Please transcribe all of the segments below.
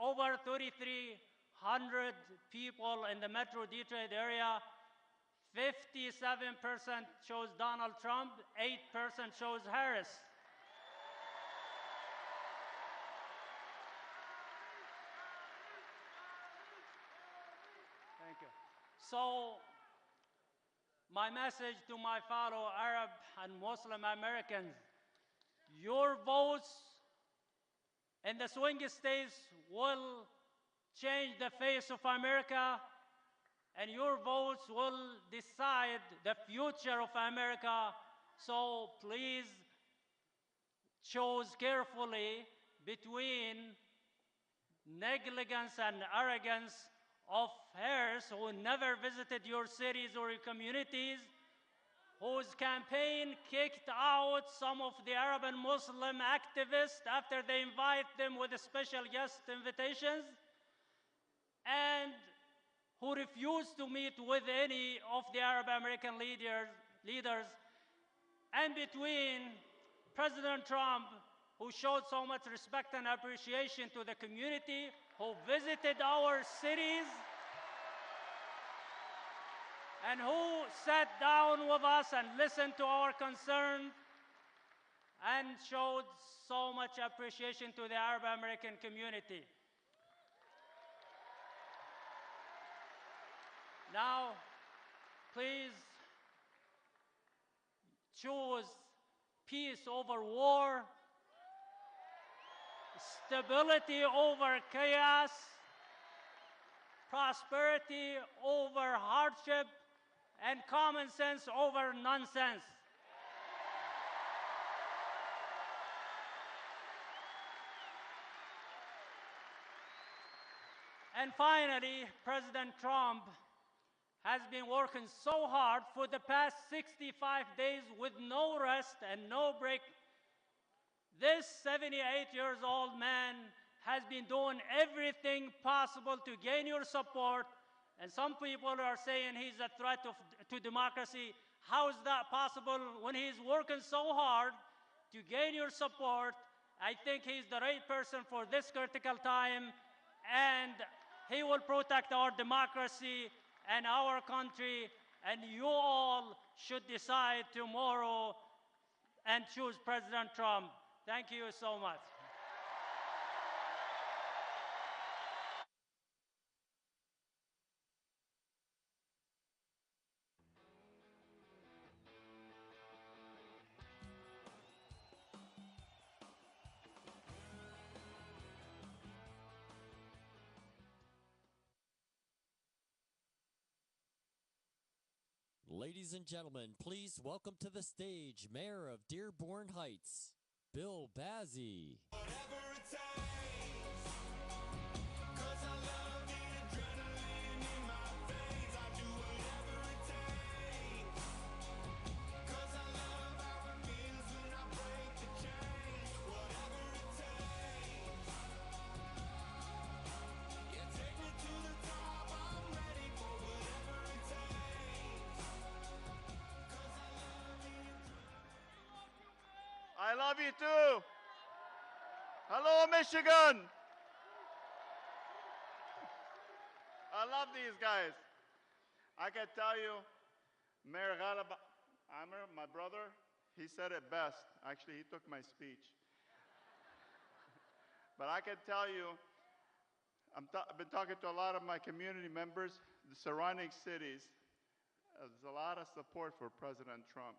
over 3,300 people in the Metro Detroit area. 57% chose Donald Trump, 8% chose Harris. Thank you. So, my message to my fellow Arab and Muslim Americans, your votes in the swing states will change the face of America, and your votes will decide the future of America. So please choose carefully between negligence and arrogance of Harris, who never visited your cities or your communities, whose campaign kicked out some of the Arab and Muslim activists after they invite them with special guest invitations, and who refused to meet with any of the Arab American leaders, and between President Trump, who showed so much respect and appreciation to the community, who visited our cities, and who sat down with us and listened to our concerns and showed so much appreciation to the Arab American community. Now, please choose peace over war, stability over chaos, prosperity over hardship, and common sense over nonsense. And finally, President Trump has been working so hard for the past 65 days with no rest and no break. This 78-year-old man has been doing everything possible to gain your support, and some people are saying he's a threat to democracy. How is that possible when he's working so hard to gain your support? I think he's the right person for this critical time, and he will protect our democracy and our country, and you all should decide tomorrow and choose President Trump. Thank you so much. Ladies and gentlemen, please welcome to the stage Mayor of Dearborn Heights, Bill Bazzi. I love you too. Hello, Michigan. I love these guys. I can tell you, Mayor Ghalib Amr, my brother, he said it best. Actually, he took my speech. But I can tell you, I've been talking to a lot of my community members, the surrounding cities. There's a lot of support for President Trump.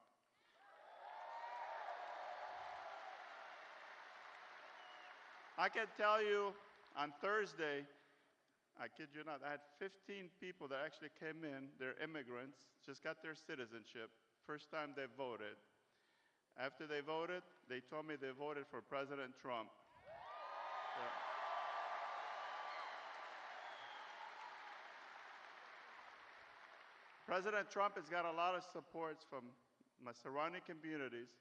I can tell you, on Thursday, I kid you not, I had 15 people that actually came in. They're immigrants, just got their citizenship, first time they voted. After they voted, they told me they voted for President Trump. So, President Trump has got a lot of supports from my surrounding communities,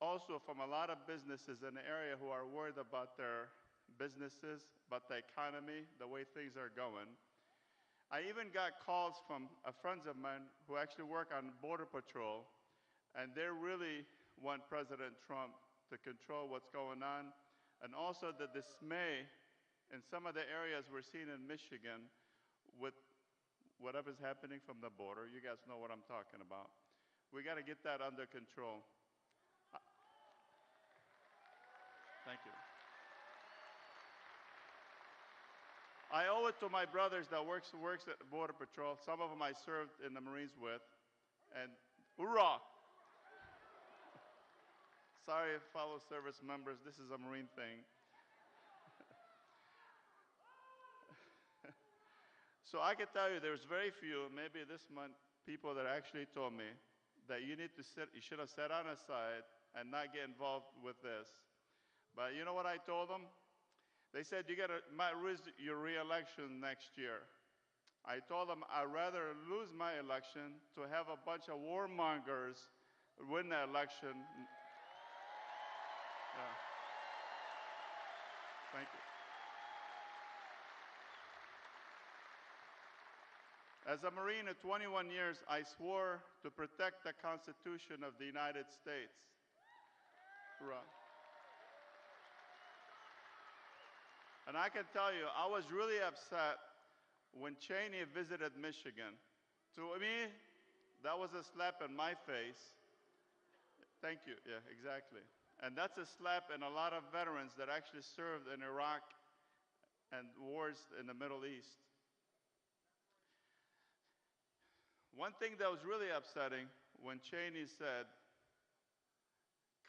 also from a lot of businesses in the area who are worried about their businesses, about the economy, the way things are going. I even got calls from friends of mine who actually work on Border Patrol, and they really want President Trump to control what's going on, and also the dismay in some of the areas we're seeing in Michigan with whatever's happening from the border. You guys know what I'm talking about. We got to get that under control. Thank you. I owe it to my brothers that works at Border Patrol. Some of them I served in the Marines with. And hoorah! Sorry, fellow service members, this is a Marine thing. So I can tell you there's very few, maybe this month, people that actually told me that you should have sat on the side and not get involved with this. But you know what I told them? They said you might lose your re-election next year. I told them I'd rather lose my election to have a bunch of warmongers win the election. Yeah. Thank you. As a Marine of 21 years, I swore to protect the Constitution of the United States. Right. And I can tell you, I was really upset when Cheney visited Michigan. To me, that was a slap in my face. Thank you, yeah, exactly. And that's a slap in a lot of veterans that actually served in Iraq and wars in the Middle East. One thing that was really upsetting when Cheney said,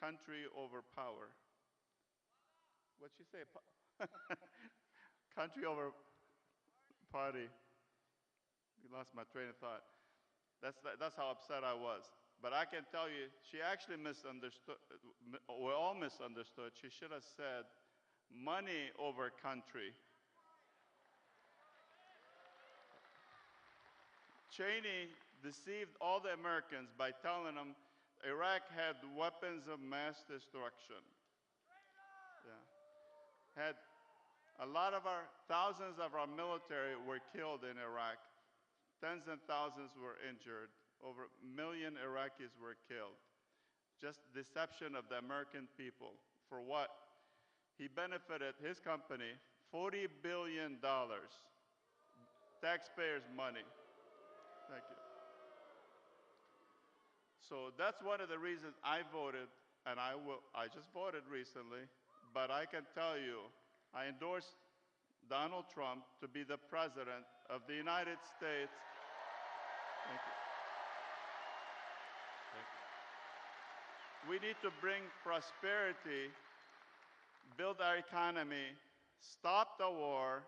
country over power. What'd she say? Country over party. You lost my train of thought. That's how upset I was. But I can tell you, she actually misunderstood. We all misunderstood. She should have said, money over country. Cheney deceived all the Americans by telling them Iraq had weapons of mass destruction. Yeah. Had a lot of thousands of our military were killed in Iraq. Tens and thousands were injured. Over a million Iraqis were killed. Just deception of the American people. For what? He benefited his company $40 billion. Taxpayers' money. Thank you. So that's one of the reasons I voted, and I just voted recently, but I can tell you, I endorsed Donald Trump to be the President of the United States. Thank you. Thank you. We need to bring prosperity, build our economy, stop the war,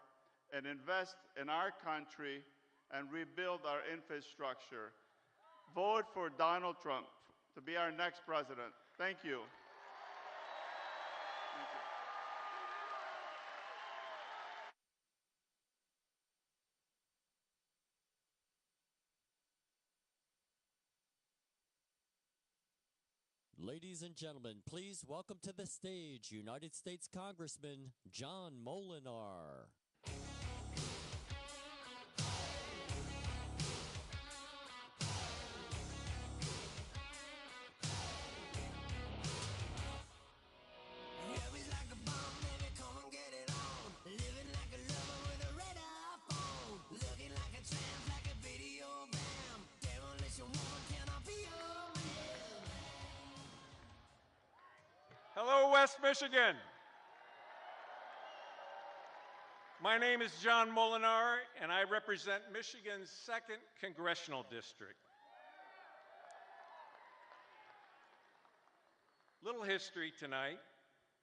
and invest in our country and rebuild our infrastructure. Vote for Donald Trump to be our next president. Thank you. Thank you. Ladies and gentlemen, please welcome to the stage United States Congressman John Moolenaar. Hello, West Michigan. My name is John Moolenaar, and I represent Michigan's 2nd Congressional District. Little history tonight.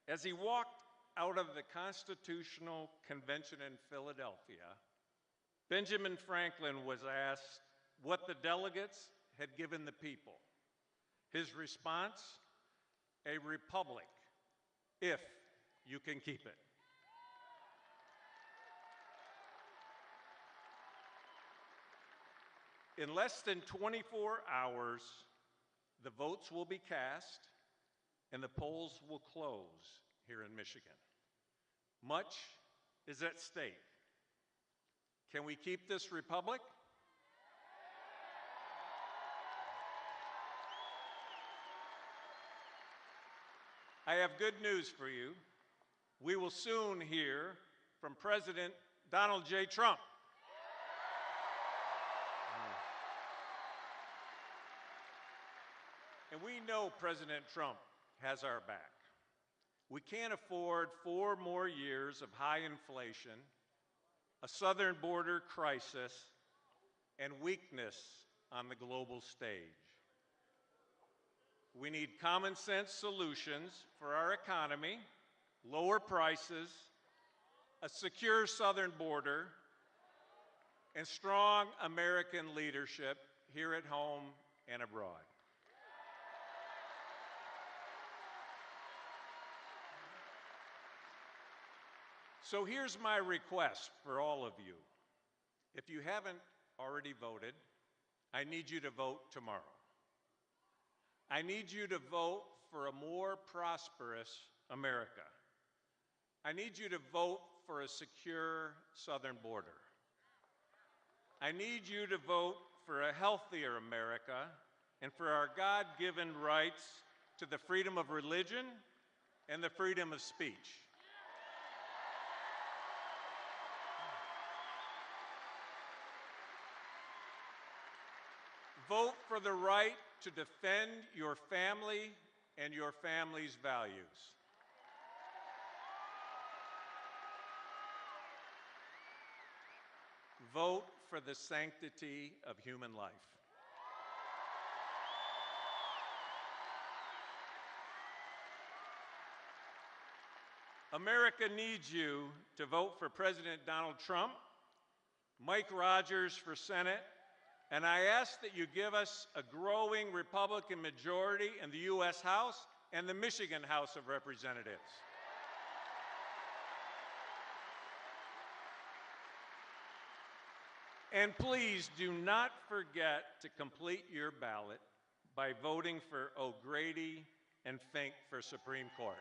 As he walked out of the Constitutional Convention in Philadelphia, Benjamin Franklin was asked what the delegates had given the people. His response, a republic, if you can keep it. In less than 24 hours, the votes will be cast and the polls will close here in Michigan. Much is at stake. Can we keep this republic? I have good news for you. We will soon hear from President Donald J. Trump. And we know President Trump has our back. We can't afford 4 more years of high inflation, a southern border crisis, and weakness on the global stage. We need common sense solutions for our economy, lower prices, a secure southern border, and strong American leadership here at home and abroad. So here's my request for all of you. If you haven't already voted, I need you to vote tomorrow. I need you to vote for a more prosperous America. I need you to vote for a secure southern border. I need you to vote for a healthier America and for our God-given rights to the freedom of religion and the freedom of speech. Vote for the right to defend your family and your family's values. Vote for the sanctity of human life. America needs you to vote for President Donald Trump, Mike Rogers for Senate, and I ask that you give us a growing Republican majority in the U.S. House and the Michigan House of Representatives. And please do not forget to complete your ballot by voting for O'Grady and Fink for Supreme Court.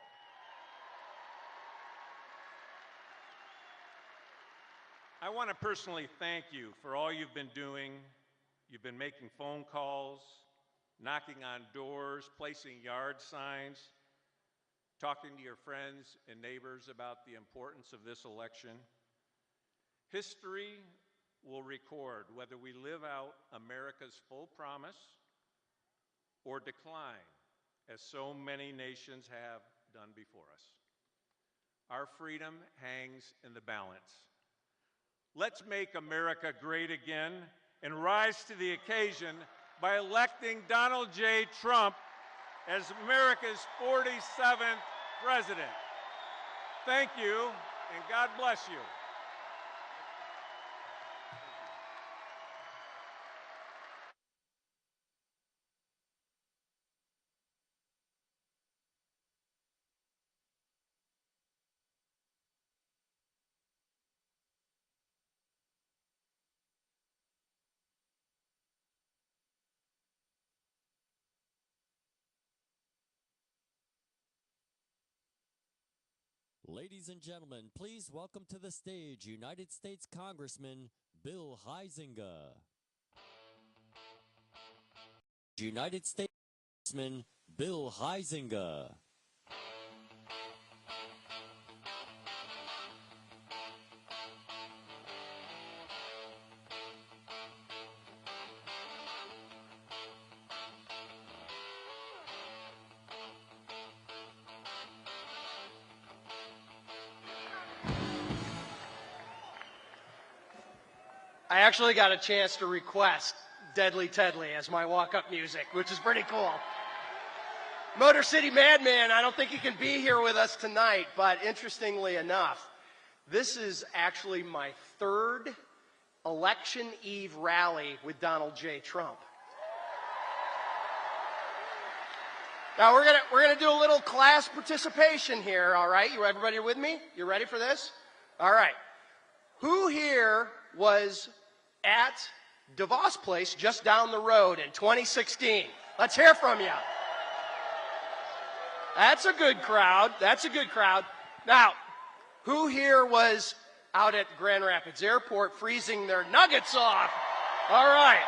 I want to personally thank you for all you've been doing. You've been making phone calls, knocking on doors, placing yard signs, talking to your friends and neighbors about the importance of this election. History will record whether we live out America's full promise or decline, as so many nations have done before us. Our freedom hangs in the balance. Let's make America great again and rise to the occasion by electing Donald J. Trump as America's 47th president. Thank you, and God bless you. Ladies and gentlemen, please welcome to the stage United States Congressman Bill Huizenga. United States Congressman Bill Huizenga. I actually got a chance to request Deadly Tedley as my walk-up music, which is pretty cool. Motor City Madman, I don't think he can be here with us tonight, but interestingly enough, this is actually my 3rd election eve rally with Donald J. Trump. Now we're gonna do a little class participation here, all right? Everybody with me? You ready for this? All right. Who here was at DeVos Place just down the road in 2016? Let's hear from you. That's a good crowd. That's a good crowd. Now, who here was out at Grand Rapids Airport freezing their nuggets off? All right.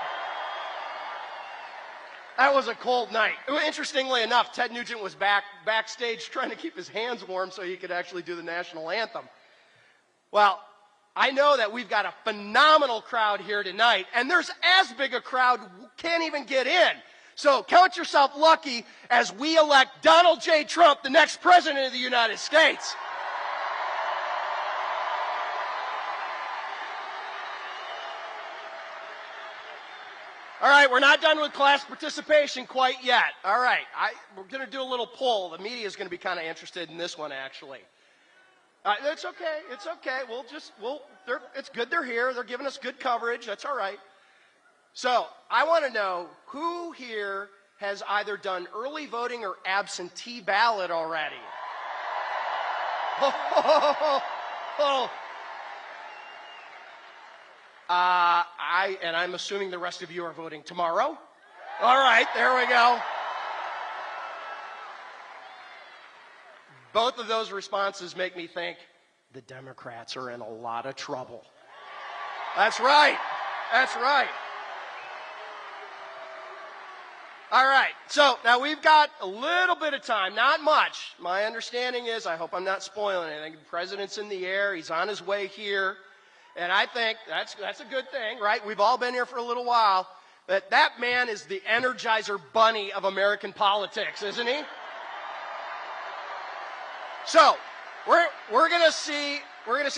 That was a cold night. Interestingly enough, Ted Nugent was backstage trying to keep his hands warm so he could actually do the national anthem. Well, I know that we've got a phenomenal crowd here tonight, and there's as big a crowd who can't even get in. So count yourself lucky as we elect Donald J. Trump, the next president of the United States. All right, we're not done with class participation quite yet. All right, we're going to do a little poll. The media is going to be kind of interested in this one, actually. It's okay. It's okay. It's good they're here. They're giving us good coverage. That's all right. So I want to know who here has either done early voting or absentee ballot already. I'm assuming the rest of you are voting tomorrow. All right, there we go. Both of those responses make me think the Democrats are in a lot of trouble. That's right. That's right. All right, so now we've got a little bit of time, not much. My understanding is, I hope I'm not spoiling anything, the president's in the air, he's on his way here, and I think that's a good thing, right? We've all been here for a little while. That man is the Energizer Bunny of American politics, isn't he? So, we're gonna see,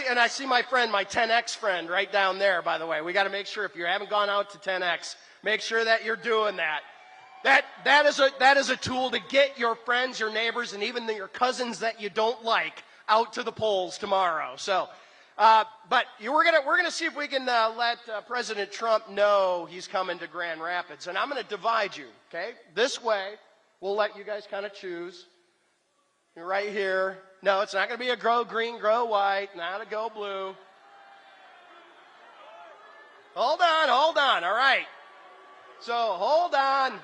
and I see my friend, my 10X friend right down there, by the way. We gotta make sure, if you haven't gone out to 10X, make sure that you're doing that. That is a tool to get your friends, your neighbors, and even your cousins that you don't like out to the polls tomorrow. So, but we're gonna see if we can let President Trump know he's coming to Grand Rapids, and I'm gonna divide you. Okay, this way we'll let you guys kind of choose. You're right here. No, it's not gonna be a grow green, grow white, not a go blue. Hold on. All right. So hold on.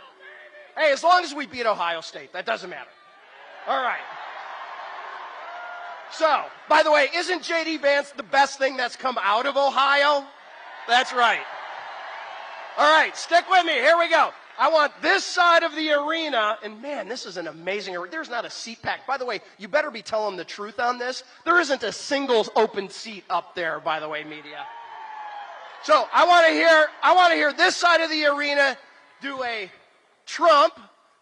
Hey, as long as we beat Ohio State, that doesn't matter. All right. So, by the way, isn't J.D. Vance the best thing that's come out of Ohio? That's right. All right, stick with me. Here we go. I want this side of the arena, and man, this is an amazing arena. There's not a seat packed. By the way, you better be telling the truth on this. There isn't a single open seat up there, by the way, media. So I want to hear this side of the arena do a Trump.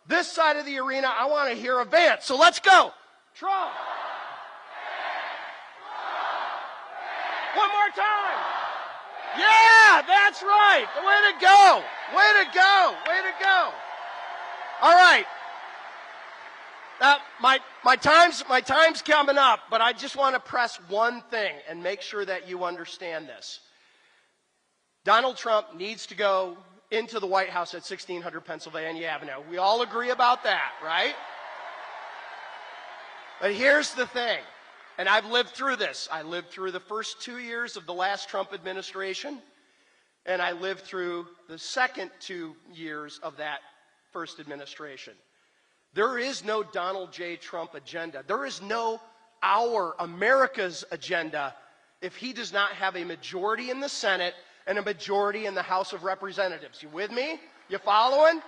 This side of the arena, I want to hear a Vance. So let's go. Trump. One more time. Yeah, that's right. Way to go. Way to go. Way to go. All right. My time's coming up, but I just want to press one thing and make sure that you understand this. Donald Trump needs to go into the White House at 1600 Pennsylvania Avenue. We all agree about that, right? But here's the thing, and I've lived through this. I lived through the first 2 years of the last Trump administration, and I lived through the second 2 years of that first administration. There is no Donald J. Trump agenda. There is no America's agenda if he does not have a majority in the Senate and a majority in the House of Representatives. You with me? You following?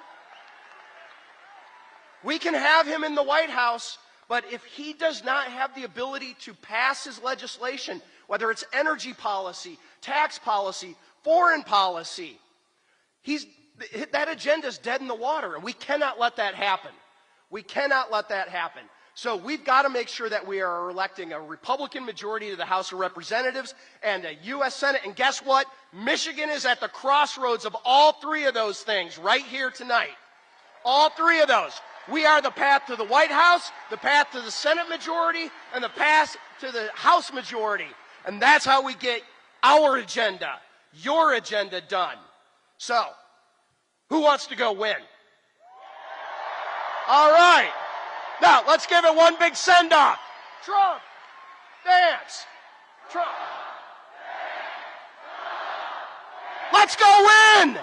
We can have him in the White House, but if he does not have the ability to pass his legislation, whether it's energy policy, tax policy, foreign policy, that agenda is dead in the water, and we cannot let that happen. We cannot let that happen. So we've got to make sure that we are electing a Republican majority to the House of Representatives and a U.S. Senate. And guess what? Michigan is at the crossroads of all three of those things right here tonight. All three of those. We are the path to the White House, the path to the Senate majority, and the path to the House majority. And that's how we get our agenda, your agenda done. So, who wants to go win? All right. Now, let's give it one big send-off. Trump, Vance, Trump. Let's go win!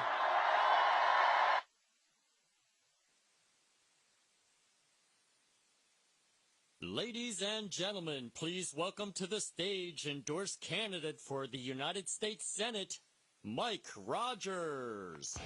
Ladies and gentlemen, please welcome to the stage endorsed candidate for the United States Senate, Mike Rogers.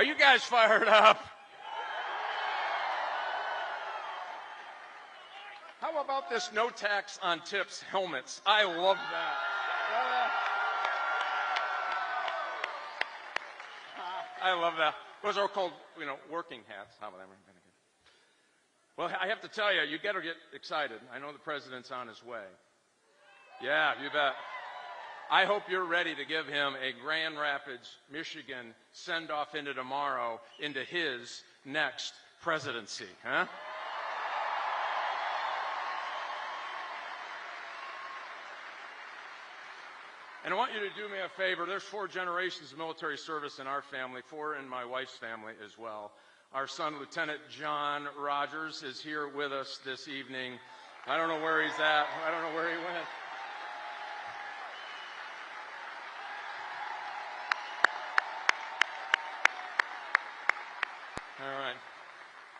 Are you guys fired up? How about this no tax on tips helmets? I love that. I love that. Those are called, working hats. How about that? Well, I have to tell you, you got to get excited. I know the president's on his way. Yeah, you bet. I hope you're ready to give him a Grand Rapids, Michigan send-off into tomorrow, into his next presidency, huh? And I want you to do me a favor. There's 4 generations of military service in our family, 4 in my wife's family as well. Our son, Lieutenant John Rogers, is here with us this evening. I don't know where he's at. I don't know where he went. All right.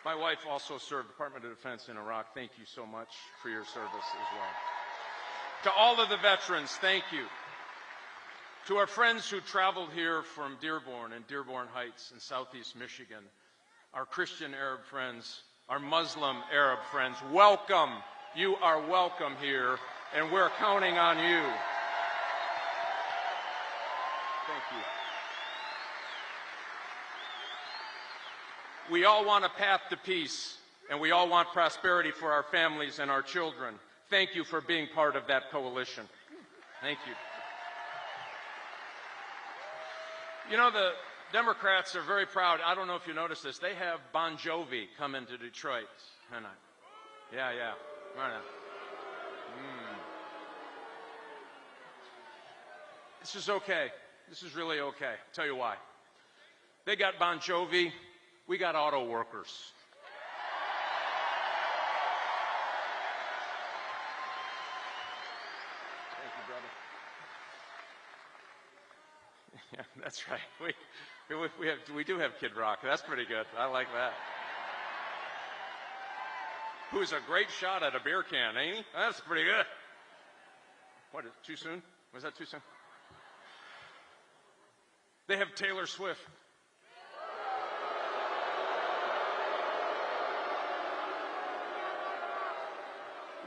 My wife also served Department of Defense in Iraq. Thank you so much for your service as well. To all of the veterans, thank you. To our friends who traveled here from Dearborn and Dearborn Heights in southeast Michigan, our Christian Arab friends, our Muslim Arab friends, welcome. You are welcome here, and we're counting on you. Thank you. We all want a path to peace, and we all want prosperity for our families and our children. Thank you for being part of that coalition. Thank you. You know, the Democrats are very proud. I don't know if you noticed this. They have Bon Jovi come into Detroit tonight. Yeah. Right now. This is okay. This is really okay. I'll tell you why. They got Bon Jovi. We got auto workers. Thank you, brother. Yeah, that's right. We do have Kid Rock. That's pretty good. I like that. Who's a great shot at a beer can, ain't he? That's pretty good. What, too soon? Was that too soon? They have Taylor Swift.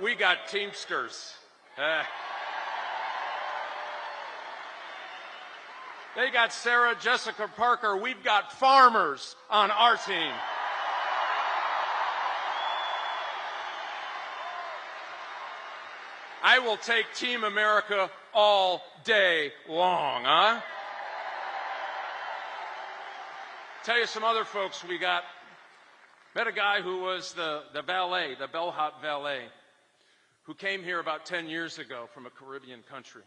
We got Teamsters. They got Sarah Jessica Parker. We've got farmers on our team. I will take Team America all day long, huh? Tell you some other folks we got. Met a guy who was the valet, the bellhop valet, who came here about 10 years ago from a Caribbean country.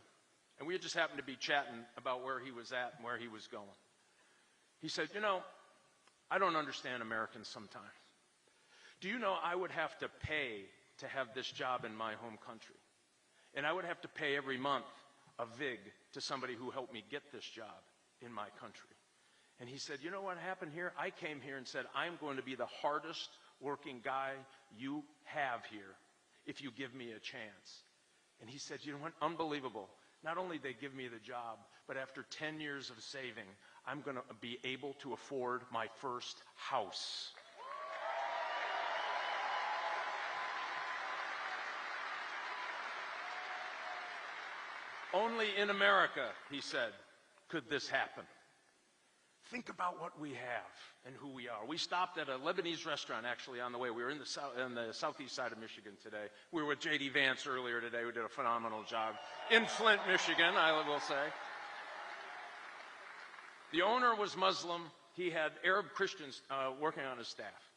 And we just happened to be chatting about where he was at and where he was going. He said, you know, I don't understand Americans sometimes. Do you know I would have to pay to have this job in my home country? And I would have to pay every month a VIG to somebody who helped me get this job in my country. And he said, you know what happened here? I came here and said, I'm going to be the hardest working guy you have here if you give me a chance. And he said, you know what? Unbelievable. Not only they give me the job, but after 10 years of saving, I'm going to be able to afford my first house. Only in America, he said, could this happen. Think about what we have and who we are. We stopped at a Lebanese restaurant, actually, on the way. We were in the southeast side of Michigan today. We were with J.D. Vance earlier today, who did a phenomenal job. In Flint, Michigan, I will say. The owner was Muslim. He had Arab Christians working on his staff.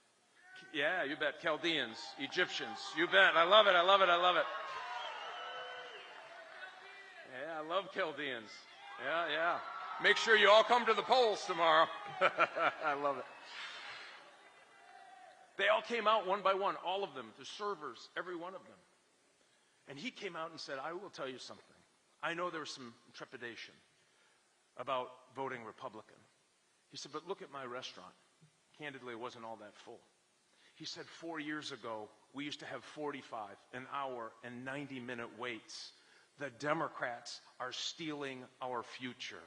Yeah, you bet. Chaldeans, Egyptians. You bet. I love it. I love it. I love it. Yeah, I love Chaldeans. Yeah. Make sure you all come to the polls tomorrow. I love it. They all came out one by one, all of them, the servers, every one of them. And he came out and said, I will tell you something. I know there was some trepidation about voting Republican. He said, but look at my restaurant. Candidly, it wasn't all that full. He said 4 years ago, we used to have 45, an hour, and 90-minute waits. The Democrats are stealing our future.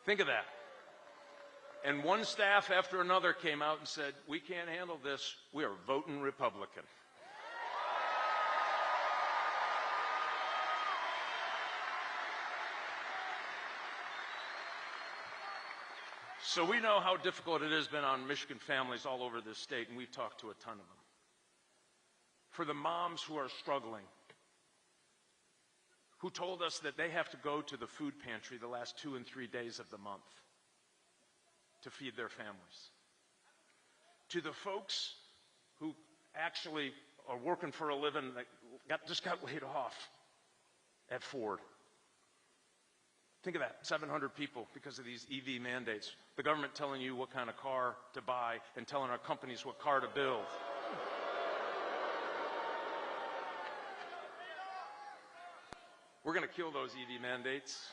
Think of that. And one staff after another came out and said, we can't handle this. We are voting Republican. So we know how difficult it has been on Michigan families all over this state, and we've talked to a ton of them. For the moms who are struggling, who told us that they have to go to the food pantry the last 2 and 3 days of the month to feed their families. To the folks who actually are working for a living that just got laid off at Ford. Think of that, 700 people because of these EV mandates. The government telling you what kind of car to buy and telling our companies what car to build. We're going to kill those EV mandates.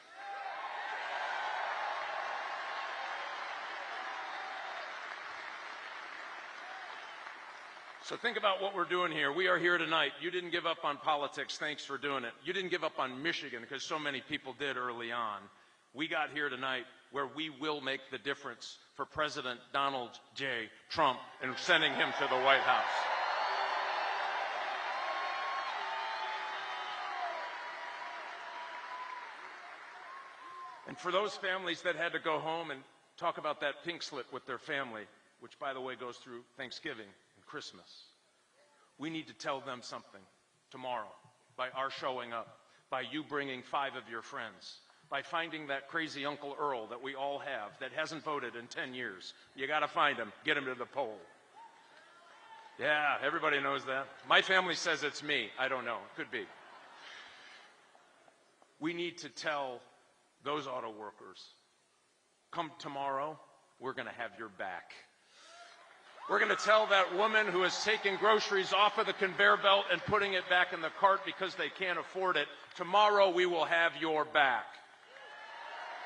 So think about what we're doing here. We are here tonight. You didn't give up on politics. Thanks for doing it. You didn't give up on Michigan because so many people did early on. We got here tonight where we will make the difference for President Donald J. Trump and sending him to the White House. And for those families that had to go home and talk about that pink slip with their family, which, by the way, goes through Thanksgiving and Christmas, we need to tell them something tomorrow by our showing up, by you bringing 5 of your friends, by finding that crazy Uncle Earl that we all have that hasn't voted in 10 years. You got to find him, get him to the poll. Yeah, everybody knows that. My family says it's me. I don't know. It could be. We need to tell those auto workers, come tomorrow, we're going to have your back. We're going to tell that woman who is taking groceries off of the conveyor belt and putting it back in the cart because they can't afford it, tomorrow we will have your back.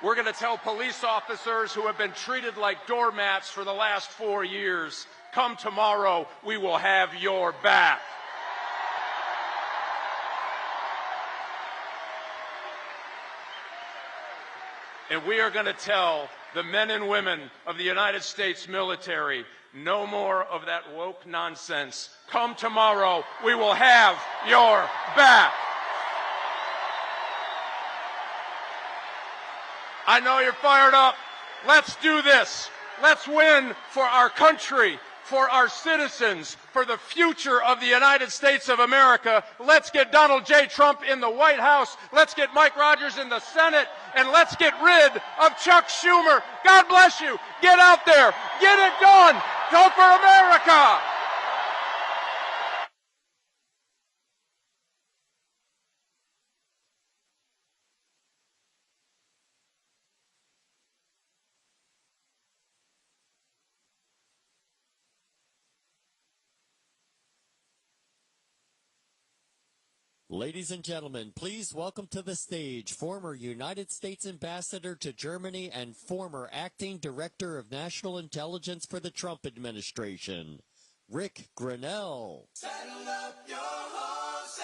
We're going to tell police officers who have been treated like doormats for the last 4 years, come tomorrow, we will have your back. And we are going to tell the men and women of the United States military, no more of that woke nonsense. Come tomorrow, we will have your back. I know you're fired up. Let's do this. Let's win for our country, for our citizens, for the future of the United States of America. Let's get Donald J. Trump in the White House. Let's get Mike Rogers in the Senate. And let's get rid of Chuck Schumer. God bless you. Get out there. Get it done. Go for America. Ladies and gentlemen, please welcome to the stage former United States Ambassador to Germany and former Acting Director of National Intelligence for the Trump administration, Rick Grenell. Saddle up your horses.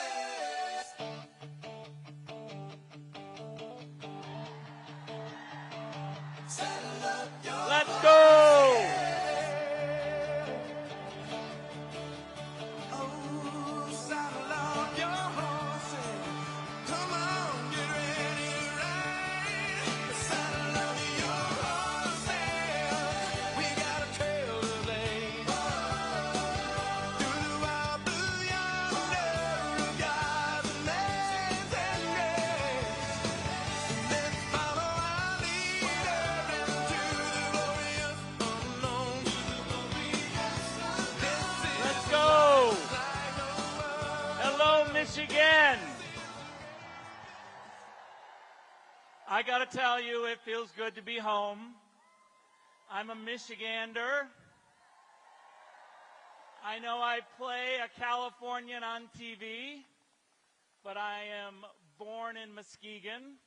Saddle up your Let's go! Oh, saddle up your horses. Come on, get ready to ride. Saddle up your horses. We got a trail to lay. Through the wild blue yonder of God's lands and grace. Let's follow our leader into the glorious unknown. Let's go! Hello, Michigan! I gotta tell you, it feels good to be home. I'm a Michigander. I know I play a Californian on TV, but I am born in Muskegon.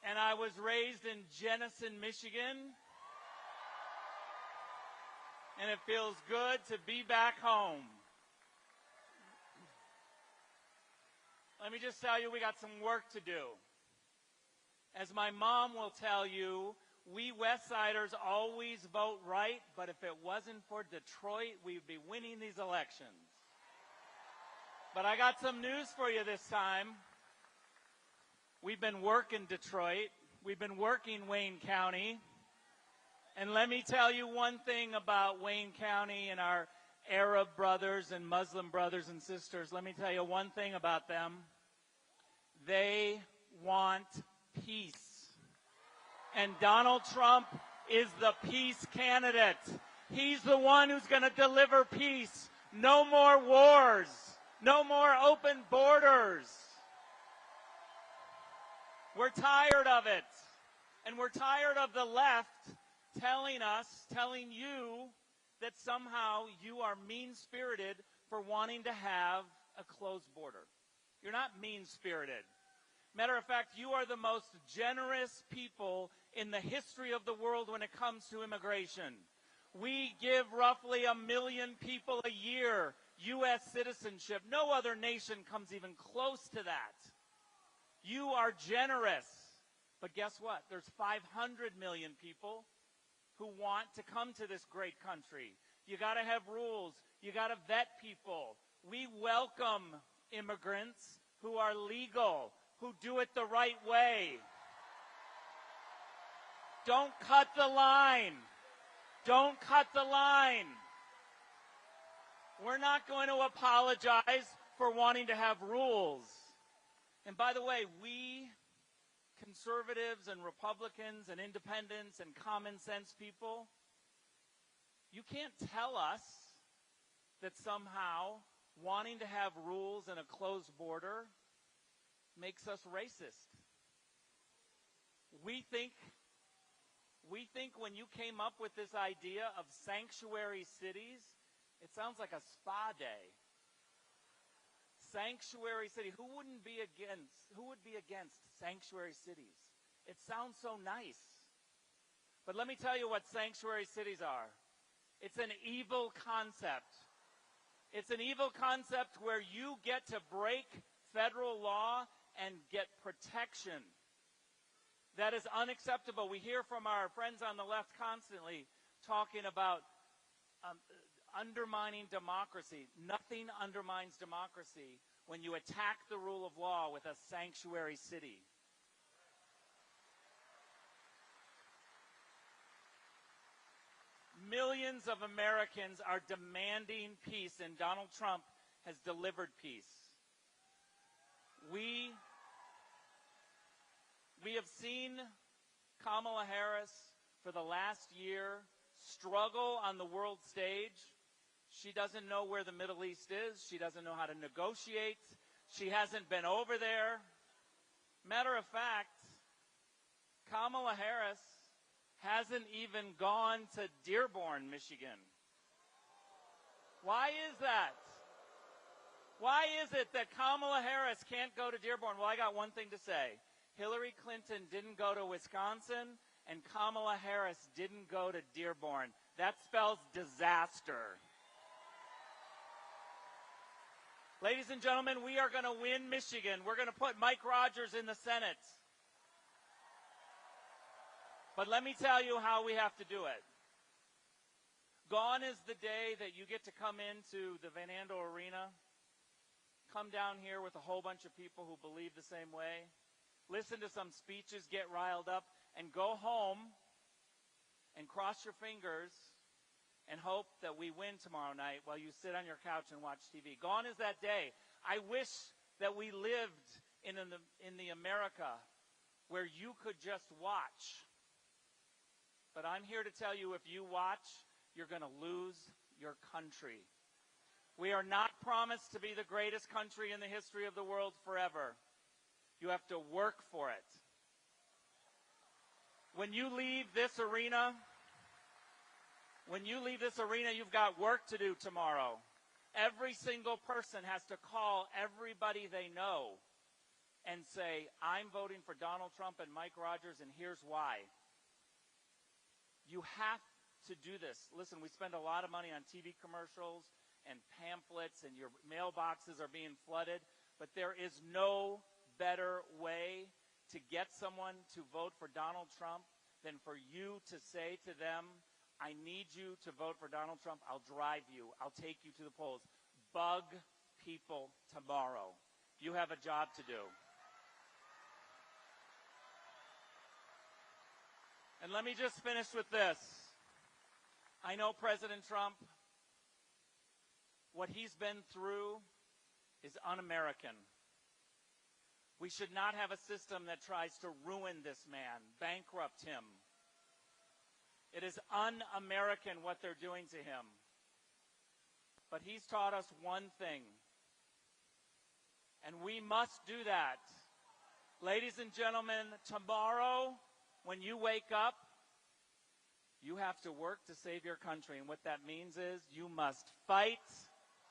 And I was raised in Jenison, Michigan. And it feels good to be back home. Let me just tell you, we got some work to do. As my mom will tell you, we West Siders always vote right, but if it wasn't for Detroit, we'd be winning these elections. But I got some news for you this time. We've been working Detroit. We've been working Wayne County. And let me tell you one thing about Wayne County and our Arab brothers and Muslim brothers and sisters. Let me tell you one thing about them. They want peace. And Donald Trump is the peace candidate. He's the one who's going to deliver peace. No more wars. No more open borders. We're tired of it. And we're tired of the left telling us, telling you, that somehow you are mean-spirited for wanting to have a closed border. You're not mean-spirited. Matter of fact, you are the most generous people in the history of the world when it comes to immigration. We give roughly 1 million people a year U.S. citizenship. No other nation comes even close to that. You are generous. But guess what? There's 500 million people who want to come to this great country. You got to have rules. You got to vet people. We welcome immigrants who are legal, who do it the right way. Don't cut the line. Don't cut the line. We're not going to apologize for wanting to have rules. And by the way, we conservatives and Republicans and independents and common sense people, you can't tell us that somehow wanting to have rules and a closed border makes us racist. We think when you came up with this idea of sanctuary cities, it sounds like a spa day. Sanctuary city. Who would be against sanctuary cities? It sounds so nice. But let me tell you what sanctuary cities are. It's an evil concept. It's an evil concept where you get to break federal law and get protection. That is unacceptable. We hear from our friends on the left constantly talking about undermining democracy. Nothing undermines democracy when you attack the rule of law with a sanctuary city. Millions of Americans are demanding peace, and Donald Trump has delivered peace. We have seen Kamala Harris for the last year struggle on the world stage. She doesn't know where the Middle East is. She doesn't know how to negotiate. She hasn't been over there. Matter of fact, Kamala Harris hasn't even gone to Dearborn, Michigan. Why is that? Why is it that Kamala Harris can't go to Dearborn? Well, I got one thing to say. Hillary Clinton didn't go to Wisconsin, and Kamala Harris didn't go to Dearborn. That spells disaster. Ladies and gentlemen, we are going to win Michigan. We're going to put Mike Rogers in the Senate. But let me tell you how we have to do it. Gone is the day that you get to come into the Van Andel Arena, come down here with a whole bunch of people who believe the same way, listen to some speeches, get riled up, and go home and cross your fingers and hope that we win tomorrow night while you sit on your couch and watch TV. Gone is that day. I wish that we lived in the America where you could just watch. But I'm here to tell you, if you watch, you're going to lose your country. We are not promised to be the greatest country in the history of the world forever. You have to work for it. When you leave this arena, you've got work to do tomorrow. Every single person has to call everybody they know and say, I'm voting for Donald Trump and Mike Rogers, and here's why. You have to do this. Listen, we spend a lot of money on TV commercials and pamphlets, and your mailboxes are being flooded. but there is no better way to get someone to vote for Donald Trump than for you to say to them, I need you to vote for Donald Trump. I'll drive you. I'll take you to the polls. Bug people tomorrow. You have a job to do. And let me just finish with this. I know President Trump, what he's been through is un-American. We should not have a system that tries to ruin this man, bankrupt him. It is un-American what they're doing to him. But he's taught us one thing, and we must do that. Ladies and gentlemen, tomorrow, when you wake up, you have to work to save your country. And what that means is you must fight,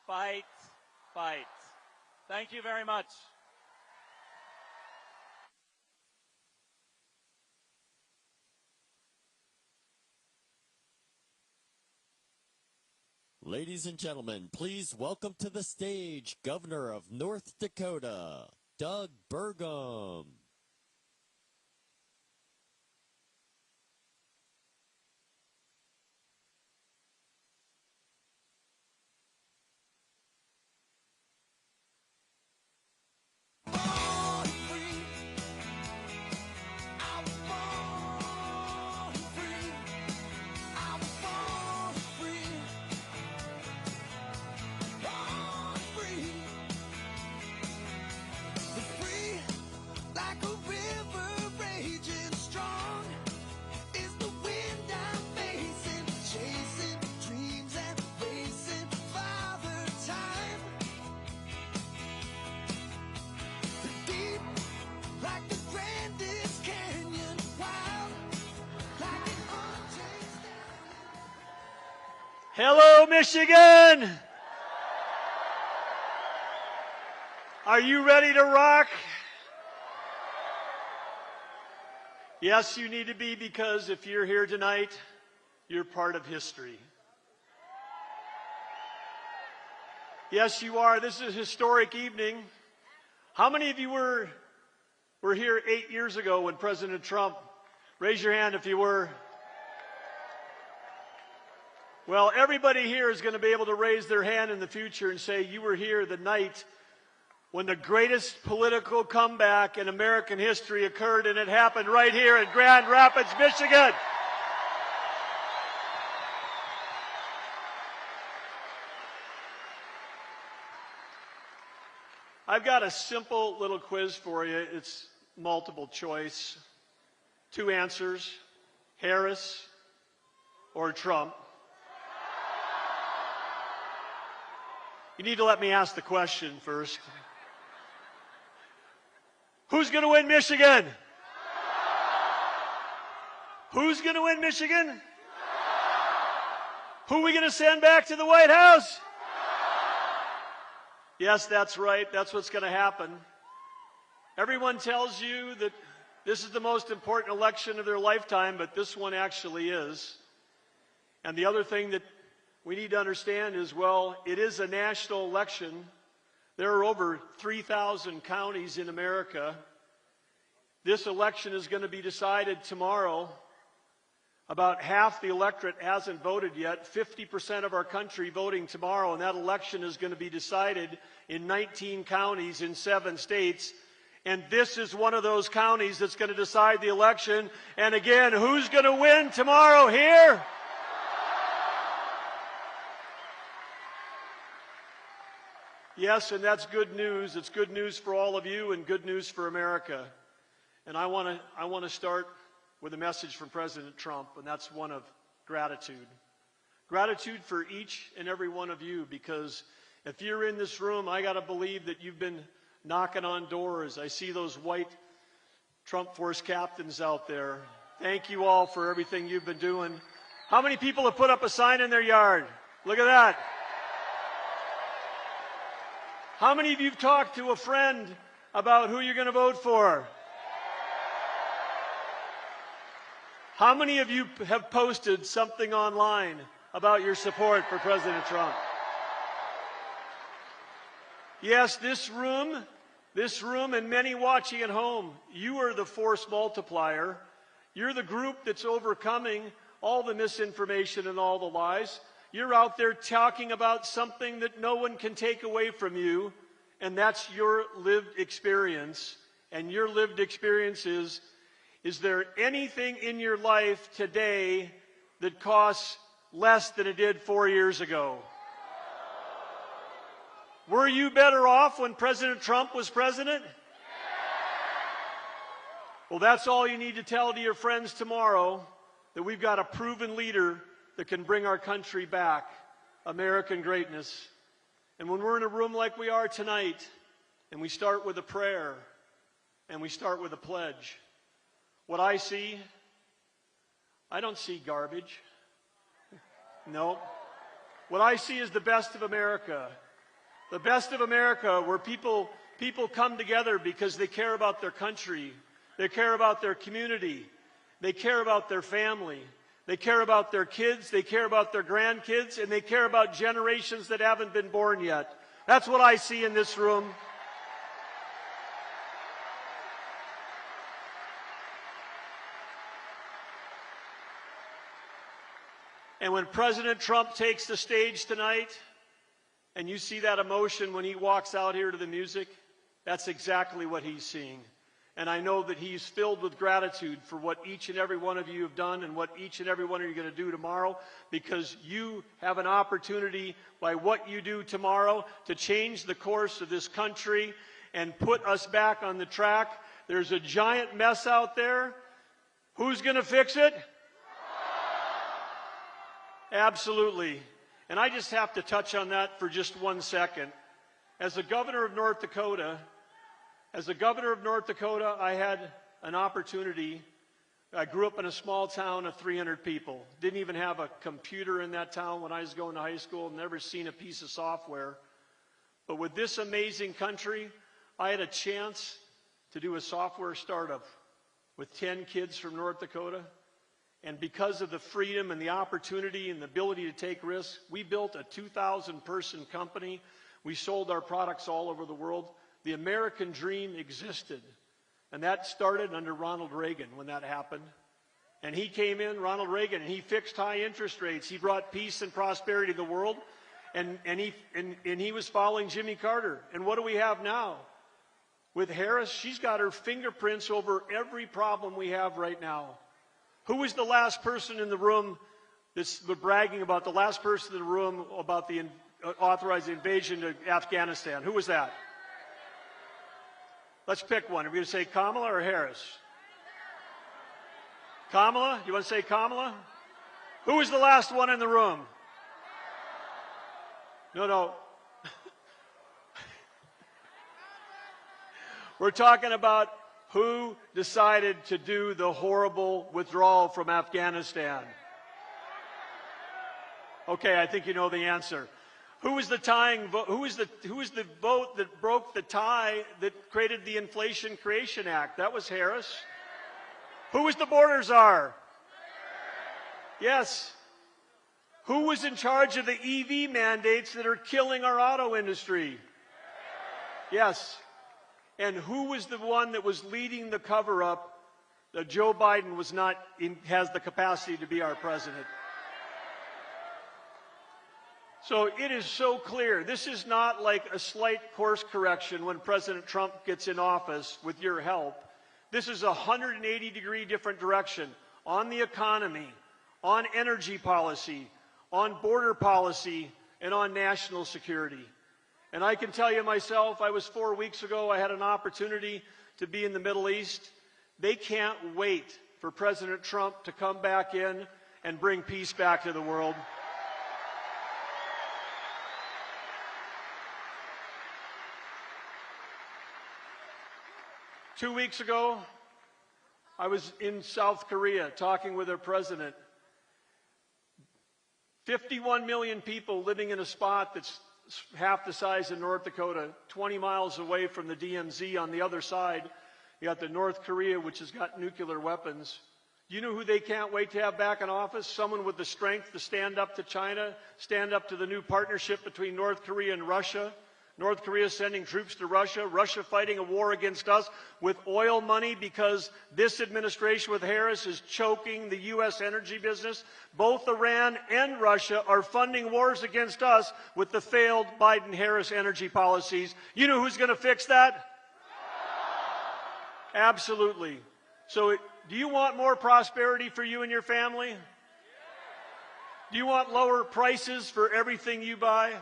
fight, fight. Thank you very much. Ladies and gentlemen, please welcome to the stage Governor of North Dakota, Doug Burgum. Hello, Michigan! Are you ready to rock? Yes, you need to be, because if you're here tonight, you're part of history. Yes, you are. This is a historic evening. How many of you were here 8 years ago when President Trump? Raise your hand if you were. Well, everybody here is going to be able to raise their hand in the future and say you were here the night when the greatest political comeback in American history occurred, and it happened right here in Grand Rapids, Michigan. I've got a simple little quiz for you. It's multiple choice. 2 answers, Harris or Trump. You need to let me ask the question first. Who's going to win Michigan? Who's going to win Michigan? Who are we going to send back to the White House? Yes, that's right. That's what's going to happen. Everyone tells you that this is the most important election of their lifetime, but this one actually is. And the other thing that we need to understand is, well, it is a national election. There are over 3,000 counties in America. This election is going to be decided tomorrow. About half the electorate hasn't voted yet, 50% of our country voting tomorrow, and that election is going to be decided in 19 counties in 7 states. And this is one of those counties that's going to decide the election. And again, who's going to win tomorrow here? Yes, and that's good news. It's good news for all of you and good news for America. And I want to start with a message from President Trump, and that's one of gratitude. Gratitude for each and every one of you, because if you're in this room, I got to believe that you've been knocking on doors. I see those white Trump Force captains out there. Thank you all for everything you've been doing. How many people have put up a sign in their yard? Look at that. How many of you have talked to a friend about who you're going to vote for? How many of you have posted something online about your support for President Trump? Yes, this room, and many watching at home, you are the force multiplier. You're the group that's overcoming all the misinformation and all the lies. You're out there talking about something that no one can take away from you, and that's your lived experience. And your lived experience is there anything in your life today that costs less than it did 4 years ago? Were you better off when President Trump was president? Well, that's all you need to tell to your friends tomorrow, that we've got a proven leader that can bring our country back, American greatness. And when we're in a room like we are tonight, and we start with a prayer, and we start with a pledge, what I see, I don't see garbage. No. What I see is the best of America. The best of America, where people come together because they care about their country, they care about their community, they care about their family, they care about their kids, they care about their grandkids, and they care about generations that haven't been born yet. That's what I see in this room. And when President Trump takes the stage tonight, and you see that emotion when he walks out here to the music, that's exactly what he's seeing. And I know that he's filled with gratitude for what each and every one of you have done and what each and every one of you are going to do tomorrow, because you have an opportunity by what you do tomorrow to change the course of this country and put us back on the track. There's a giant mess out there. Who's going to fix it? Absolutely. And I just have to touch on that for just 1 second. As the governor of North Dakota, I had an opportunity. I grew up in a small town of 300 people. Didn't even have a computer in that town when I was going to high school. Never seen a piece of software. But with this amazing country, I had a chance to do a software startup with 10 kids from North Dakota. And because of the freedom and the opportunity and the ability to take risks, we built a 2,000-person company. We sold our products all over the world. The American dream existed. And that started under Ronald Reagan when that happened. And he came in, Ronald Reagan, and he fixed high interest rates. He brought peace and prosperity to the world. And he was following Jimmy Carter. And what do we have now? With Harris, she's got her fingerprints over every problem we have right now. Who was the last person in the room that's bragging about the last person in the room about the authorized invasion of Afghanistan? Who was that? Let's pick one. Are we going to say Kamala or Harris? Kamala? You want to say Kamala? Who was the last one in the room? No. We're talking about who decided to do the horrible withdrawal from Afghanistan. Okay, I think you know the answer. Who was the tying vote? Who was the vote that broke the tie that created the Inflation Creation Act? That was Harris. Who was the border czar? Yes. Who was in charge of the EV mandates that are killing our auto industry? Yes. And who was the one that was leading the cover-up that Joe Biden has the capacity to be our president? So it is so clear. This is not like a slight course correction when President Trump gets in office with your help. This is a 180-degree different direction on the economy, on energy policy, on border policy, and on national security. And I can tell you myself, I was 4 weeks ago, I had an opportunity to be in the Middle East. They can't wait for President Trump to come back in and bring peace back to the world. Two weeks ago, I was in South Korea talking with their president. 51 million people living in a spot that's half the size of North Dakota, 20 miles away from the DMZ on the other side. You got the North Korea, which has got nuclear weapons. You know who they can't wait to have back in office? Someone with the strength to stand up to China, stand up to the new partnership between North Korea and Russia. North Korea sending troops to Russia, Russia fighting a war against us with oil money because this administration with Harris is choking the U.S. energy business. Both Iran and Russia are funding wars against us with the failed Biden-Harris energy policies. You know who's going to fix that? Absolutely. So do you want more prosperity for you and your family? Do you want lower prices for everything you buy?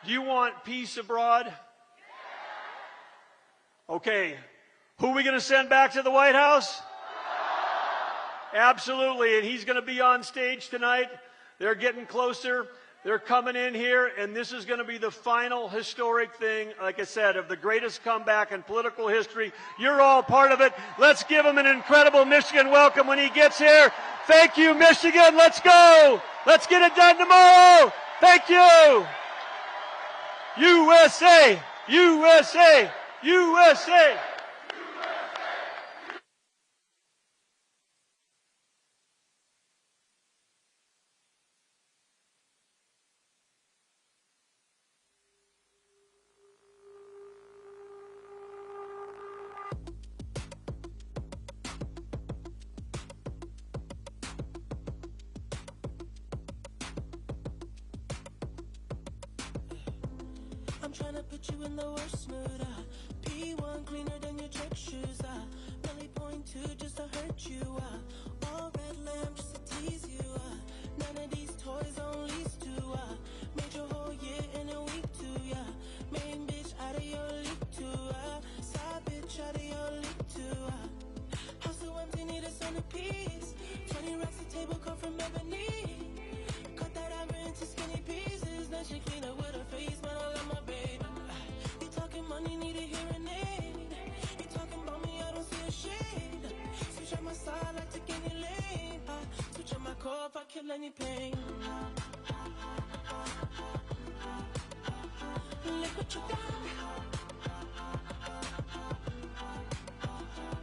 Do you want peace abroad? Okay. Who are we going to send back to the White House? Absolutely. And he's going to be on stage tonight. They're getting closer. They're coming in here, and this is going to be the final historic thing, like I said, of the greatest comeback in political history. You're all part of it. Let's give him an incredible Michigan welcome when he gets here. Thank you, Michigan. Let's go. Let's get it done tomorrow. Thank you. USA, USA, USA. I'm trying to put you in the worst mood. P1 cleaner than your check shoes. Belly point two just to hurt you. All red lamp just to tease you. None of these toys on lease to. Made your whole year in a week too. Main bitch out of your league too. Side bitch out of your league too. House so empty, need a centerpiece. 20 racks a table come from ebony. Cut that ever into skinny pieces. Now she clean up with her face, man, I love my baby. You talking money, need a hearing aid. You talking about me, I don't see a shade. Switch on my side, I take any lane. Switch on my core if I kill any pain. Look what you done.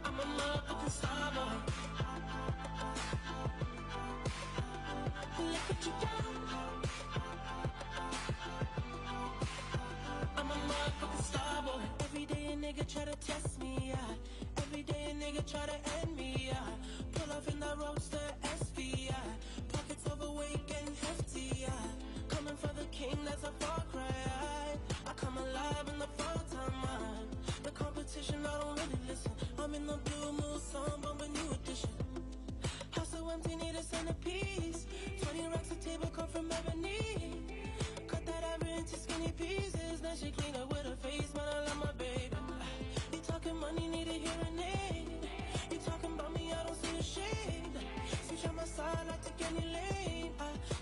I'm a motherfucking star boy. Look what you done. I'm a motherfucking star boy. Every day a nigga try to test me, Every day a nigga try to end me, Pull off in the roadster SV, Pockets overweight getting hefty, Coming for the king, that's a far cry. I come alive in the fall time, The competition, I don't really listen. I'm in the blue moon song, bumping new edition. House so empty, need a centerpiece. 20 racks a table come from ebony. Cut that ever into skinny pieces. Now she clean up with her face, man, I love my baby. You talking money, need a hearing aid. You talking about me, I don't see a shade. Switch on my side, I take any lane.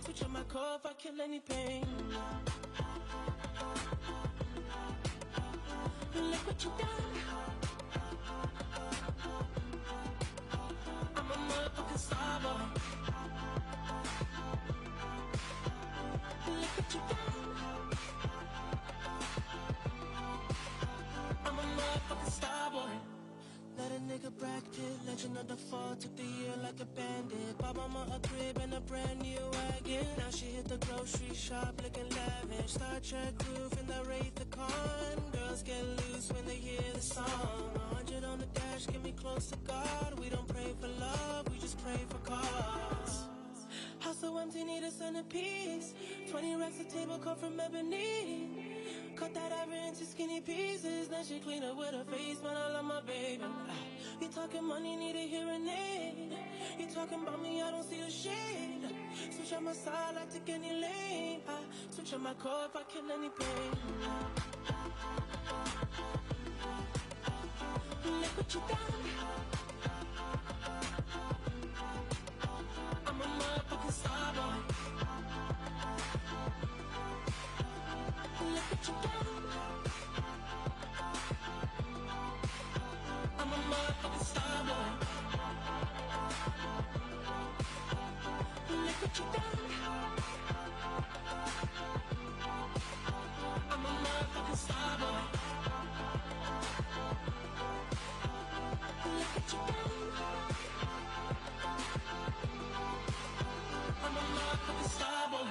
Switch on my core if I kill any pain. Look what you done. I'm a motherfucking star boy. Look what you done. I'm a motherfucking star boy. Let a nigga bracket, legend of the fall. Took the year like a bandit. Bought mama a crib and a brand new wagon. Now she hit the grocery shop looking lavish. Star Trek roof in the Wraith the Con. Girls get loose when they hear the song. 100 on the dash, get me close to God. We don't pray for love, we just pray for cause. House so empty, need a centerpiece. 20 racks a table come from ebony. Cut that ever into skinny pieces. Now she clean up with her face, man, I love my baby. You talking money, need a hearing aid. You talking about me, I don't see a shade. Switch on my side, I take any lane. Switch on my core if I kill any pain. Look what you done. I'm a motherfucking star boy. Look what you done. I'm a motherfucking star boy. Look what you done. I'm a motherfucking star boy. Look what you done. I'm a motherfucking star boy.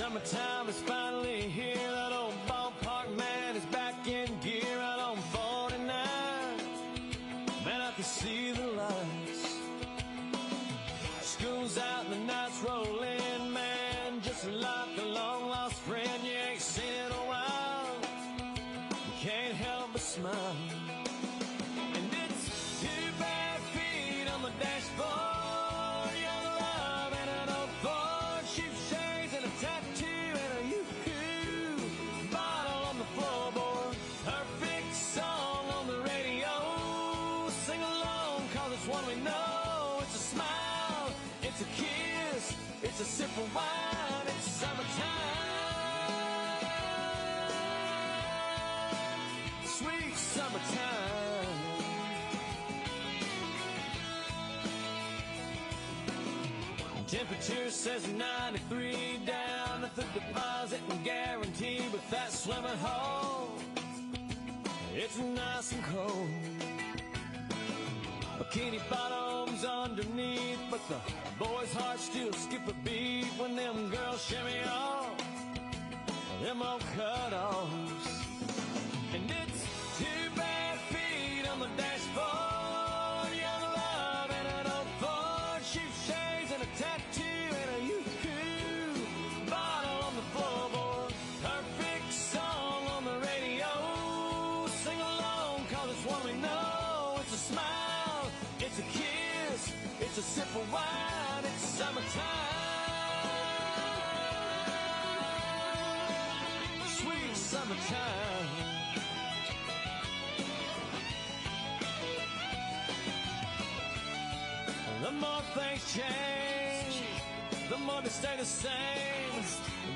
Summertime is finally here. That old ballpark man is back in gear out on 49. Man, I can see the lights. School's out and the nights roll in, man. Just like a long lost friend you ain't seen in a while. You can't help but smile. And it's 2 bare feet on the dashboard. Young love and an old Ford. Shoe shades and a tattoo and a yoo-hoo. Bottle on the floorboard. Perfect song on the radio. Sing along, cause it's one we know. It's a smile, it's a kiss, it's a sip of wine. It's summertime, sweet summertime. Temperature says 93 down at the deposit and guarantee, but that swimming hole, it's nice and cold. Bikini bottoms underneath, but the boys' hearts still skip a beat when them girls shimmy off them old cutoffs. And it's 2 bare feet on the dashboard. Young love and an old Ford. Shoe shades and a tattoo and a yoo-hoo. Bottle on the floorboard. Perfect song on the radio. Sing along, cause it's one we know. It's a smile, it's a kiss, it's a sip of wine. It's summertime, sweet summertime. The more things change, the more they stay the same.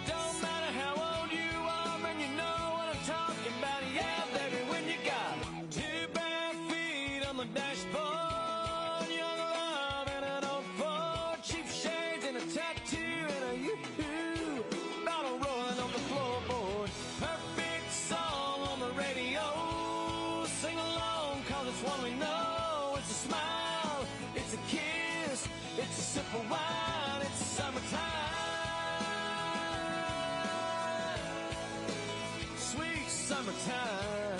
Don't matter how old you are, man, you know what I'm talking about. Yeah, baby, when you got 2 bare feet on the dashboard. Young love and an old Ford. Cheap shades and a tattoo and a yoo-hoo. Bottle rolling on the floorboard. Perfect song on the radio. Sing along, cause it's one we know. It's a smile, it's a kiss, it's a sip of wine. It's summertime, sweet summertime.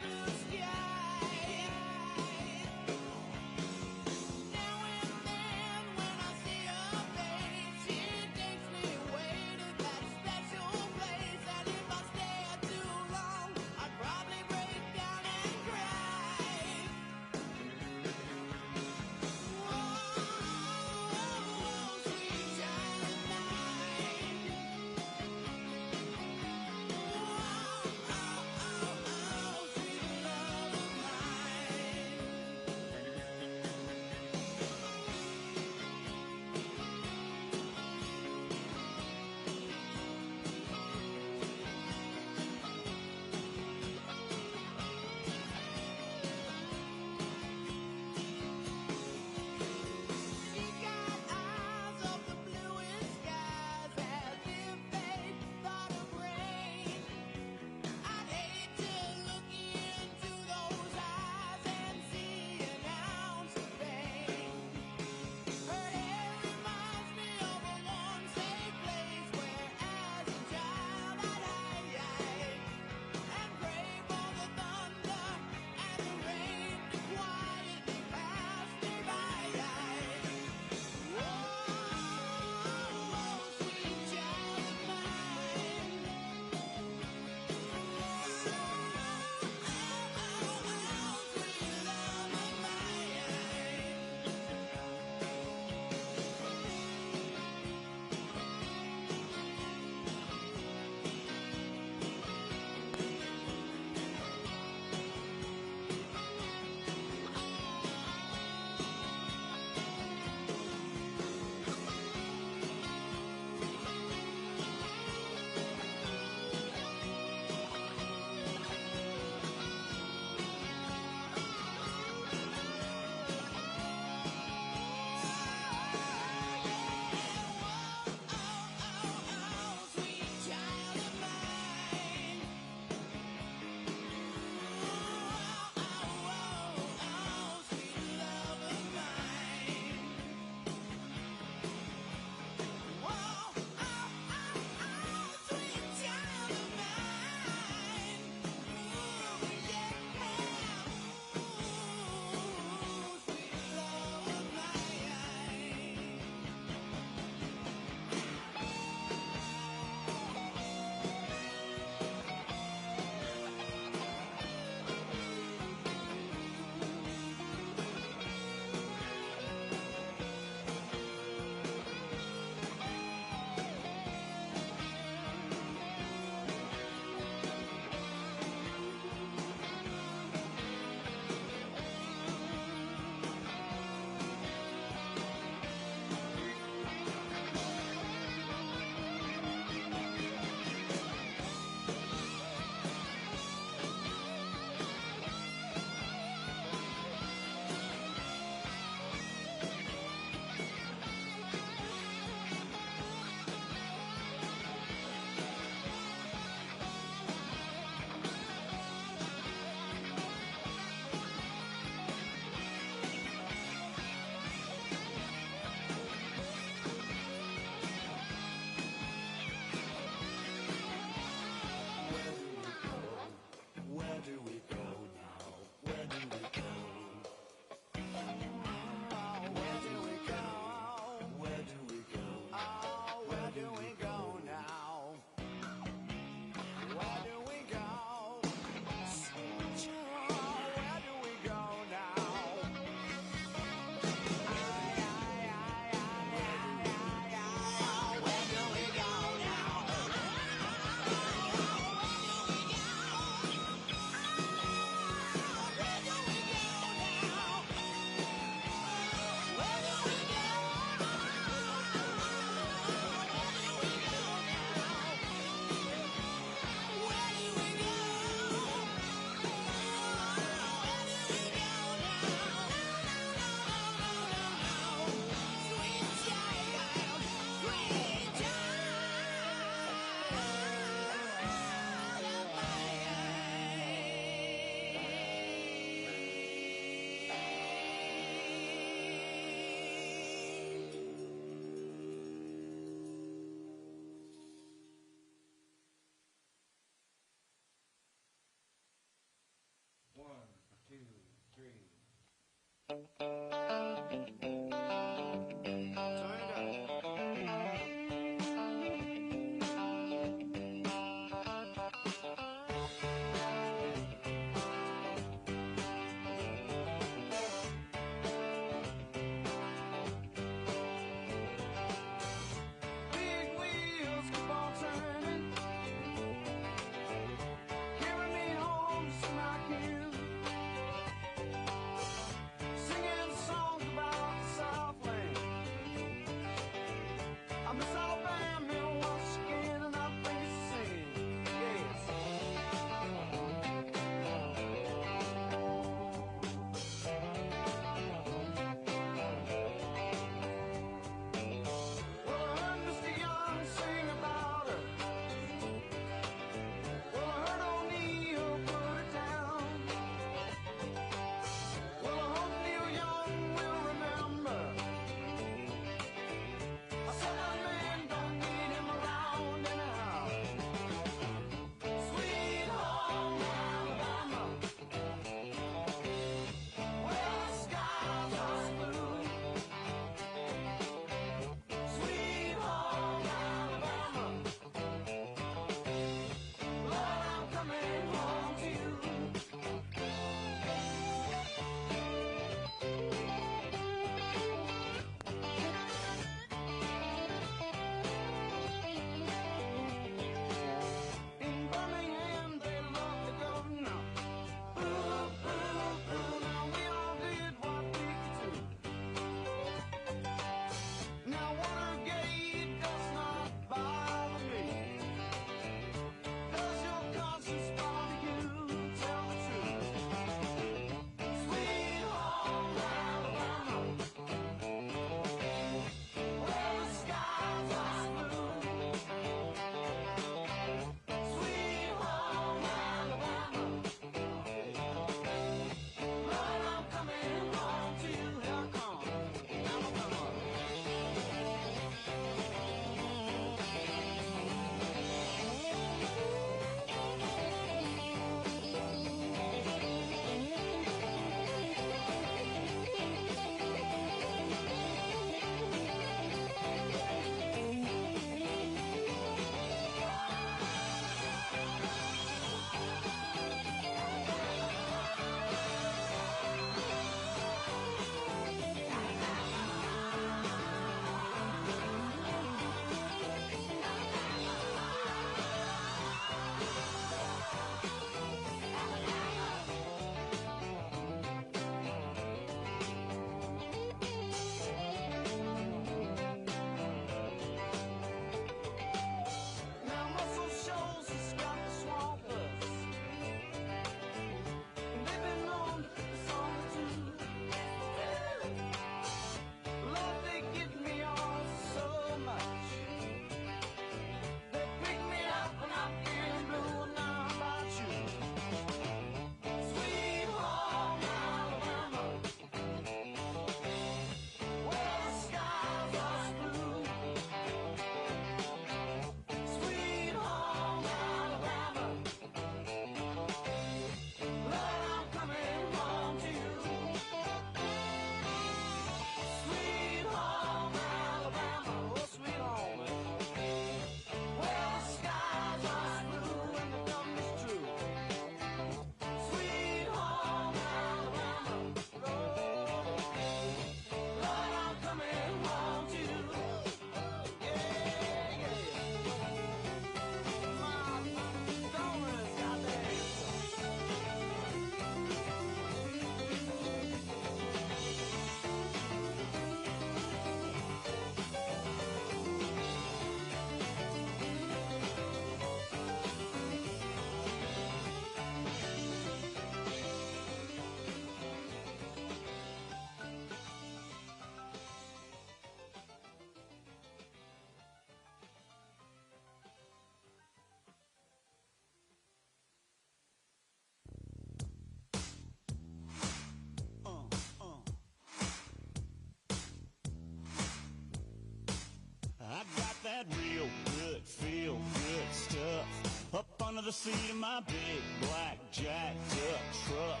that real good, feel good stuff. Up under the seat of my big black jacked up truck.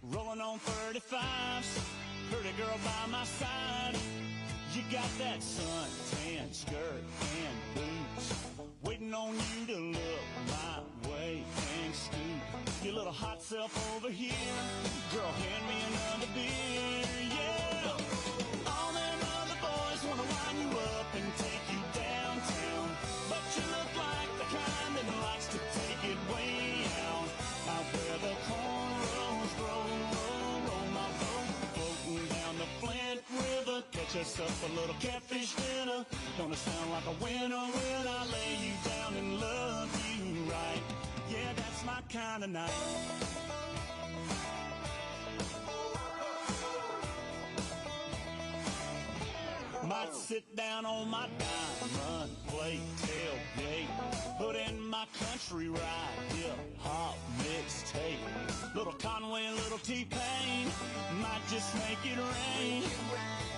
Rolling on 35s, pretty girl by my side. You got that suntan skirt and boots, waiting on you to look my way and scoot your little hot self over here. Girl, hand me another beer, yeah. All them other boys wanna line you up and take you downtown, but you look like the kind that likes to take it way out. Out where the cornrows grow, roll my boat, floating down the Flint River. Catch us up a little catfish dinner. Gonna sound like a winner when I lay you down and love you right. Yeah, that's my kind of night. Might sit down on my diamond plate tailgate, put in my country ride, hip-hop mixtape. Little Conway, little T-Pain, might just make it rain.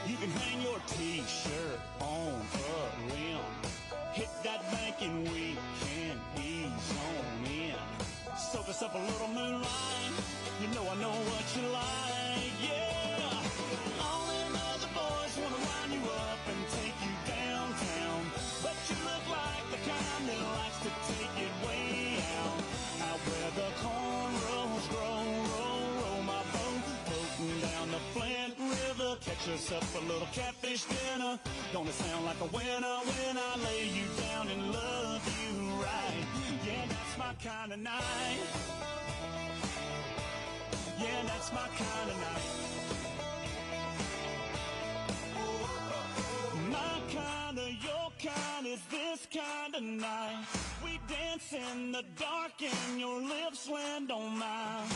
You can hang your T-shirt on a rim. Hit that bank and we can ease on in. Soak us up a little moonlight. You know I know what you like, yeah. All them other boys wanna line you up and take you downtown, but you look like the kind that likes to take it way out. Out where the cornrows grow, roll my boat, floating down the Flint River. Catch us up a little catfish dinner. Gonna sound like a winner when I lay you down and love you right. Yeah, that's my kind of night. Yeah, that's my kind of night. My kind of, your kind is this kind of night. We dance in the dark and your lips land on mine.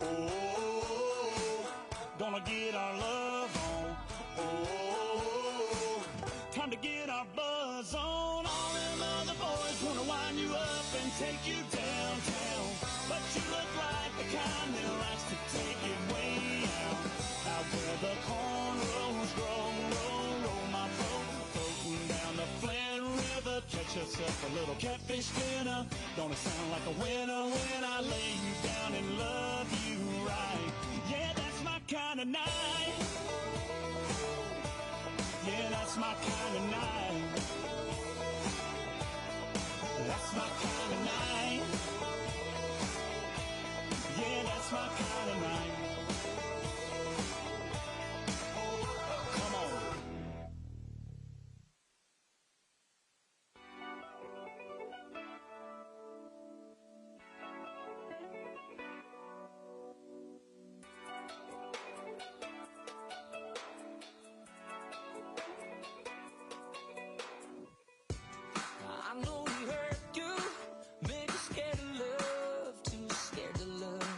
Oh, gonna get our love on. Oh, time to get our buzz on. All them other boys wanna wind you up and take you downtown, but you look like the kind that likes to take it way out. Out where the cornrows grow, roll my boat, floating down the Flint River. Catch us up a little catfish dinner. Gonna sound like a winner when I lay you down and love you right. Yeah, that's my kind of night. Yeah, that's my kind of night. That's my kind of night. Yeah, that's my kind of night. Come on. I know we hurt you, made you scared of love, too scared to love.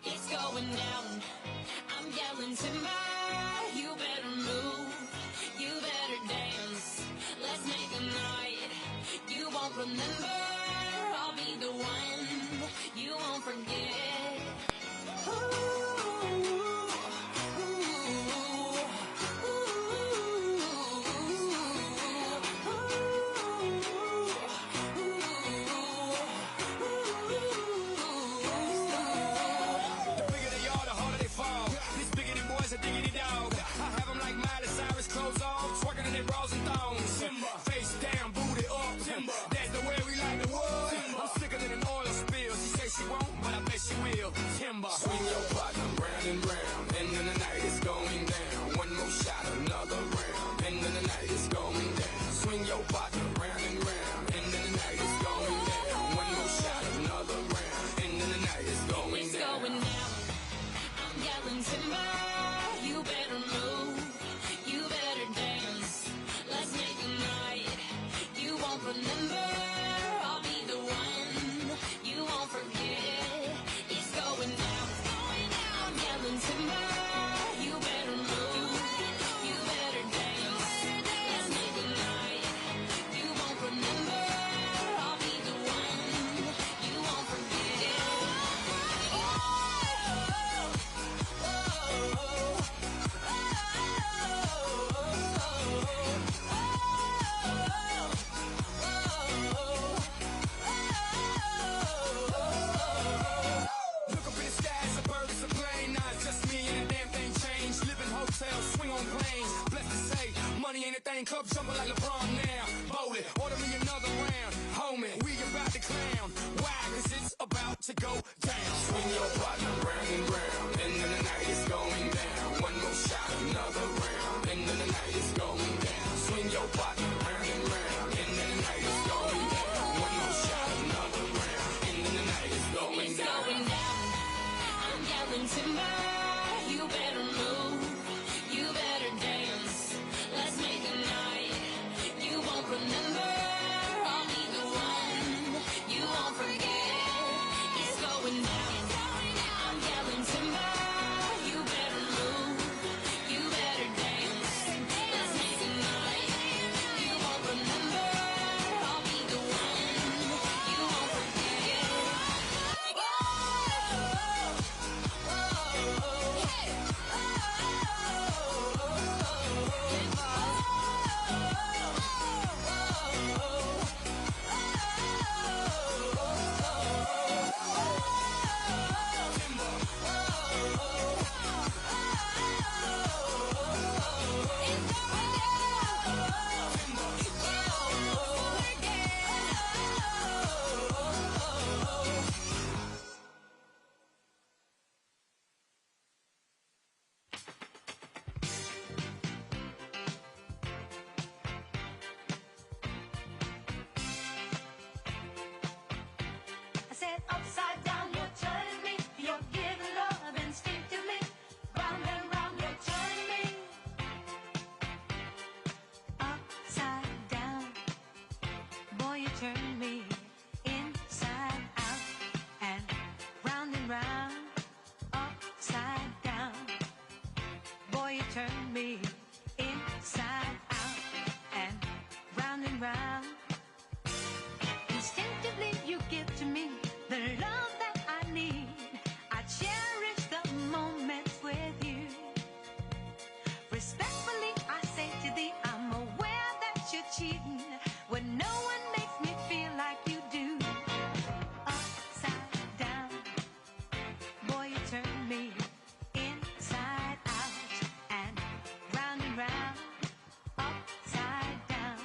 It's going down. I'm yelling timber. You better move. You better dance. Let's make a night you won't remember. I'll be the one you won't forget. Ooh, The bigger they are, the harder they fall. These biggity boys are diggity dog. I have them like Miley Cyrus, clothes off, twerking in their bras and thongs. Face down, booty up. That's the way we like the world. I'm sicker than an oil spill. She say she won't, but I bet she will. Timber. Swing your partner round and round, and then the night is going down. One more shot, another round, and then the night is going down. Swing your partner round and round, and then the night is going down. One more shot, another round, and then the night is going it's down. going down. I'm yelling timber. You better move. You better dance. Let's make a night you won't remember. I'll be the one you won't forget. It's going down. I'm yelling timber. You better move. You better dance. Let's make a night you won't remember. I'll be the one you won't forget. Look up in the sky, it's a bird, it's a plane. Nah, it's just me and the damn thing changed. Live in hotels, swing on planes. Blessed to say, money ain't a thing. Club jumping like LeBron now. Bowl it, order me another round. Homie, we about to clown. Why? 'Cause it's about to go down. Swing your partner round and round, and then the night is going down. One more shot, another round, and then the night is going down. Swing your partner round and round, and then the night is going down. One more shot, another round, and then the night is going It's down. going down. I'm yelling timber. You better move. You better dance. Let's make a night you won't remember. I'll be the one you won't forget. It's going down. I'm yelling timber. You better move. You better dance. Let's make a night you won't remember. I'll be the one you won't forget. I said upside down, you're turning me. You're giving love instinctively. Round and round, you're turning me. Upside down, boy, you turn me inside out and round, upside down. Boy, you turn me inside out and round. Instinctively you give to me the love that I need. I cherish the moments with you. Respectfully I say to thee, I'm aware that you're cheating when no one makes me feel like you do. Upside down, boy, you turn me inside out and round, upside down.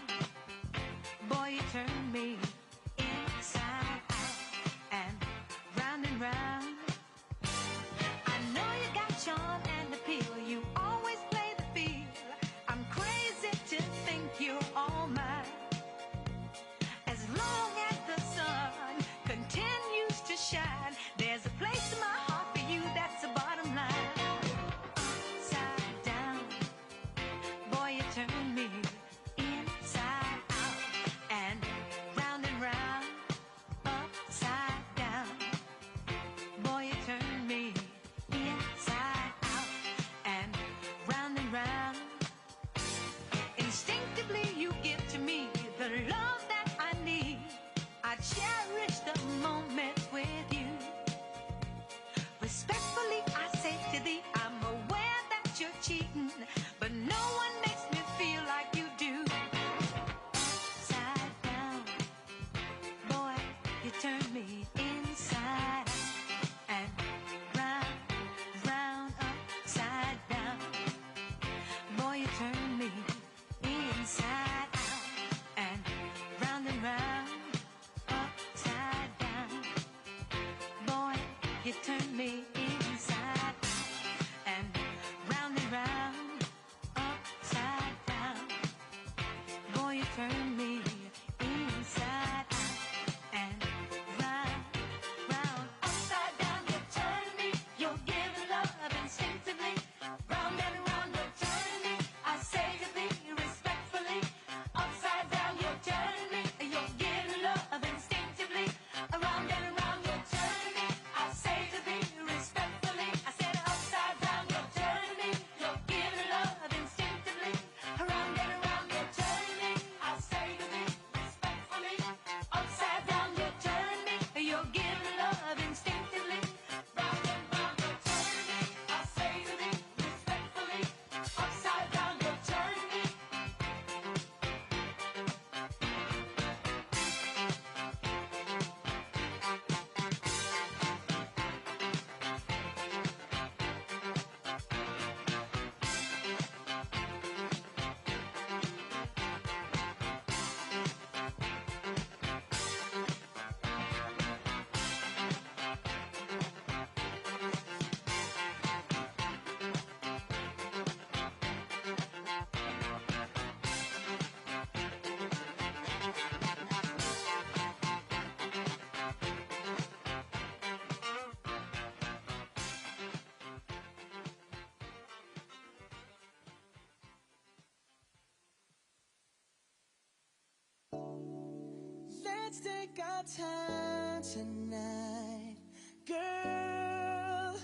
let's take our time tonight, girl.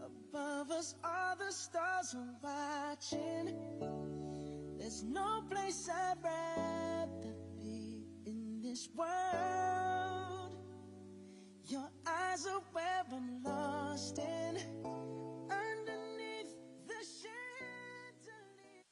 Above us, all the stars are watching. There's no place I'd rather be in this world. Your eyes are where I'm lost in, underneath the chandelier.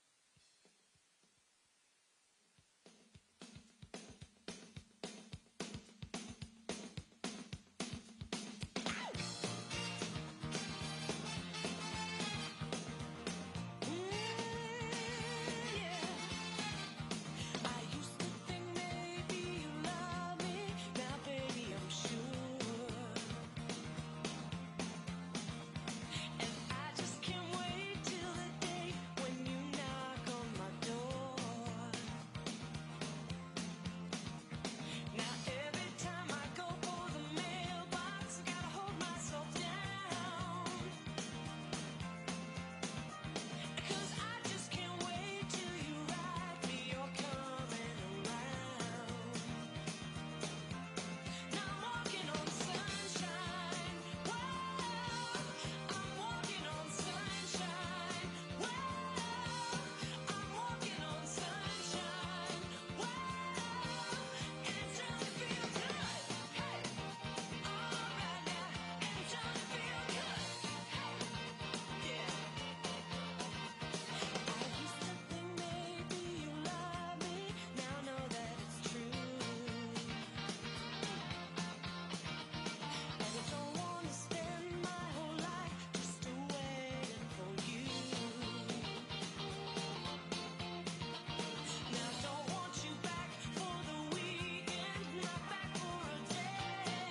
I used to think maybe you love me, now baby I'm sure. And I just can't wait till the day when you knock on my door. Now every time I go for the mailbox, I gotta hold myself down. 'Cause I just can't wait till you write me you're coming around. Now I'm walking on sunshine. Whoa, I'm walking on sunshine. Whoa, I'm walking on sunshine. Whoa, and it's starting to feel good. Hey, all right now, and it's starting to feel good. Hey, yeah. I used to think maybe you love me, now know that it's true. And I don't want to spend my whole life just waiting for you. Now I don't want you back for the weekend, not back for a day.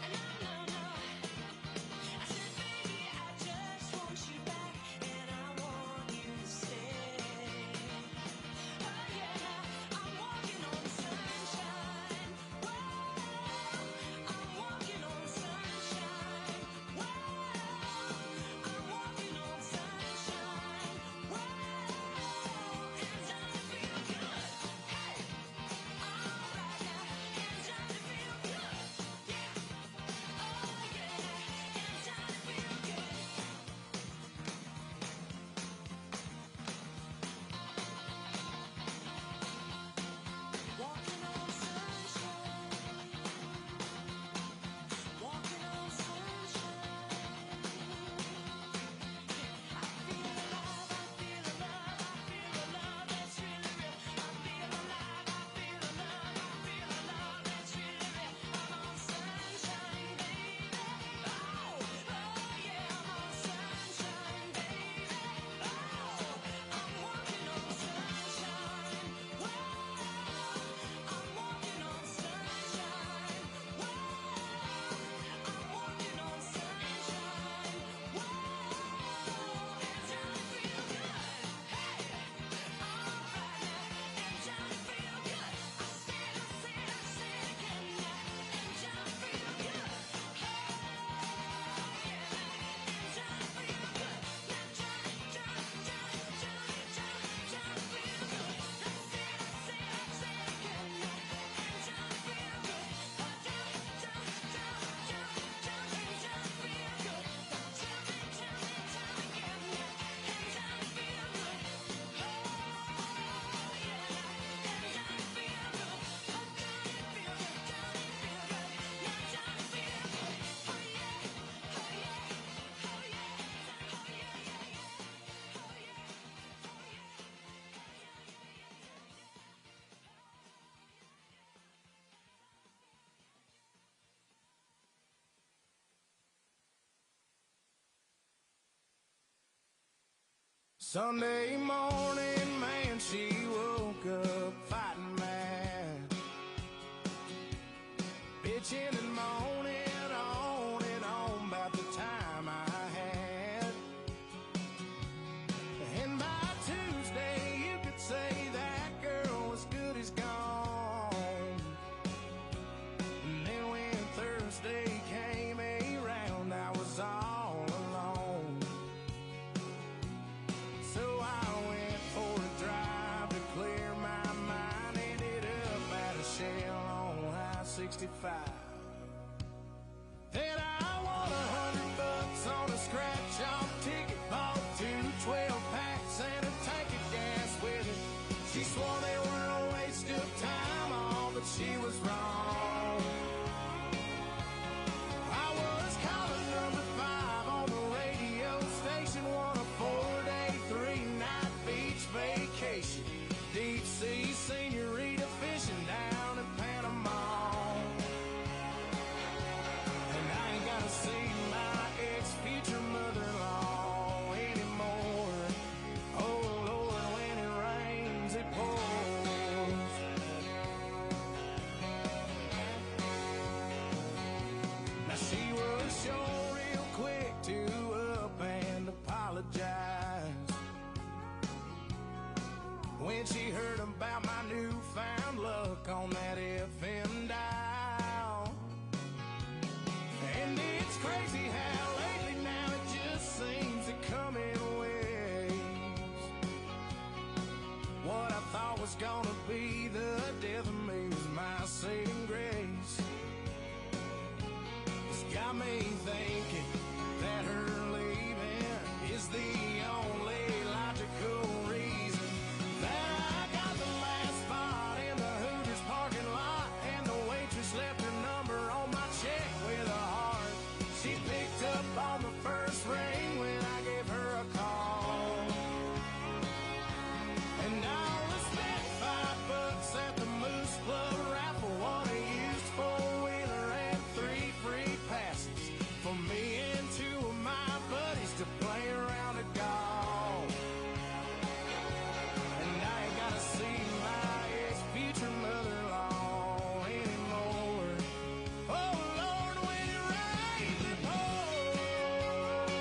And no, I said baby I just want you back, and I want you to stay. Oh yeah, I'm walking on sunshine. Whoa, I'm walking on sunshine. Whoa, I'm walking on sunshine. Whoa, and it's starting to feel good. Hey, all right now, and it's starting to feel good. Yeah, oh yeah, and it's starting to feel good. Walking on sunshine. Walking on sunshine. I feel alive, I feel the love, I feel the love that's really real. I feel alive, I feel the love, I feel the love that's really real. I'm on sunshine, baby. Oh, yeah, I'm on sunshine, baby. Oh, I'm walking on sunshine. Whoa, I'm walking on sunshine. Whoa, I'm walking on sunshine. Whoa, and it's starting to feel good. Hey, all right now, and it's starting to feel good. I said again now, and it's starting to feel good. Hey, yeah, and it's starting to feel good. Now Johnny, Johnny, Johnny, Johnny, Johnny, Johnny feel good. I said again now, and it's starting to feel good. Oh, Johnny, Johnny, Johnny, Johnny, Johnny, Johnny feel good. Johnny, Johnny, Johnny again now, and it's starting to feel good. Oh, yeah, and it's starting to feel good. Oh, Johnny feel good, Johnny feel good. Now Johnny feel good. Oh yeah, oh yeah, oh yeah, oh yeah, yeah, yeah, oh yeah, oh Sunday morning, man, she woke up fighting mad, bitching and moaning on about the time I had. And by Tuesday, you could say that girl was good as gone. And then when Thursday came around, I was all alone. So I went for a drive to clear my mind, ended up at a shell 65. Then I won $100 on a scratch-off ticket, bought 2 12-packs and a tank of gas with it. She swore they were a waste of time, all but she was wrong. I was caller number 5 on the radio station, won a 4-day, 3-night beach vacation. Deep sea senorita fishing down in Panama. And I ain't gotta see my ex-future mother-in-law anymore. Oh Lord, when it rains, it pours. Now she was sure real quick to up and apologize when she heard about my newfound luck on that FM dial. And it's crazy how lately now it just seems to come in waves. What I thought was gonna be the death of me was my saving grace. It's got me thinking that her leaving is the only logical reason that I got the last spot in the Hooters parking lot, and the waitress left her number on my check with a heart. She picked up on the first ring when I gave her a call. And I only spent $5 at the Moose Club raffle, won a used four-wheeler and 3 free passes for me and 2 of my buddies to play around at golf. And I ain't gotta see my ex-future mother-in-law anymore. Oh Lord, when it rains, it pours.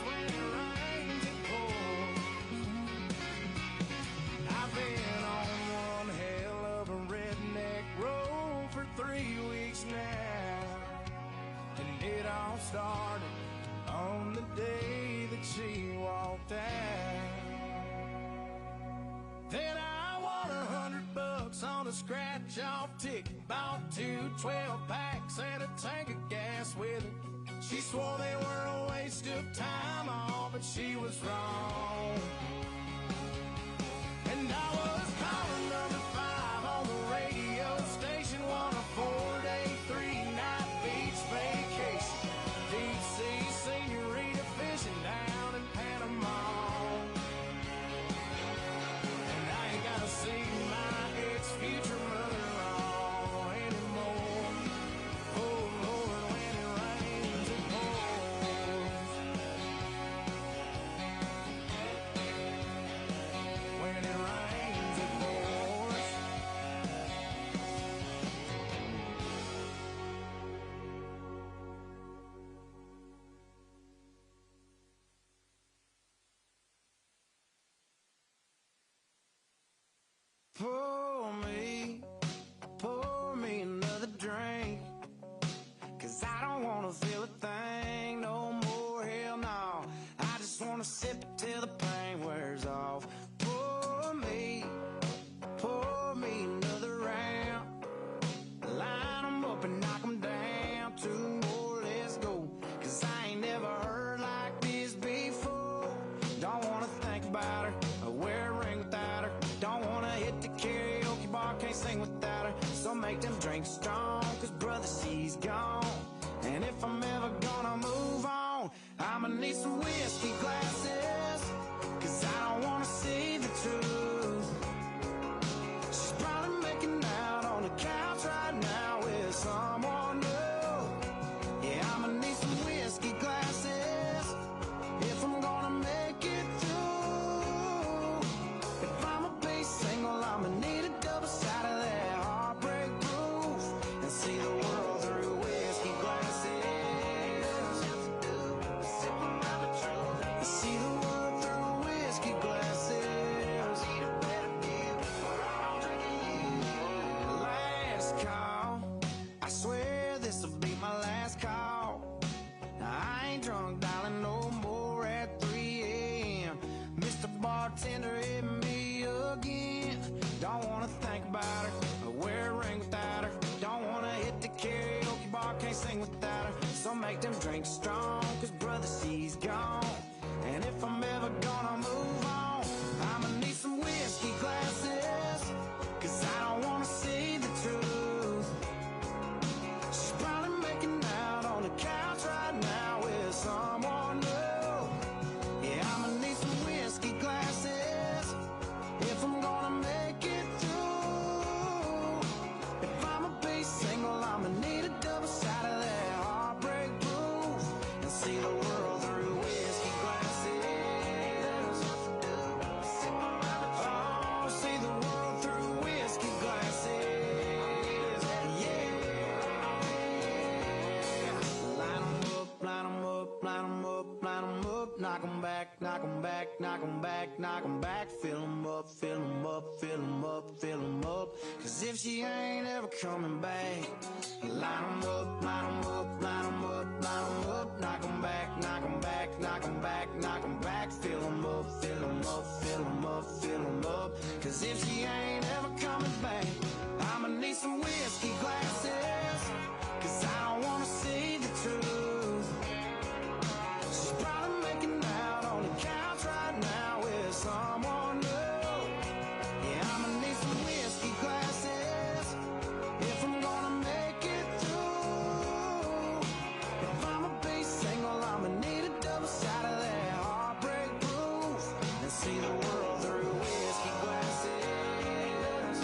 When it rains, it pours. I've been on one hell of a redneck road for 3 weeks now. And it all started on the day that she walked out. Then I won $100 on a scratch-off ticket, bought 2 12-packs and a tank of gas with it. She swore they were a waste of time, all but she was wrong. And I was caller number 5 on the radio station, won a 4-day, 3-night beach vacation. Deep sea senorita fishing down in Panama. And I ain't gotta see my ex-future mother-in-law anymore. Oh Lord, when it rains, it pours. When it rains, it pours. Pour me another drink, 'cause I don't wanna feel a thing no more, hell no. I just wanna sip it till the pain wears off. Pour me another round. Line 'em up and knock 'em down. 2 more, let's go, 'cause I ain't never heard like this before. Don't wanna think about her, or wear a ring without her. Don't wanna hit the karaoke bar, can't sing without her. So make them drinks strong, 'cause brother, she's gone. And if I'm ever gonna move on, I'ma need some whiskey glasses, 'cause I don't wanna see the truth. She's probably making out on the couch right now with someone new. Yeah, I'ma need some whiskey glasses if I'm gonna make it through. If I'ma be single, I'ma need a double side of that heartbreak proof. knock 'em back, fill 'em up, fill 'em up, fill 'em up, fill 'em up. 'Cause if she ain't ever coming back, line 'em up, line 'em up, line 'em up, line 'em up, knock 'em back, knock 'em back, knock 'em back, knock 'em back, fill 'em up, fill 'em up, fill 'em up, fill 'em up. 'Cause if she ain't ever coming back, I'ma need some whiskey glasses, 'cause I don't wanna see the truth. She's probably making out on the couch right now with someone new. Yeah, I'ma need some whiskey glasses if I'm gonna make it through. If I'ma be single, I'ma need a double shot of that heartbreak proof and see the world through whiskey glasses.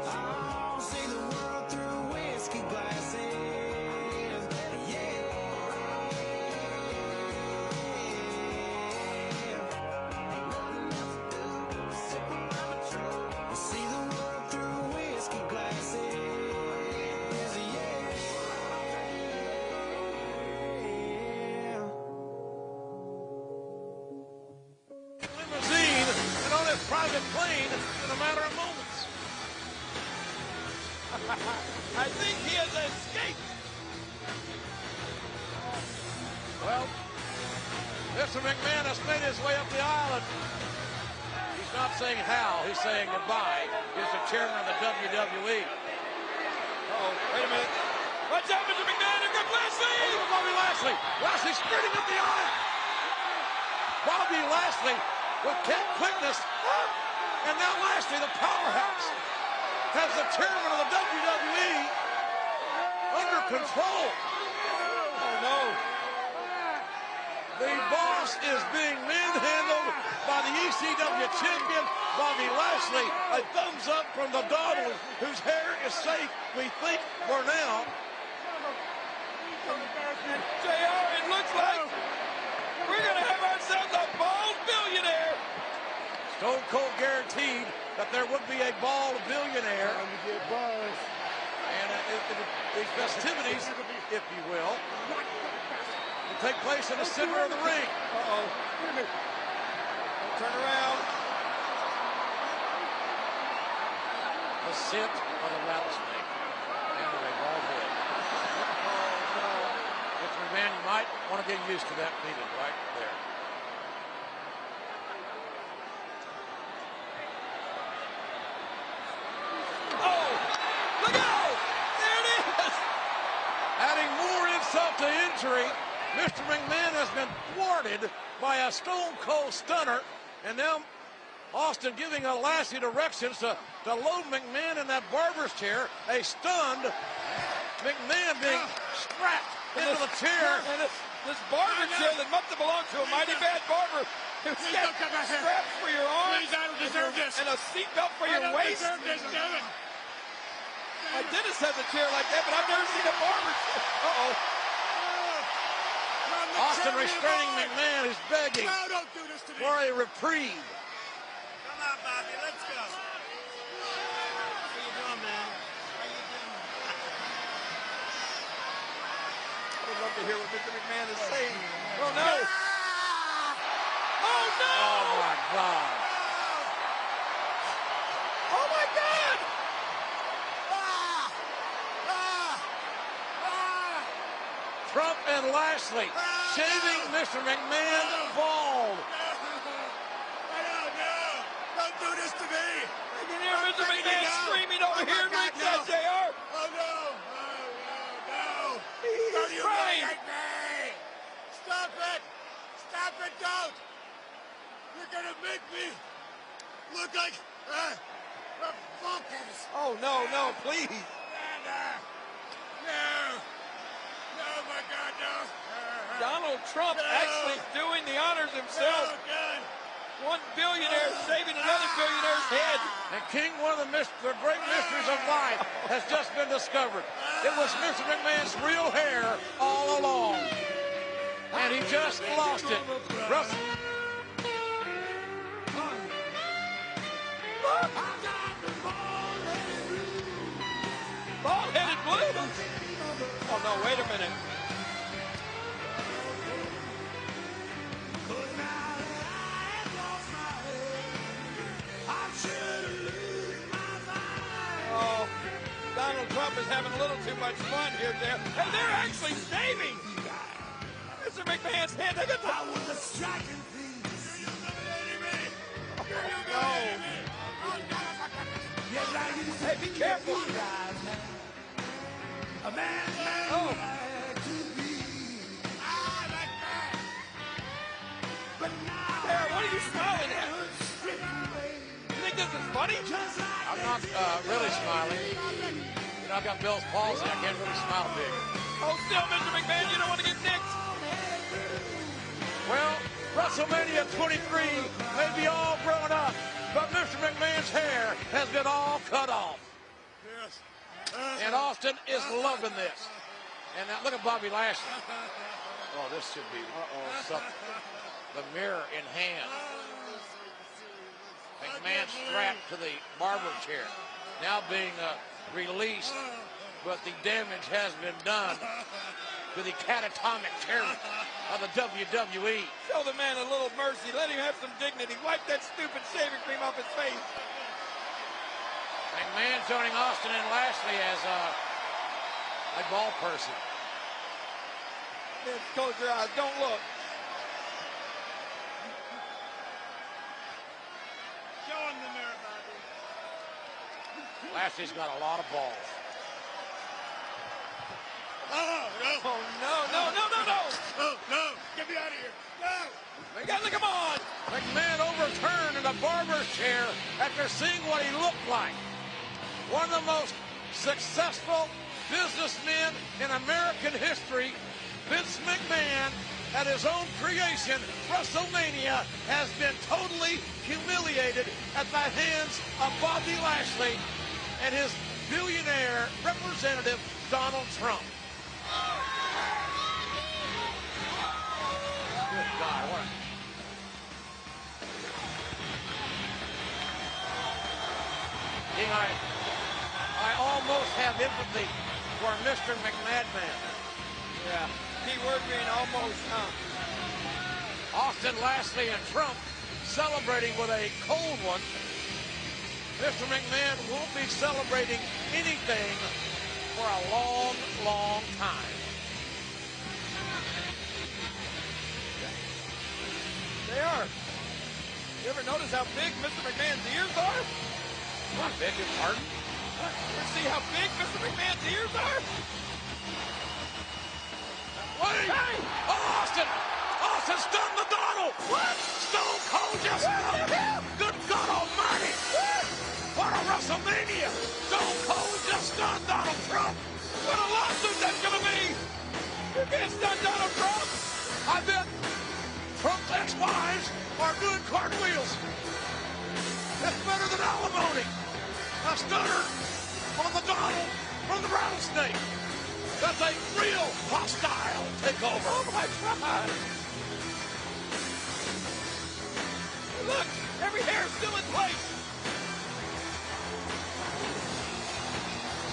Oh, see the world through whiskey glasses. Yeah. See the world through whiskey glasses. Yeah. Limousine and on his private plane in a matter of moments. I think he has escaped. Well, Mr. McMahon has made his way up the aisle. He's not saying how, he's saying goodbye. He's the chairman of the WWE. Uh-oh, wait a minute. Watch out, Mr. McMahon, here comes Lashley! Oh, Bobby Lashley! Lashley sprinting up the aisle! Bobby Lashley with cat quickness. And now Lashley, the powerhouse, has the chairman of the WWE under control. Oh, no. The boss is being manhandled by the ECW champion, Bobby Lashley. A thumbs up from the Donald, whose hair is safe, we think, for now. JR, it looks like we're going to have ourselves a bald billionaire. Stone Cold guaranteed that there would be a bald billionaire. And these festivities, if you will take place in the center of the ring. Uh-oh. Turn around. The scent of a rattlesnake and of a bald head. Oh, no. Mr. McMahon, you might want to get used to that feeling right there. Oh! Look out! There it is! Adding more insult to injury, Mr. McMahon has been thwarted by a Stone Cold Stunner, and now Austin giving a Lashley directions to load McMahon in that barber's chair. A stunned McMahon being strapped into the chair. And this barber chair that must have belonged to a mighty bad barber who's got straps for your arms and a seatbelt for your waist. My dentist has a chair like that, but I've never seen a barber chair. Uh-oh. Austin restraining McMahon, who's begging for a reprieve. Come on, Bobby, let's go. How you doing, man? How you doing? I would love to hear what Mr. McMahon is saying. Oh, no. Oh, no. Oh, my God. Oh, my God. Trump and Lashley shaving Mr. McMahon bald. Don't do this to me. You can hear Mr. McMahon screaming over here at ringside, JR. Oh, no. No. He's crying. Stop it. Stop it, don't. You're going to make me look like a focus. Oh, no, please. No. Oh, my God, no. Donald Trump actually doing the honors himself. Oh, God. One billionaire saving another billionaire's head. And King, one of the great mysteries of life has just been discovered. It was Mr. McMahon's real hair all along. And he just lost it. Russell. Bald-headed blue. Oh, no, wait a minute. Trump is having a little too much fun here, there. And they're actually saving Mr. McMahon's head. They got the... I was a striking thing. No. Hey, be careful. A man. Oh. Sarah, what are you smiling at? You think this is funny? I'm not really smiling. You know, I've got Bell's palsy. I can't really smile big. Oh, still, Mr. McMahon, you don't want to get nicked. Well, WrestleMania 23 may be all grown up, but Mr. McMahon's hair has been all cut off. And Austin is loving this. And now look at Bobby Lashley. Oh, this should be something. The mirror in hand. McMahon strapped to the barber chair. Now being released, but the damage has been done to the catatonic terror of the WWE. Show the man a little mercy. Let him have some dignity. Wipe that stupid shaving cream off his face. McMahon joining Austin and Lashley as a ball person. Just close your eyes. Don't look. Show him the mirror, Bobby. Lashley's got a lot of balls. Oh, no. Get me out of here. No. We got to come on. McMahon overturned in a barber's chair after seeing what he looked like. One of the most successful businessmen in American history, Vince McMahon, at his own creation, WrestleMania, has been totally humiliated at the hands of Bobby Lashley and his billionaire representative, Donald Trump. Good God, what a... I almost have empathy for Mr. McMahon. Yeah, keyword being almost, Austin, Lashley, and Trump celebrating with a cold one. Mr. McMahon won't be celebrating anything for a long, long time. They are. You ever notice how big Mr. McMahon's ears are? What, beg your pardon? You see how big Mr. McMahon's ears are? Wait! Hey! Oh, Austin! Austin stunned the Donald! What? Stone Cold just stunned him! Good God Almighty! What a WrestleMania! Stone Cold just stunned Donald Trump! What a lawsuit that's gonna be! You can't stun Donald Trump! I bet Trump's ex-wives are doing cartwheels. It's better than alimony. A stunner on the Donald from the rattlesnake. That's a real hostile takeover. Oh my God! Look, every hair's still in place.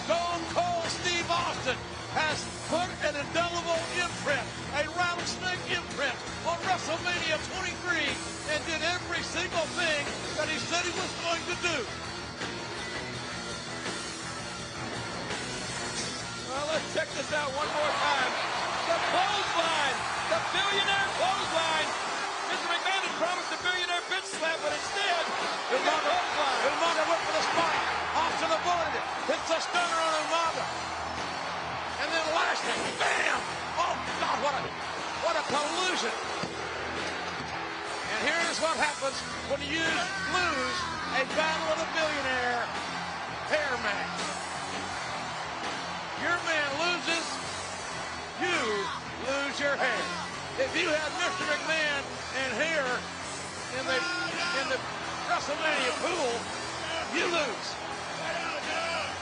Stone Cold Steve Austin has put an indelible imprint, a rattlesnake imprint, on WrestleMania 23 and did every single thing that he said he was going to do. Well, let's check this out one more time. The clothesline, the billionaire clothesline. Mr. McMahon had promised a billionaire bitch slap, but instead, he got a clothesline. Umaga went for the spike. Austin avoided it. Hits a stunner on Umaga. And then Lashley, bam! Oh, God, what a collusion. And here is what happens when you lose a battle of the billionaire hair match. Your man loses, you lose your hair. If you had Mr. McMahon and hair in the WrestleMania pool, you lose.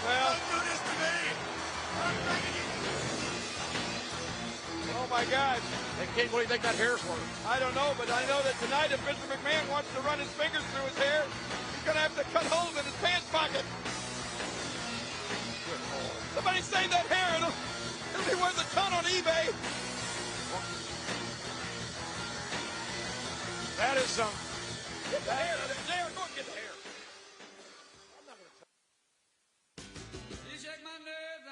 Well, oh my God. What do you think that hair's worth? I don't know, but I know that tonight if Mr. McMahon wants to run his fingers through his hair, he's going to have to cut holes in his pants pocket. Somebody save that hair. It'll be worth a ton on eBay. That is some. Get the hair. There, go and get the hair. You shake my nerves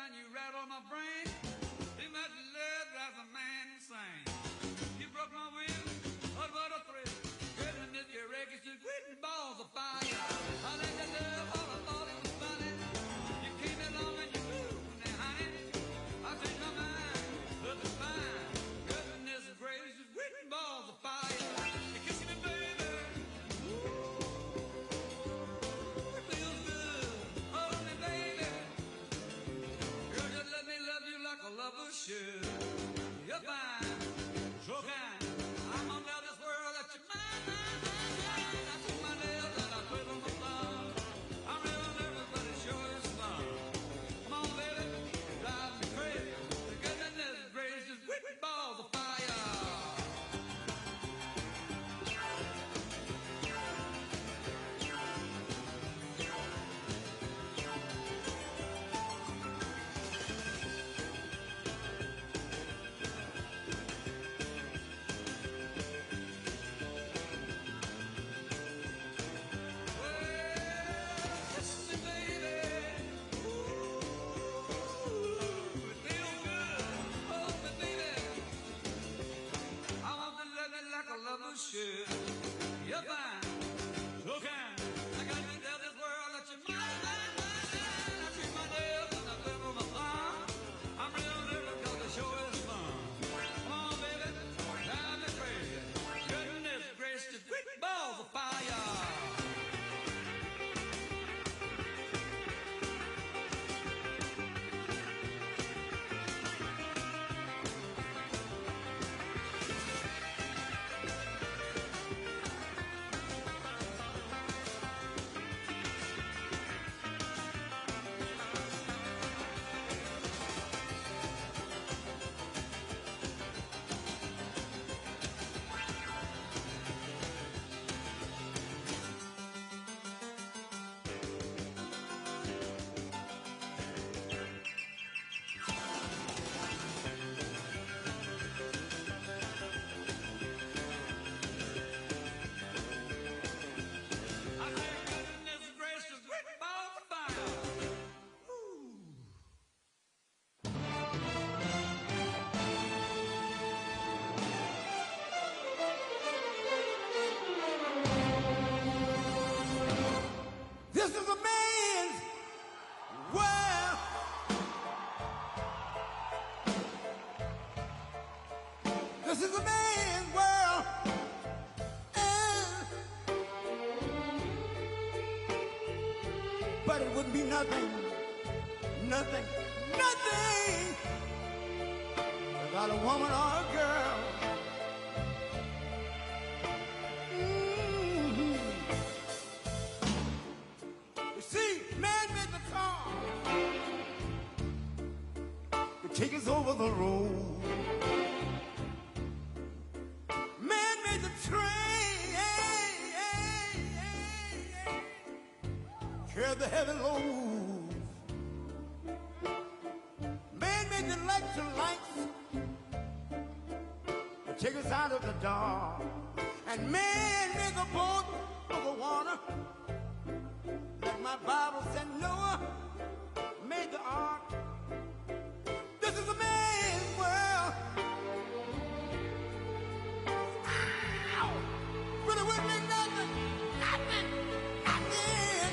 but it wouldn't be nothing, nothing, nothing without a woman or a girl. You see, man made the car to take us over the road. Man made the train, carry the heavy load. Man made the electric lights to take us out of the dark. And man made the boat of the water, like my Bible said Noah made the ark. This is a man's world. Ow! But it wouldn't be nothing, nothing, nothing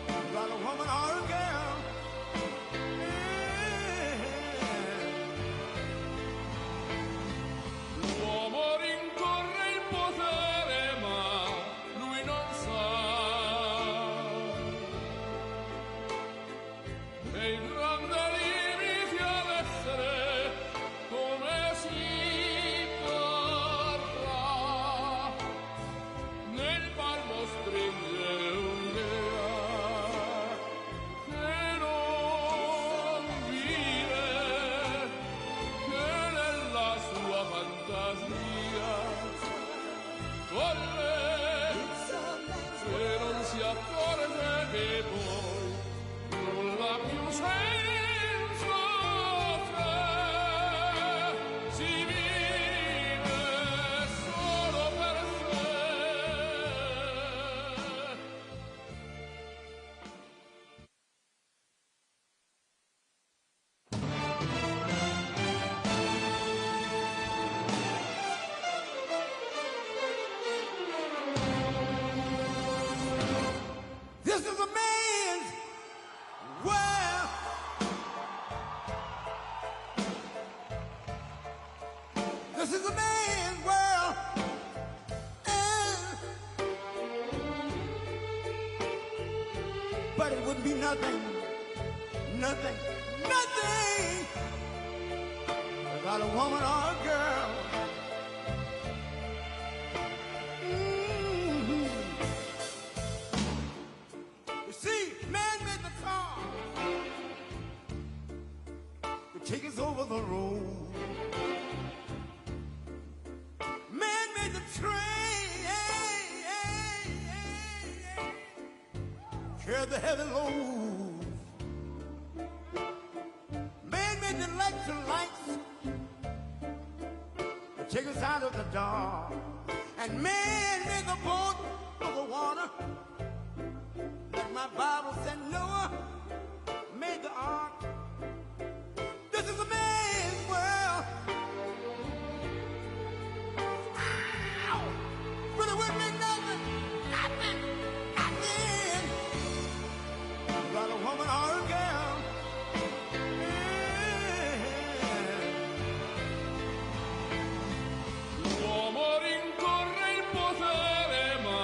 without a woman or a girl. L'uomo rincorre il potere, ma lui non sa nei grandi limiti ad essere come si parla, nel palmo stringe un'idea che non vive, che nella sua fantasia corre, se non si accorge che poi non ha più senso se si vive solo per sé. This is a man's world. This is a man's world. But it wouldn't be nothing, nothing, nothing without a woman or a girl. You see, man made the car to take us over the road. Man made the train, carry the heavy load. Man made the electric lights to take us out of the dark. And man made the boat of the water, like my Bible said Noah made the ark. This is a man's world. Ow! But it wouldn't be nothing, nothing, nothing without a woman or a girl. L'uomo rincorre il potere, ma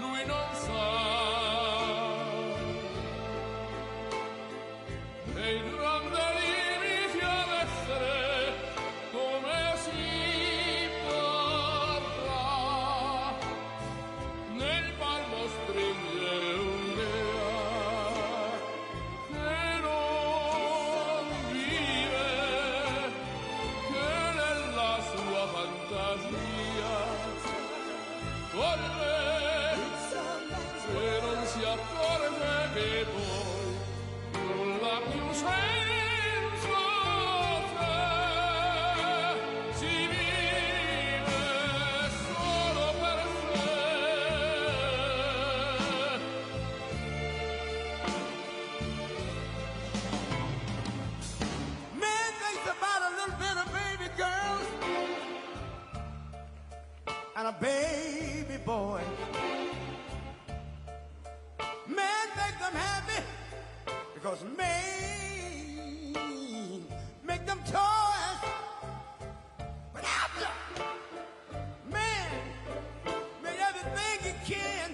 lui non sa nei grandi limiti ad essere come si parla, nel palmo stringe un'idea che non vive, che nella sua fantasia corre, se non si accorge che poi non ha più senso se si vive solo per sé. Man thinks about a little bit of baby girls and a baby boy. Man make them happy because man make them toys. But after man made everything he can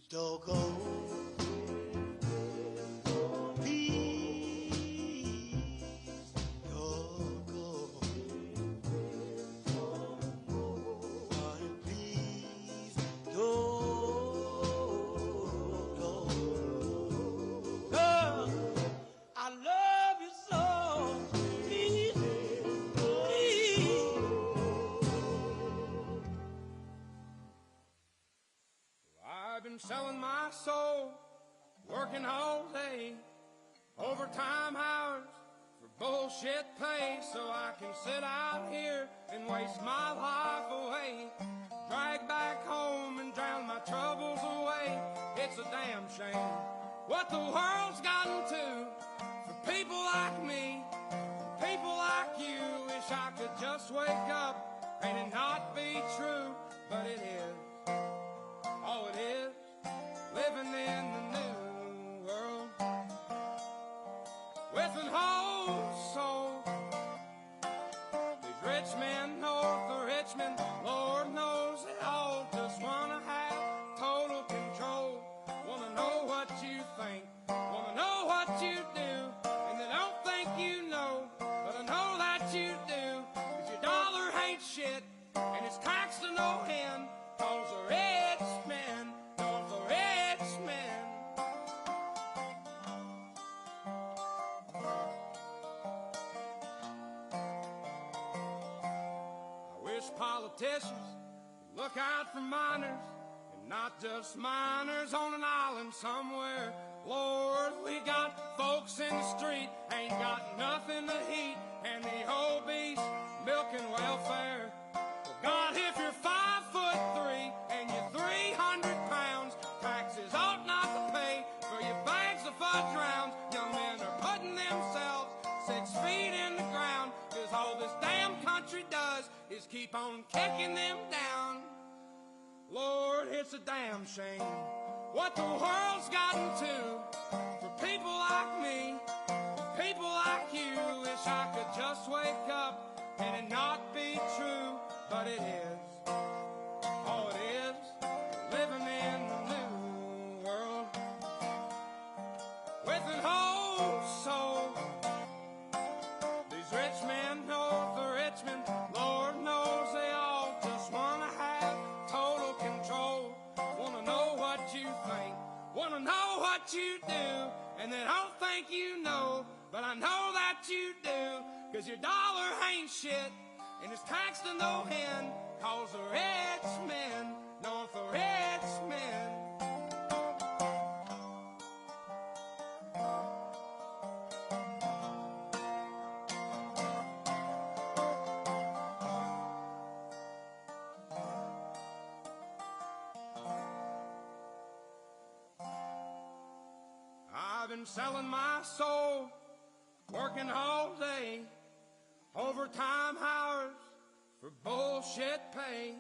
Don't go. Please don't go. Honey, please don't go. Girl, I love you so. Please, please. I've been selling my soul, working all day, overtime hours for bullshit pay, so I can sit out here and waste my life away, drag back home and drown my troubles away. It's a damn shame what the world's gotten to for people like me, people like you. Wish I could just wake up and it not be true, but it is. Oh, it is living in the new world with an whole soul. These rich men north of Richmond, Lord knows they all just wanna have total control. Wanna know what you think, wanna know what you do, and they don't think you know, but I know that you do. 'Cause your dollar ain't shit, and it's taxed to no end. 'Cause the rich men, north of Richmond. I wish politicians would look out for miners, and not just miners on an island somewhere. Lord, we got folks in the street, ain't got nothing to eat, and the obese milking welfare. Well, God, if you're 5'3" and you're 300 pounds, taxes ought not to pay for your bags of fudge rounds. Young men are putting themselves 6 feet in the ground, 'cause all this damn country does is keep on kicking them down. Lord, it's a damn shame what the world's gotten to for people like me, people like you. Wish I could just wake up and it not be true, but it is. Oh, it is living in the new world with an whole soul. These rich men north of Richmond, Lord knows they all just wanna have total control. Wanna know what you think, wanna know what you do, and they don't think you know, but I know that you do. 'Cause your dollar ain't shit, and it's taxed to no end. 'Cause the rich men, north of Richmond. I've been selling my soul, working all day, overtime hours for bullshit pay.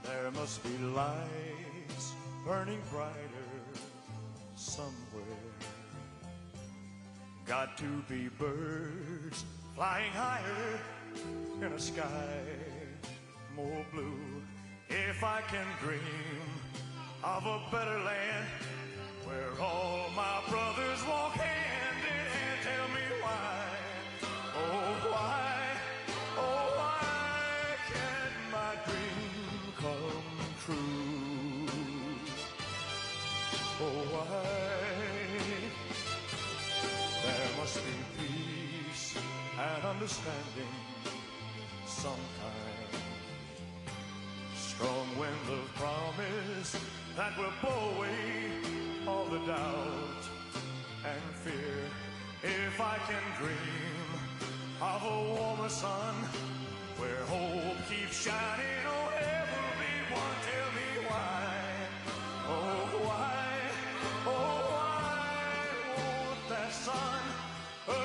There must be lights burning brighter somewhere. Got to be birds flying higher in a sky more blue. If I can dream of a better land where all my brothers walk hand in hand, tell me why, oh why, oh why can't my dream come true? Oh why? There must be peace and understanding sometime. Strong wind of promise that will blow away all the doubt and fear. If I can dream of a warmer sun where hope keeps shining, oh everyone, tell me why, oh why, oh why won't that sun appear?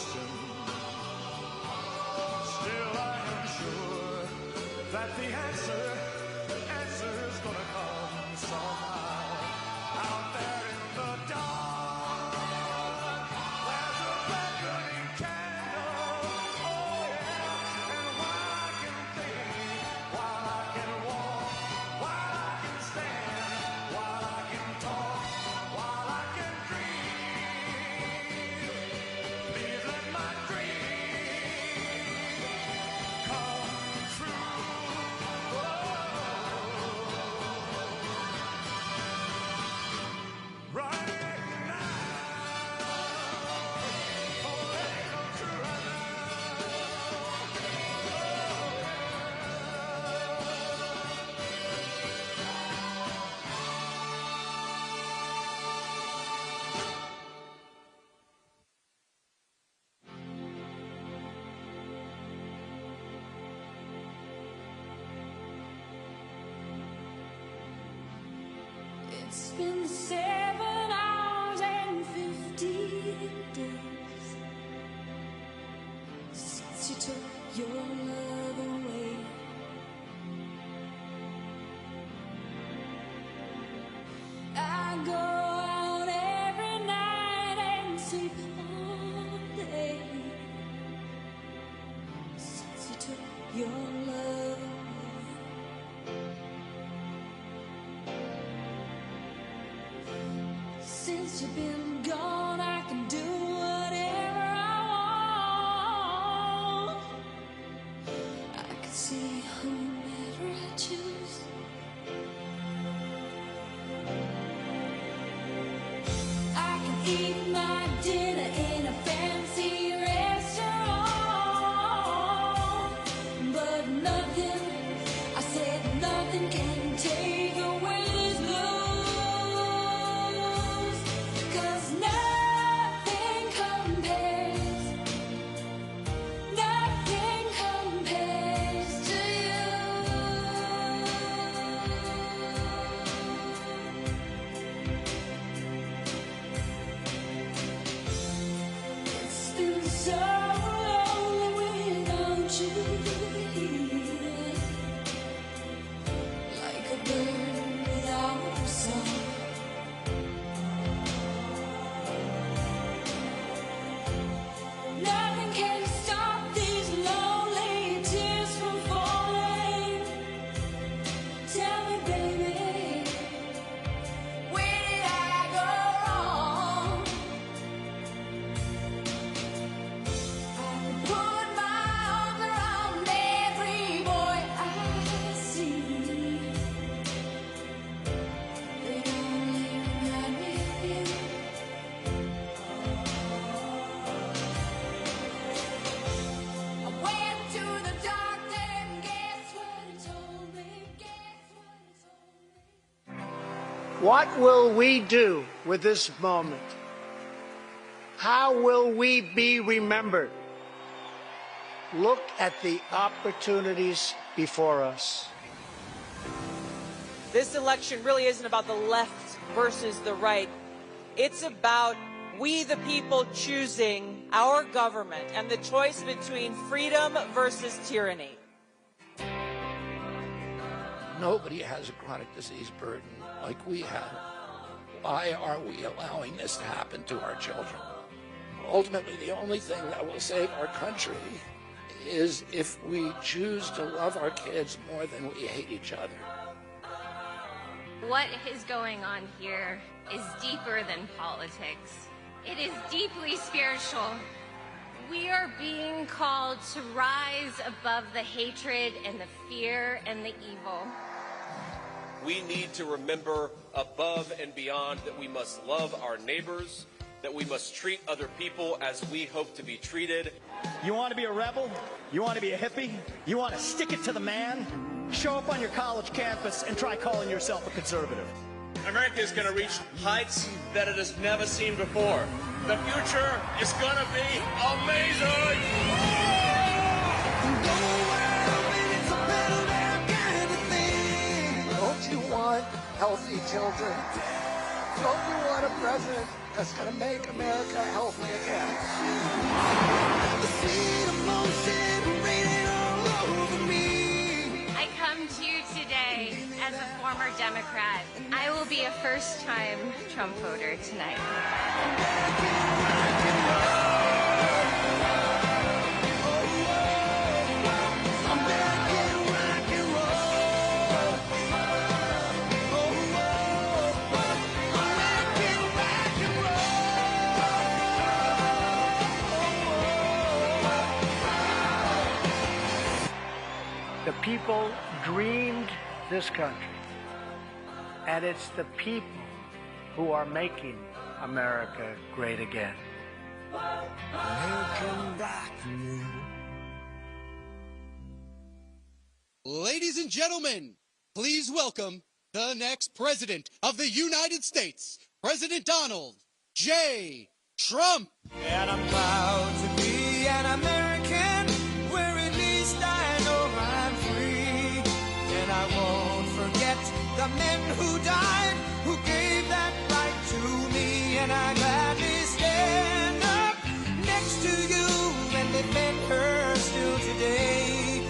question. Still, I am sure that the answer's gonna come somehow. Out there in the dark, there's a beckoning candle. Oh yeah, and while I can think, while I can walk, while I can stand, while I can talk, while I can dream, please let my dream come true. Right now, oh, let it come true right now. It's been 7 hours and 50 days since you took your love away. I go out every night and sleep all day since you took your love away. Since you've been gone, I can do whatever I want. I can see whomever I choose. I can eat my dinner in a fancy restaurant, but nothing, I said nothing can take away this blues. 'Cause nothing compares to you. It's been so lonely without you here, like a bird without a song. Nothing can stop these lonely tears from falling. Tell me, baby, where did I go wrong? I put my arms around every boy I see. They only remind me of you. I went to the doctor and guess what he told me? What will we do with this moment? How will we be remembered? Look at the opportunities before us. This election really isn't about the left versus the right. It's about we the people choosing our government and the choice between freedom versus tyranny. Nobody has a chronic disease burden like we have. Why are we allowing this to happen to our children? Ultimately, the only thing that will save our country is if we choose to love our kids more than we hate each other. What is going on here is deeper than politics. It is deeply spiritual. We are being called to rise above the hatred and the fear and the evil. We need to remember above and beyond that we must love our neighbors, that we must treat other people as we hope to be treated. You want to be a rebel? You want to be a hippie? You want to stick it to the man? Show up on your college campus and try calling yourself a conservative. America is going to reach heights that it has never seen before. The future is going to be amazing! Don't you want healthy children? Don't you want a president that's going to make America healthy again. I come to you today as a former Democrat. I will be a first-time Trump voter tonight. The people dreamed this country, and it's the people who are making America great again. Ladies and gentlemen, please welcome the next president of the United States, President Donald J. Trump. And I'm proud to be an American, where at least I know I'm free. And I won't forget the men who died, who gave that right to me. And I gladly stand up next to you and defend her still today.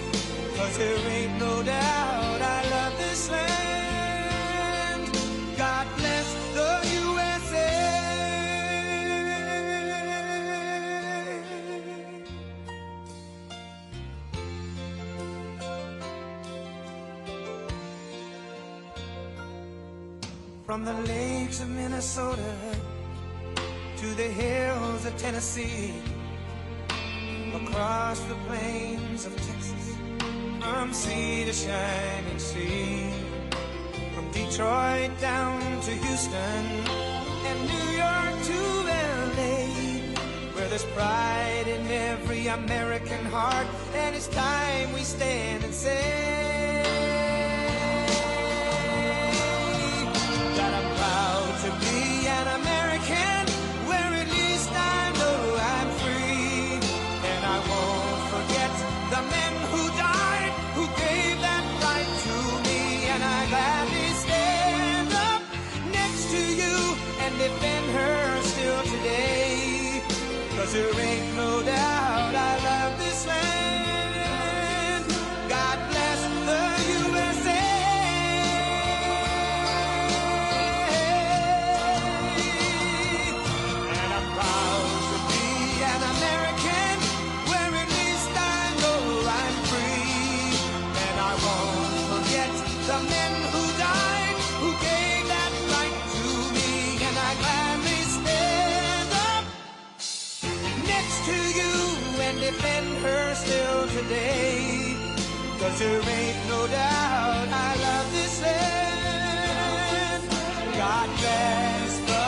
'Cause there ain't no doubt I love this land. God bless the USA. From the lakes of Minnesota to the hills of Tennessee, across the plains of Texas, from sea to shining sea, from Detroit down to Houston and New York to LA, where there's pride in every American heart, and it's time we stand and say that I'm proud to be an American, where at least I know I'm free, and I won't forget the men who died, who gave that right to me. And I gladly stand up next to you and defend her still today. 'Cause there ain't no doubt I love this land. God bless the USA. And I'm proud to be an American, where at least I know I'm free. And I won't forget the men who died, who gave that right to me. And I gladly stand up next to you and defend her still today. 'Cause there ain't no doubt I love this land. God bless the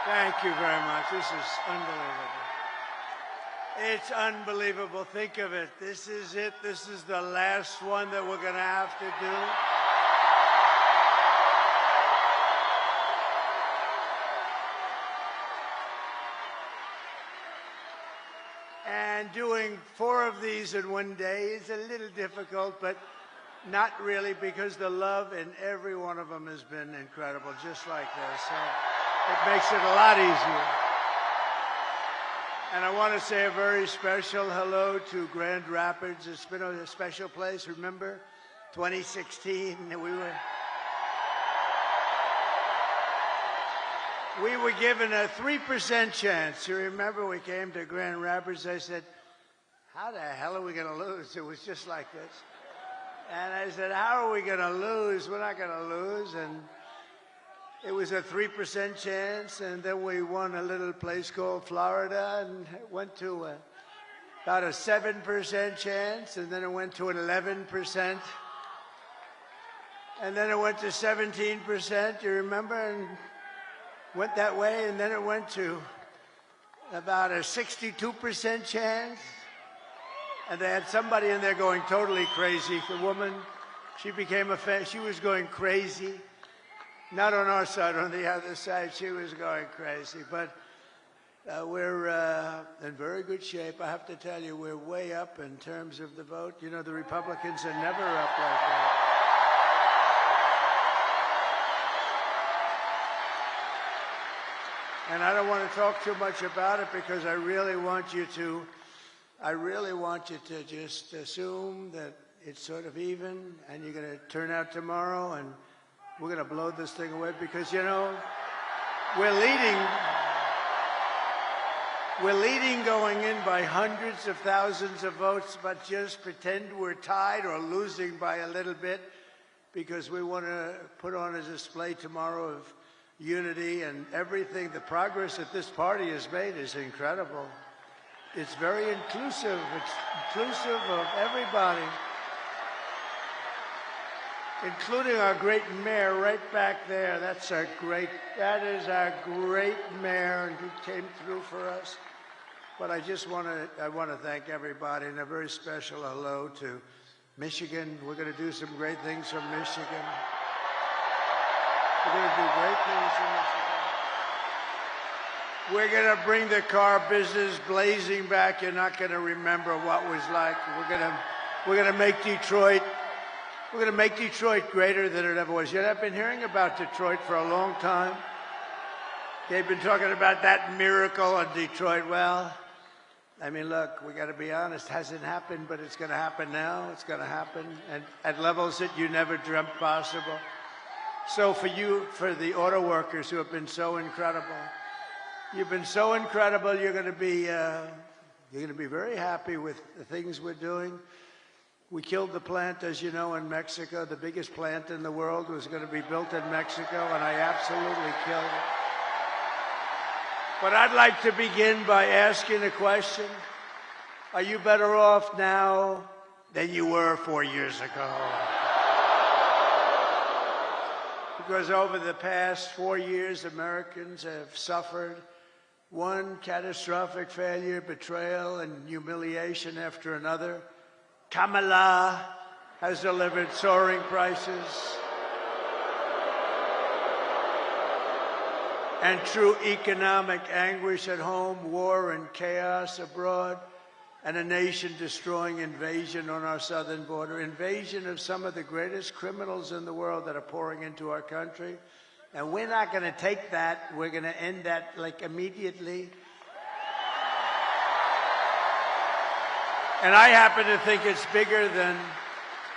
Thank you very much. This is unbelievable. It's unbelievable. Think of it. This is it. This is the last one that we're going to have to do. And doing 4 of these in one day is a little difficult, but not really, because the love in every one of them has been incredible, just like this. So it makes it a lot easier. And I want to say a very special hello to Grand Rapids. It's been a special place. Remember, 2016, we were given a 3% chance. You remember we came to Grand Rapids, I said, how the hell are we going to lose? It was just like this. And I said, how are we going to lose? We're not going to lose. And it was a 3% chance. And then we won a little place called Florida and went to about a 7% chance. And then it went to an 11%. And then it went to 17%, you remember? And went that way, and then it went to about a 62% chance. And they had somebody in there going totally crazy. The woman, she became a fan. She was going crazy. Not on our side, on the other side, she was going crazy. But we're in very good shape. I have to tell you, we're way up in terms of the vote. You know, the Republicans are never up like that. And I don't want to talk too much about it because I really want you to just assume that it's sort of even and you're going to turn out tomorrow and we're going to blow this thing away because, you know, we're leading going in by hundreds of thousands of votes, but just pretend we're tied or losing by a little bit because we want to put on a display tomorrow of unity and everything. The progress that this party has made is incredible. It's very inclusive. It's inclusive of everybody, including our great mayor right back there. That is our great mayor, and he came through for us. But I want to thank everybody, and a very special hello to Michigan. We're going to do some great things from Michigan. We're going to do great things in Michigan. We're going to bring the car business blazing back. You're not going to remember what was like. We're going to make Detroit. We're going to make Detroit greater than it ever was. You know, I've been hearing about Detroit for a long time. They've been talking about that miracle in Detroit. Well, I mean, look, we got to be honest. It hasn't happened, but it's going to happen now. It's going to happen, and at levels that you never dreamt possible. So for the auto workers who have been so incredible, you've been so incredible. You're going to be very happy with the things we're doing. We killed the plant, as you know, in Mexico. The biggest plant in the world was going to be built in Mexico, and I absolutely killed it. But I'd like to begin by asking a question. Are you better off now than you were 4 years ago? Because over the past 4 years, Americans have suffered one catastrophic failure, betrayal, and humiliation after another. Kamala has delivered soaring prices and true economic anguish at home, war and chaos abroad, and a nation-destroying invasion on our southern border, invasion of some of the greatest criminals in the world that are pouring into our country. And we're not going to take that. We're going to end that, like, immediately. And I happen to think it's bigger than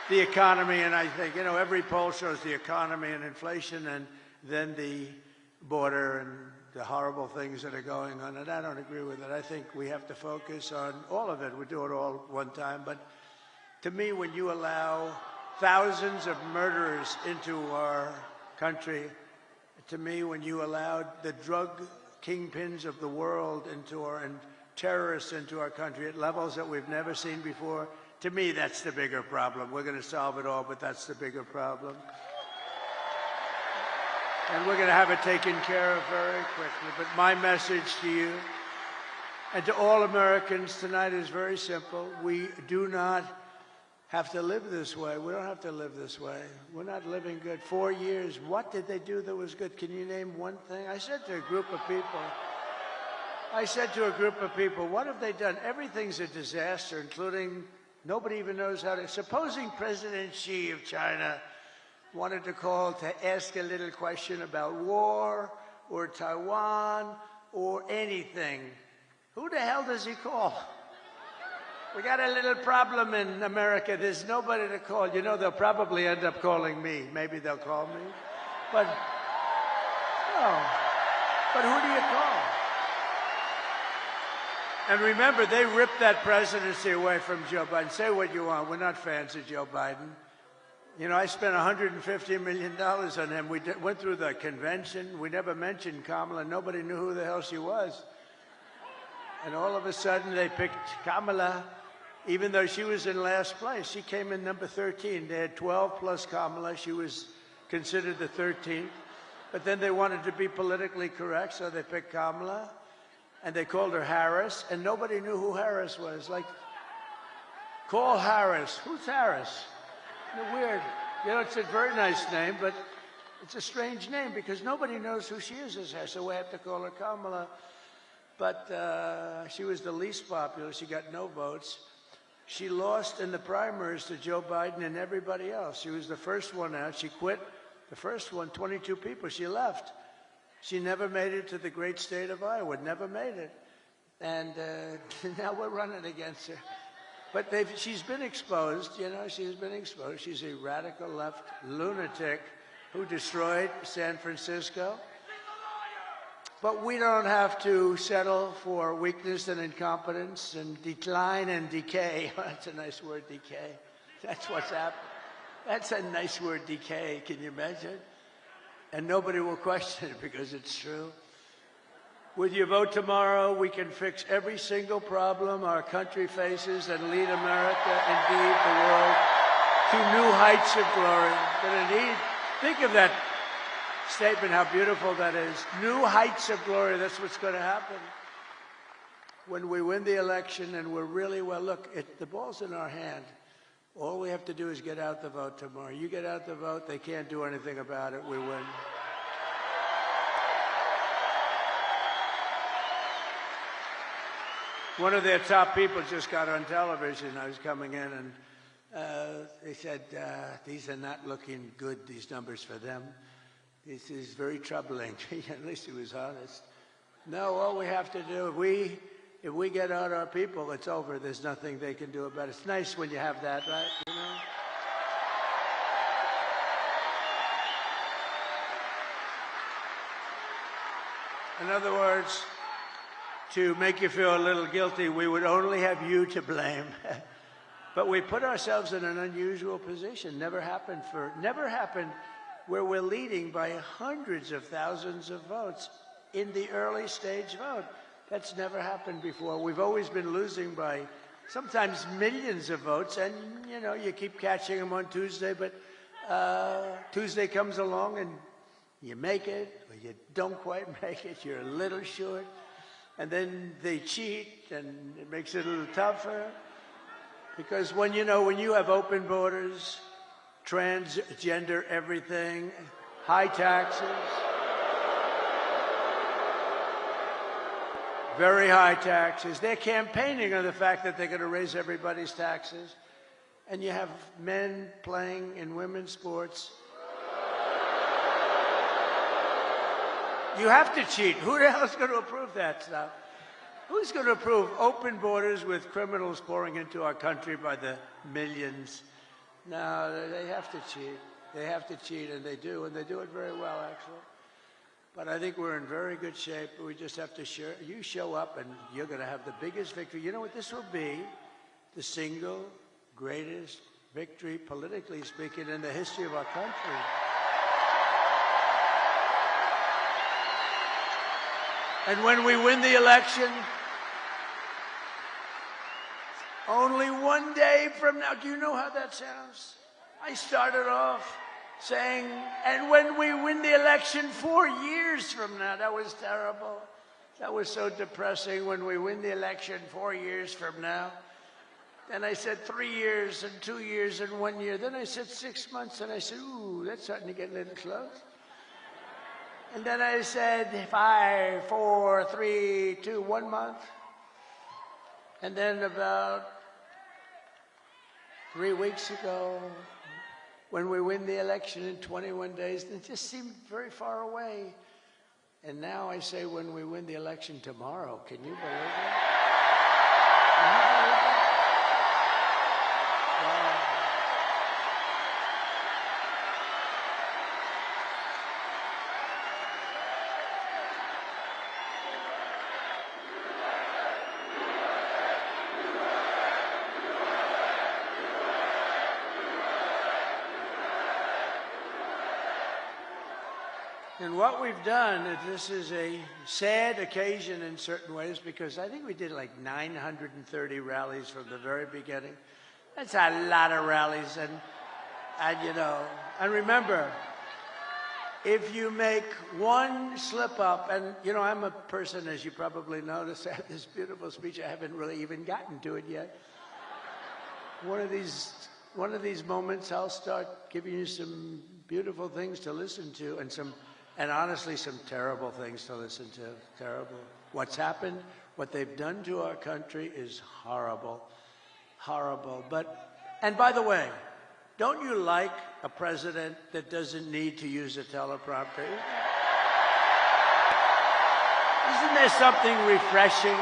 the economy. And I think, you know, every poll shows the economy and inflation and then the border and the horrible things that are going on, and I don't agree with it. I think we have to focus on all of it. We do it all one time, but to me, when you allow thousands of murderers into our country, to me, when you allowed the drug kingpins of the world and terrorists into our country at levels that we've never seen before, to me, that's the bigger problem. We're going to solve it all, but that's the bigger problem. And we're going to have it taken care of very quickly. But my message to you and to all Americans tonight is very simple. We do not have to live this way. We don't have to live this way. We're not living good. 4 years, what did they do that was good? Can you name one thing? I said to a group of people, what have they done? Everything's a disaster, including nobody even knows how to. Supposing President Xi of China wanted to call to ask a little question about war or Taiwan or anything, who the hell does he call? We got a little problem in America. There's nobody to call. You know, they'll probably end up calling me. Maybe they'll call me. But, no. But who do you call? And remember, they ripped that presidency away from Joe Biden. Say what you want. We're not fans of Joe Biden. You know, I spent $150 million on him. We went through the convention. We never mentioned Kamala. Nobody knew who the hell she was. And all of a sudden, they picked Kamala, even though she was in last place. She came in number 13. They had 12 plus Kamala. She was considered the 13th. But then they wanted to be politically correct, so they picked Kamala. And they called her Harris, and nobody knew who Harris was. Like, call Harris. Who's Harris? Weird. You know, it's a very nice name, but it's a strange name because nobody knows who she is as Harris, so we have to call her Kamala. But she was the least popular. She got no votes. She lost in the primaries to Joe Biden and everybody else. She was the first one out. She quit the first one, 22 people. She left. She never made it to the great state of Iowa, never made it. And now we're running against her. But she's been exposed, you know, she's been exposed. She's a radical left lunatic who destroyed San Francisco. But we don't have to settle for weakness and incompetence and decline and decay. That's a nice word, decay. That's what's happening. That's a nice word, decay. Can you imagine? And nobody will question it because it's true. With your vote tomorrow, we can fix every single problem our country faces and lead America, indeed the world, to new heights of glory. But indeed, think of that statement, how beautiful that is. New heights of glory, that's what's going to happen. When we win the election and we're really, well, look, the ball's in our hand. All we have to do is get out the vote tomorrow. You get out the vote, they can't do anything about it, we win. One of their top people just got on television. I was coming in and they said, these are not looking good, these numbers for them. This is very troubling. At least he was honest. No, all we have to do, if we get out our people, it's over. There's nothing they can do about it. It's nice when you have that, right? You know? In other words, to make you feel a little guilty, we would only have you to blame. But we put ourselves in an unusual position. Never happened where we're leading by hundreds of thousands of votes in the early stage vote. That's never happened before. We've always been losing by sometimes millions of votes, and you know, you keep catching them on Tuesday, but Tuesday comes along and you make it, or you don't quite make it, you're a little short, and then they cheat, and it makes it a little tougher. Because when you have open borders, transgender everything, high taxes, very high taxes. They're campaigning on the fact that they're going to raise everybody's taxes. And you have men playing in women's sports. You have to cheat. Who the hell is going to approve that stuff? Who's going to approve open borders with criminals pouring into our country by the millions? No, they have to cheat. They have to cheat, and they do it very well, actually. But I think we're in very good shape. We just have to show up, and you're going to have the biggest victory. You know what? This will be the single greatest victory, politically speaking, in the history of our country. And when we win the election, only one day from now, do you know how that sounds? I started off saying, and when we win the election 4 years from now, that was terrible. That was so depressing, when we win the election 4 years from now. Then I said 3 years and 2 years and 1 year. Then I said 6 months, and I said, ooh, that's starting to get a little close. And then I said 5, 4, 3, 2, 1 month. And then about 3 weeks ago, when we win the election in 21 days, it just seemed very far away. And now I say when we win the election tomorrow. Can you believe it? Can you believe it? Wow. And what we've done, this is a sad occasion in certain ways, because I think we did like 930 rallies from the very beginning. That's a lot of rallies, and you know, and remember, if you make one slip up, and you know, I'm a person, as you probably noticed, I have this beautiful speech, I haven't really even gotten to it yet. One of these moments, I'll start giving you some beautiful things to listen to, and honestly, some terrible things to listen to. Terrible. What's happened, what they've done to our country is horrible. Horrible. And by the way, don't you like a president that doesn't need to use a teleprompter? Isn't there something refreshing?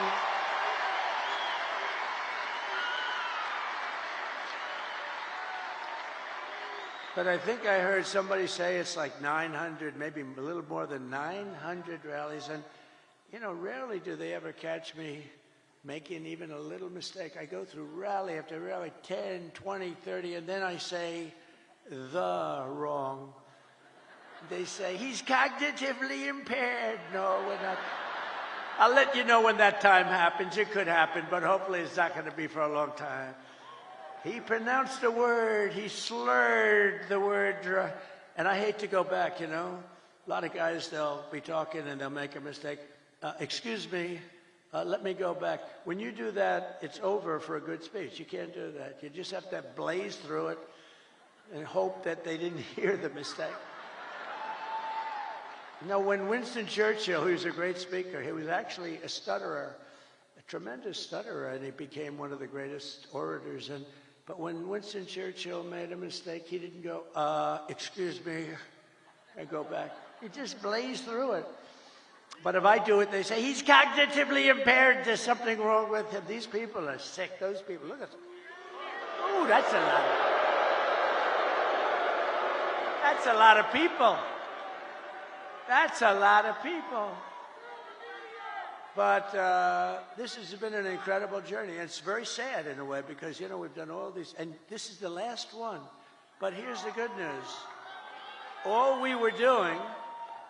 But I think I heard somebody say it's like 900, maybe a little more than 900 rallies. And, you know, rarely do they ever catch me making even a little mistake. I go through rally after rally, 10, 20, 30, and then I say the wrong. They say, he's cognitively impaired. No, we're not. I'll let you know when that time happens. It could happen, but hopefully it's not going to be for a long time. He pronounced a word, he slurred the word, and I hate to go back, you know. A lot of guys, they'll be talking and they'll make a mistake. Excuse me, let me go back. When you do that, it's over for a good speech. You can't do that. You just have to blaze through it and hope that they didn't hear the mistake. You know, when Winston Churchill, who was a great speaker, he was actually a stutterer, a tremendous stutterer, and he became one of the greatest orators. But when Winston Churchill made a mistake, he didn't go, excuse me, and go back. He just blazed through it. But if I do it, they say, he's cognitively impaired. There's something wrong with him. These people are sick. Those people, look at them. Ooh, that's a lot. That's a lot of people. That's a lot of people. But this has been an incredible journey. And it's very sad in a way because, you know, we've done all these. And this is the last one. But here's the good news. All we were doing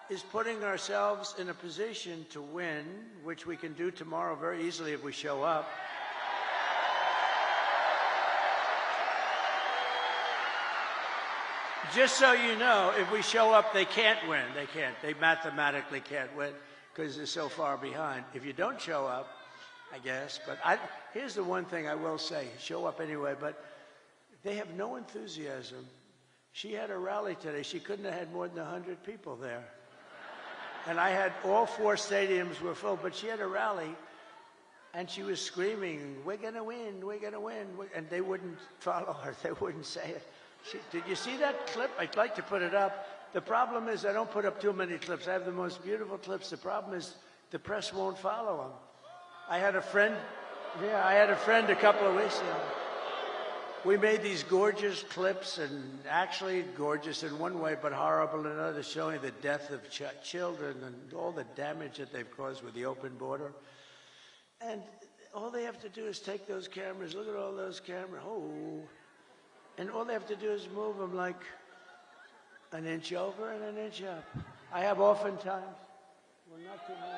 is putting ourselves in a position to win, which we can do tomorrow very easily if we show up. Just so you know, if we show up, they can't win. They can't. They mathematically can't win because they're so far behind. If you don't show up, I guess. But here's the one thing I will say. Show up anyway, but they have no enthusiasm. She had a rally today. She couldn't have had more than 100 people there. And I had all 4 stadiums were full, but she had a rally, and she was screaming, we're going to win, we're going to win. And they wouldn't follow her. They wouldn't say it. Did you see that clip? I'd like to put it up. The problem is I don't put up too many clips. I have the most beautiful clips. The problem is the press won't follow them. I had a friend a couple of weeks ago. We made these gorgeous clips, and actually gorgeous in one way, but horrible in another, showing the death of children and all the damage that they've caused with the open border. And all they have to do is take those cameras, look at all those cameras, and all they have to do is move them like an inch over and an inch up. I have oftentimes, well, not too many.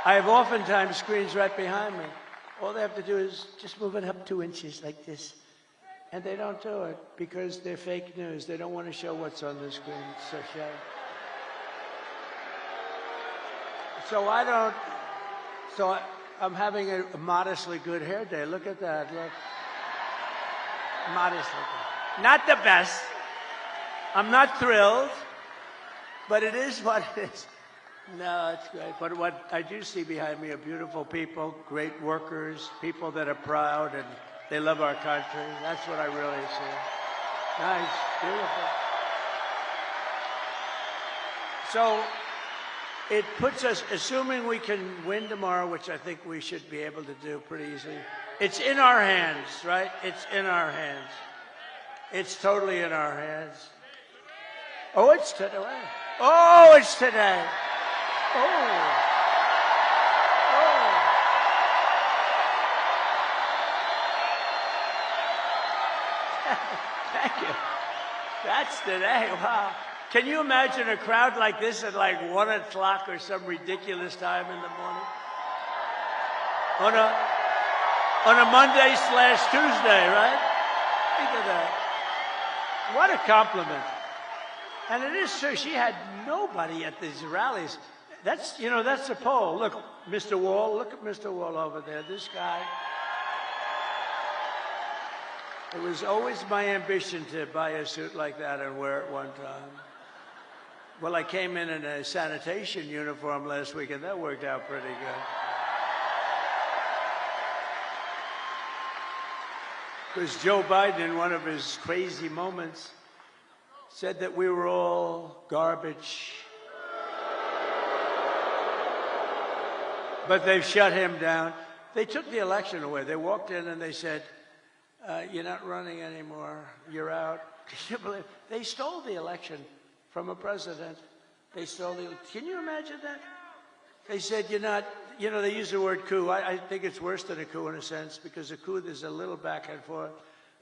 I have oftentimes screens right behind me. All they have to do is just move it up 2 inches like this. And they don't do it because they're fake news. They don't want to show what's on the screen. It's so shallow. I'm having a modestly good hair day. Look at that. Look. Modestly good. Not the best. I'm not thrilled, but it is what it is. No, it's great. But what I do see behind me are beautiful people, great workers, people that are proud and they love our country. That's what I really see. Nice, beautiful. So it puts us, assuming we can win tomorrow, which I think we should be able to do pretty easily. It's in our hands, right? It's in our hands. It's totally in our hands. Oh, it's today. Oh, it's today. Oh. Oh. Thank you. That's today. Wow. Can you imagine a crowd like this at like 1 o'clock or some ridiculous time in the morning? On a Monday/Tuesday, right? Think of that. What a compliment. And it is true. She had nobody at these rallies. That's the poll. Look, Mr. Wall. Look at Mr. Wall over there. This guy. It was always my ambition to buy a suit like that and wear it one time. Well, I came in a sanitation uniform last week, and that worked out pretty good. Because Joe Biden, in one of his crazy moments, said that we were all garbage. But they've shut him down. They took the election away. They walked in and they said, you're not running anymore. You're out. Can you believe? They stole the election from a president. They stole the. Can you imagine that? They said you're not. They use the word coup. I think it's worse than a coup in a sense, because a coup there's a little back and forth.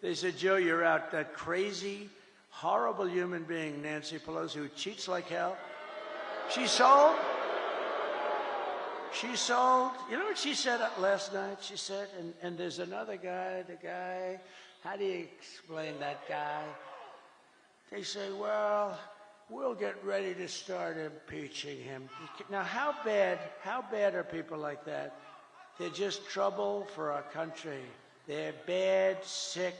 They said, Joe, you're out. That crazy, horrible human being, Nancy Pelosi, who cheats like hell. She sold. She sold. You know what she said last night? She said, and there's another guy, the guy. How do you explain that guy? They say, well, we'll get ready to start impeaching him. Now, how bad are people like that? They're just trouble for our country. They're bad, sick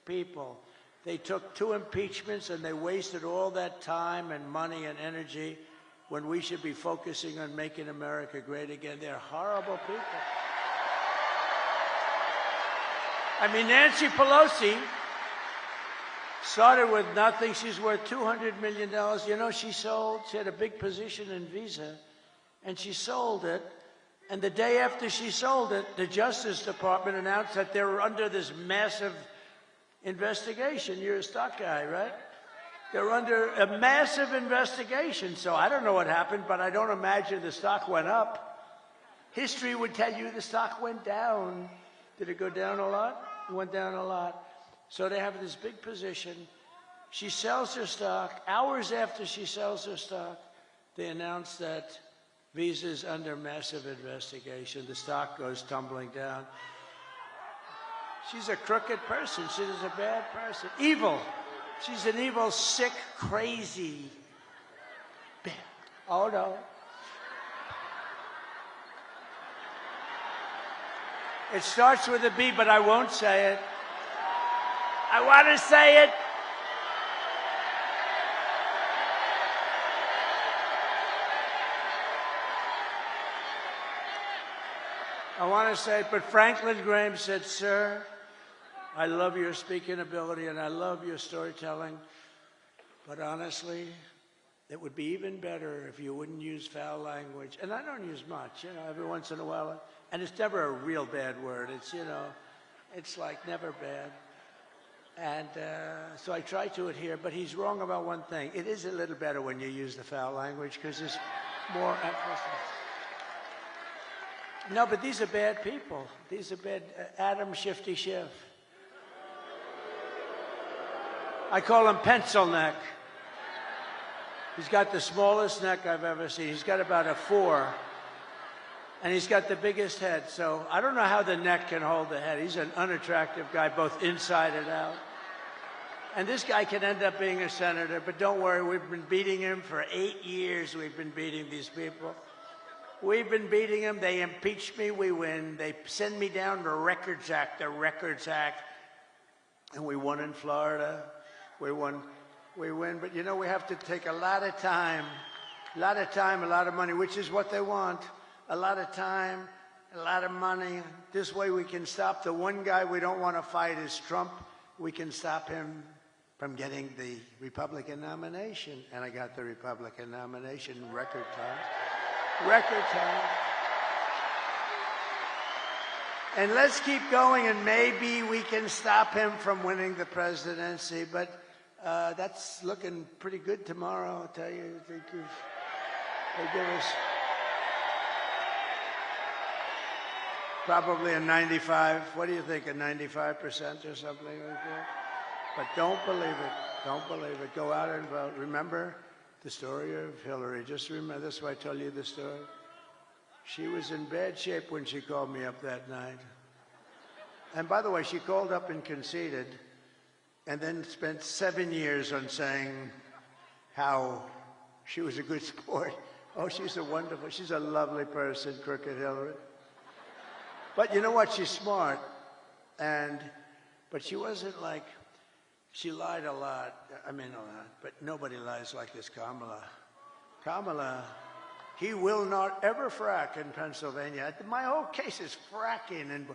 people. They took 2 impeachments and they wasted all that time and money and energy when we should be focusing on making America great again. They're horrible people. I mean, Nancy Pelosi started with nothing. She's worth $200 million. You know, she had a big position in Visa, and she sold it. And the day after she sold it, the Justice Department announced that they were under this massive investigation. You're a stock guy, right? They're under a massive investigation. So I don't know what happened, but I don't imagine the stock went up. History would tell you the stock went down. Did it go down a lot? It went down a lot. So they have this big position. She sells her stock. Hours after she sells her stock, they announce that Visa's under massive investigation. The stock goes tumbling down. She's a crooked person. She's a bad person. Evil. She's an evil, sick, crazy. Oh, no. It starts with a B, but I won't say it. I want to say it. I want to say it, but Franklin Graham said, sir, I love your speaking ability and I love your storytelling, but honestly, it would be even better if you wouldn't use foul language. And I don't use much, every once in a while. And it's never a real bad word. It's, it's like never bad. And so I try to adhere, but he's wrong about one thing. It is a little better when you use the foul language because there's more emphasis. No, but these are bad people. These are bad. Adam Shifty Schiff. I call him pencil neck. He's got the smallest neck I've ever seen. He's got about a 4. And he's got the biggest head. So I don't know how the neck can hold the head. He's an unattractive guy, both inside and out. And this guy can end up being a senator, but don't worry, we've been beating him for 8 years. We've been beating these people. We've been beating them. They impeach me, we win. They send me down the Records Act, and we won in Florida. We win. But you know, we have to take a lot of time, a lot of money, which is what they want. A lot of time, a lot of money. This way we can stop. The one guy we don't want to fight is Trump. We can stop him from getting the Republican nomination. And I got the Republican nomination in record time. Record time. And let's keep going, and maybe we can stop him from winning the presidency. But that's looking pretty good tomorrow, I'll tell you. They give us probably a 95. What do you think, a 95% or something like that? But don't believe it. Don't believe it. Go out and vote. Remember the story of Hillary. Just remember, that's why I told you the story. She was in bad shape when she called me up that night. And by the way, she called up and conceded, and then spent 7 years on saying how she was a good sport. Oh, she's a lovely person, Crooked Hillary. But you know what? She's smart. But she wasn't like, she lied a lot. I mean, a lot. But nobody lies like this Kamala. Kamala, he will not ever frack in Pennsylvania. My whole case is fracking, and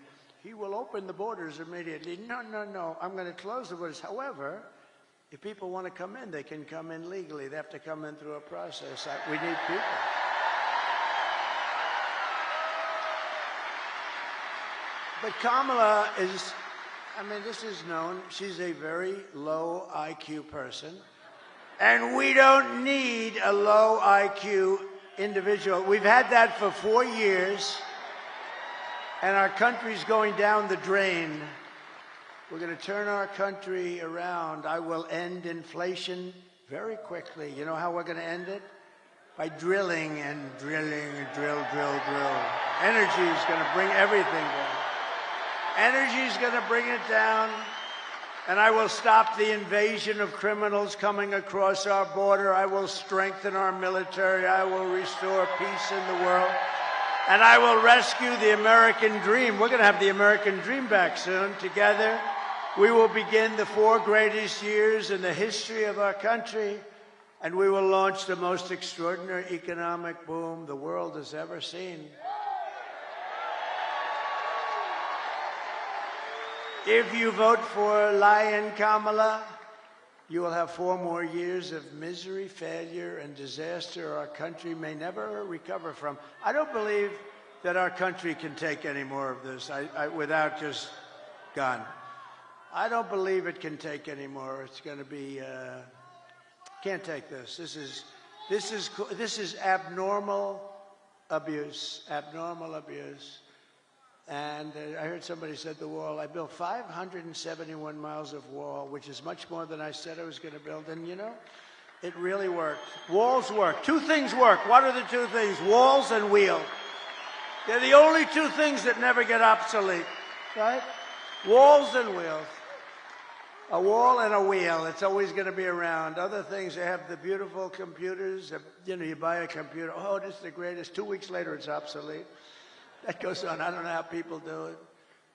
he will open the borders immediately. No, no, no. I'm going to close the borders. However, if people want to come in, they can come in legally. They have to come in through a process. We need people. But Kamala is, I mean, this is known. She's a very low IQ person. And we don't need a low IQ individual. We've had that for 4 years. And our country's going down the drain. We're going to turn our country around. I will end inflation very quickly. You know how we're going to end it? By drilling and drilling, drill. Energy is going to bring everything down. Energy is going to bring it down. And I will stop the invasion of criminals coming across our border. I will strengthen our military. I will restore peace in the world. And I will rescue the American dream. We're going to have the American dream back soon. Together, we will begin the 4 greatest years in the history of our country, and we will launch the most extraordinary economic boom the world has ever seen. If you vote for Lion Kamala, you will have 4 more years of misery, failure, and disaster our country may never recover from. I don't believe that our country can take any more of this without just gone. I don't believe it can take any more. It's going to be, can't take this. This is abnormal abuse, And I heard somebody said the wall. I built 571 miles of wall, which is much more than I said I was going to build. And, you know, it really worked. Walls work. 2 things work. What are the 2 things? Walls and wheel. They're the only 2 things that never get obsolete, right? Walls and wheels. A wall and a wheel. It's always going to be around. Other things, they have the beautiful computers. You know, you buy a computer. Oh, this is the greatest. 2 weeks later, it's obsolete. That goes on. I don't know how people do it.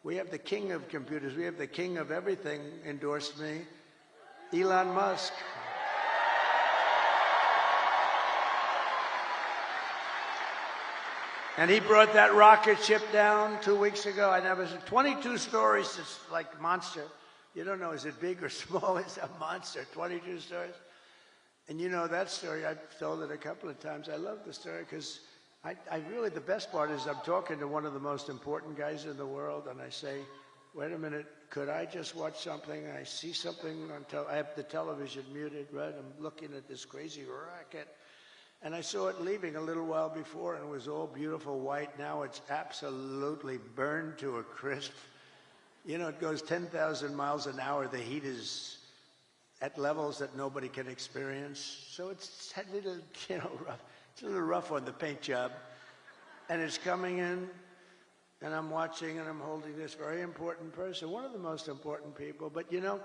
We have the king of computers. We have the king of everything endorsed me, Elon Musk. And he brought that rocket ship down 2 weeks ago. I never said 22 stories. It's like monster. You don't know, is it big or small? It's a monster. 22 stories. And you know that story. I've told it a couple of times. I love the story because I really, the best part is I'm talking to one of the most important guys in the world, and I say, wait a minute, could I just watch something? I see something on I have the television muted, right? I'm looking at this crazy rocket, and I saw it leaving a little while before, and it was all beautiful white. Now it's absolutely burned to a crisp. You know, it goes 10,000 miles an hour. The heat is at levels that nobody can experience. So it's a little, you know, rough. It's a little rough on the paint job. And it's coming in, and I'm watching, and I'm holding this very important person, one of the most important people. But, you know,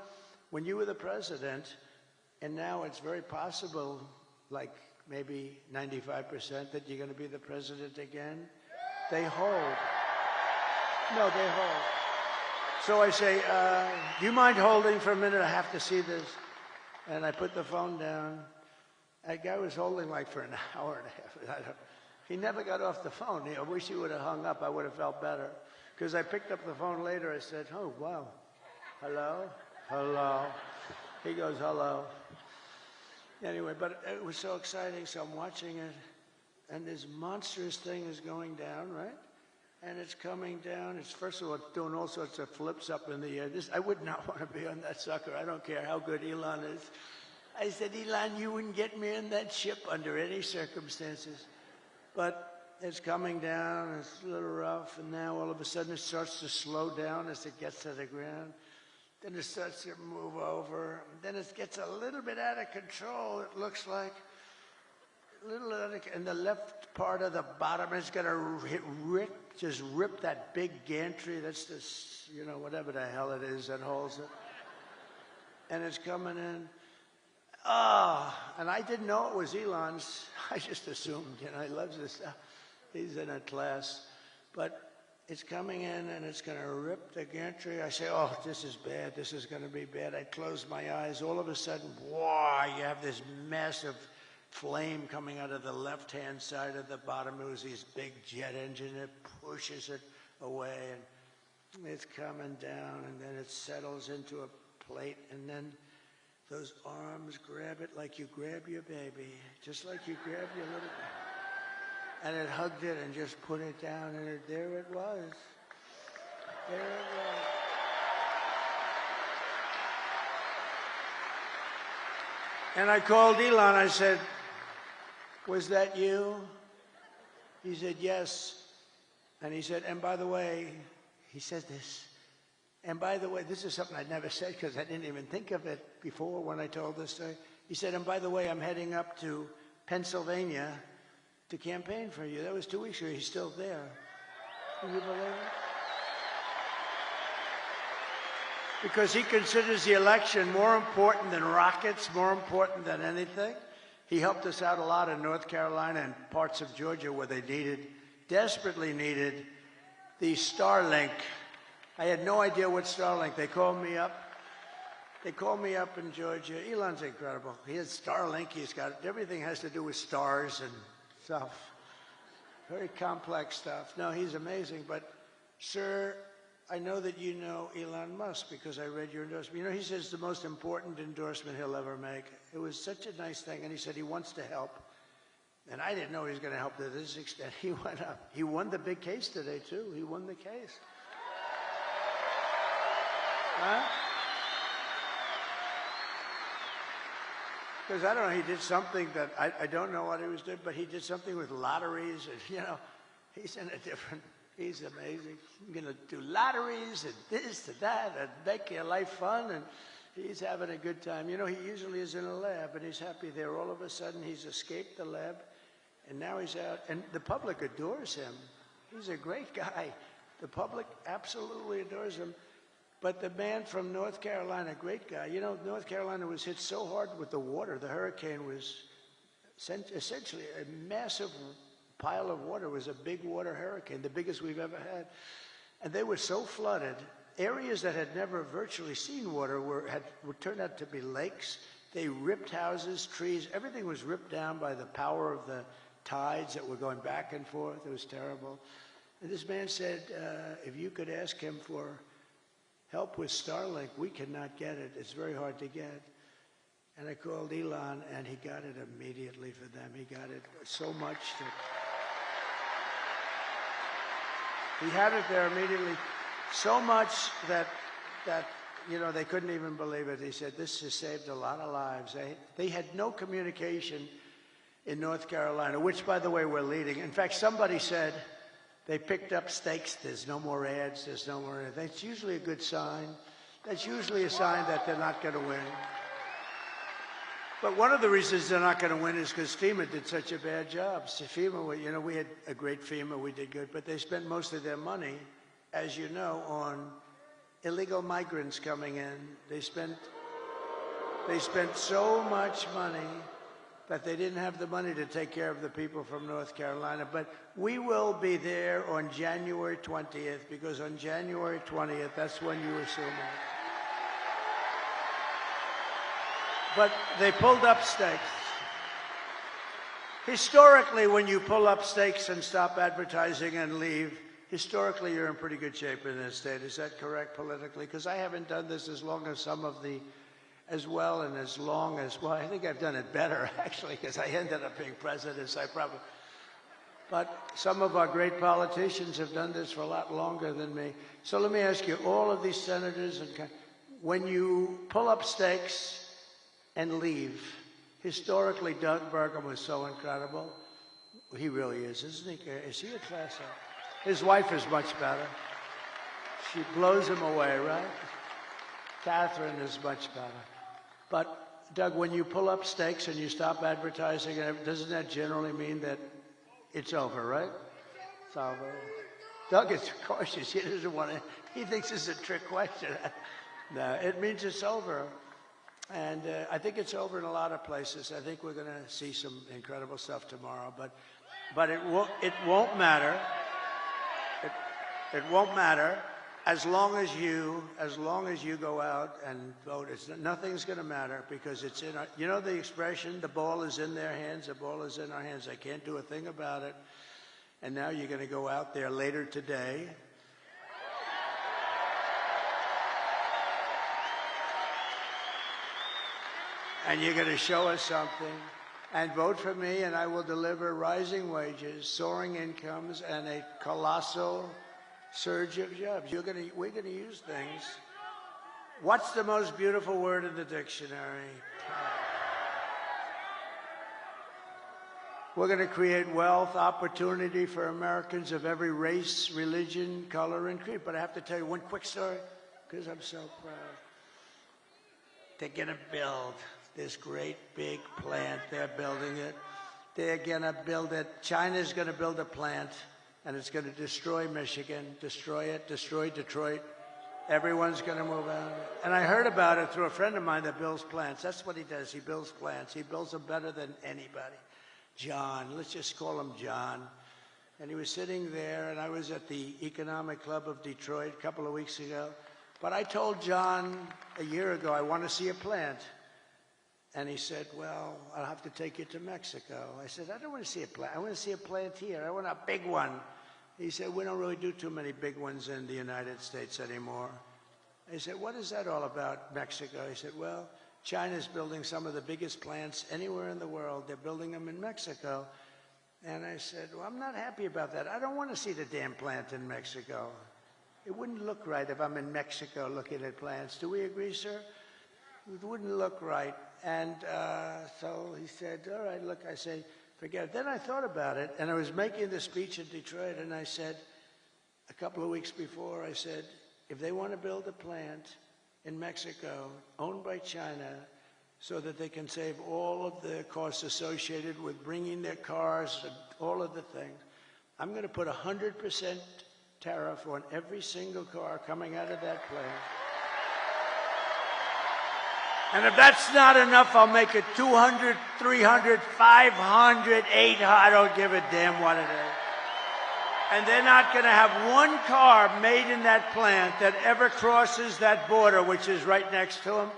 when you were the president, and now it's very possible, like maybe 95%, that you're going to be the president again, they hold. No, they hold. So I say, do you mind holding for a minute? I have to see this. And I put the phone down. That guy was holding like for an hour and a half. He never got off the phone. I wish he would have hung up. I would have felt better. Because I picked up the phone later. I said, oh, wow. Hello? Hello? He goes, hello. Anyway, but it was so exciting. So I'm watching it. And this monstrous thing is going down, right? And it's coming down. It's, first of all, it's doing all sorts of flips up in the air. I would not want to be on that sucker. I don't care how good Elon is. I said, Elon, you wouldn't get me in that ship under any circumstances. But it's coming down, it's a little rough, and now all of a sudden it starts to slow down as it gets to the ground. Then it starts to move over. Then it gets a little bit out of control, it looks like. A little out of, and the left part of the bottom is going to just rip that big gantry. That's this, you know, whatever the hell it is that holds it. And it's coming in. Oh, and I didn't know it was Elon's. I just assumed, you know, he loves this stuff. He's in a class. But it's coming in and it's going to rip the gantry. I say, oh, this is bad. This is going to be bad. I close my eyes. All of a sudden, wow, you have this massive flame coming out of the left-hand side of the bottom. It was this big jet engine. It pushes it away, and it's coming down, and then it settles into a plate, and then those arms grab it like you grab your baby, just like you grab your little baby. And it hugged it and just put it down, and there it was. There it was. And I called Elon. I said, was that you? He said, yes. And he said, and by the way, he said this, and by the way, this is something I'd never said because I didn't even think of it before when I told this story. He said, and by the way, I'm heading up to Pennsylvania to campaign for you. That was 2 weeks ago. He's still there. Can you believe it? Because he considers the election more important than rockets, more important than anything. He helped us out a lot in North Carolina and parts of Georgia where they desperately needed the Starlink. I had no idea what Starlink. They called me up. They called me up in Georgia. Elon's incredible. He has Starlink. He's got everything has to do with stars and stuff. Very complex stuff. No, he's amazing. But, sir, I know that you know Elon Musk because I read your endorsement. You know, he says the most important endorsement he'll ever make. It was such a nice thing, and he said he wants to help. And I didn't know he was going to help to this extent. He went up. He won the big case today, too. He won the case. Huh? Because I don't know, he did something that I don't know what he was doing, but he did something with lotteries, and, you know, he's in a different, he's amazing. He's going to do lotteries and this and that and make your life fun, and he's having a good time. You know, he usually is in a lab, and he's happy there. All of a sudden, he's escaped the lab, and now he's out, and the public adores him. He's a great guy. The public absolutely adores him. But the man from North Carolina, great guy. You know, North Carolina was hit so hard with the water. The hurricane was essentially a massive pile of water. It was a big water hurricane, the biggest we've ever had. And they were so flooded. Areas that had never virtually seen water would turn out to be lakes. They ripped houses, trees. Everything was ripped down by the power of the tides that were going back and forth. It was terrible. And this man said, if you could ask him for help with Starlink, we cannot get it. It's very hard to get. And I called Elon, and he got it immediately for them. He got it so much that he had it there immediately, so much that you know, they couldn't even believe it. He said, this has saved a lot of lives. They had no communication in North Carolina, which, by the way, we're leading. In fact, somebody said, they picked up stakes. There's no more ads. There's no more ads. That's usually a good sign. That's usually a sign that they're not going to win. But one of the reasons they're not going to win is because FEMA did such a bad job. So FEMA, you know, we had a great FEMA. We did good. But they spent most of their money, as you know, on illegal migrants coming in. They spent They spent so much money that they didn't have the money to take care of the people from North Carolina. But we will be there on January 20th, because on January 20th, that's when you assume it. But they pulled up stakes. Historically, when you pull up stakes and stop advertising and leave, historically you're in pretty good shape in this state. Is that correct politically? Because I haven't done this as long as some of the, as well and as long as, well, I think I've done it better, actually, because I ended up being president, so I probably, but some of our great politicians have done this for a lot longer than me. So let me ask you, all of these senators, and when you pull up stakes and leave, historically, Doug Burgum was so incredible. He really is, isn't he? Is he a class act? His wife is much better. She blows him away, right? Catherine is much better. But, Doug, when you pull up stakes and you stop advertising, doesn't that generally mean that it's over, right? It's over. Doug is cautious. He doesn't want to, he thinks it's a trick question. No, it means it's over. And I think it's over in a lot of places. I think we're going to see some incredible stuff tomorrow. But it won't matter. It won't matter as long as you go out and vote. Nothing's going to matter, because it's in our, you know the expression, the ball is in their hands, the ball is in our hands. They can't do a thing about it. And now you're going to go out there later today. And you're going to show us something, and vote for me, and I will deliver rising wages, soaring incomes, and a colossal surge of jobs. We're going to use things. What's the most beautiful word in the dictionary? We're going to create wealth, opportunity for Americans of every race, religion, color, and creed. But I have to tell you one quick story, because I'm so proud. They're going to build this great big plant. They're building it. They're going to build it. China's going to build a plant, and it's going to destroy Michigan, destroy it, destroy Detroit. Everyone's going to move out. And I heard about it through a friend of mine that builds plants. That's what he does. He builds plants. He builds them better than anybody. John, let's just call him John. And he was sitting there, and I was at the Economic Club of Detroit a couple of weeks ago. But I told John a year ago, I want to see a plant. And he said, well, I'll have to take you to Mexico. I said, I don't want to see a plant. I want to see a plant here. I want a big one. He said, we don't really do too many big ones in the United States anymore. I said, what is that all about, Mexico? He said, well, China's building some of the biggest plants anywhere in the world. They're building them in Mexico. And I said, well, I'm not happy about that. I don't want to see the damn plant in Mexico. It wouldn't look right if I'm in Mexico looking at plants. Do we agree, sir? It wouldn't look right. And so he said, all right, look, I say, forget it. Then I thought about it, and I was making the speech in Detroit, and I said, a couple of weeks before, I said, if they want to build a plant in Mexico owned by China so that they can save all of the costs associated with bringing their cars and all of the things, I'm going to put 100% tariff on every single car coming out of that plant. And if that's not enough, I'll make it 200, 300, 500, 800. I don't give a damn what it is. And they're not going to have one car made in that plant that ever crosses that border, which is right next to them.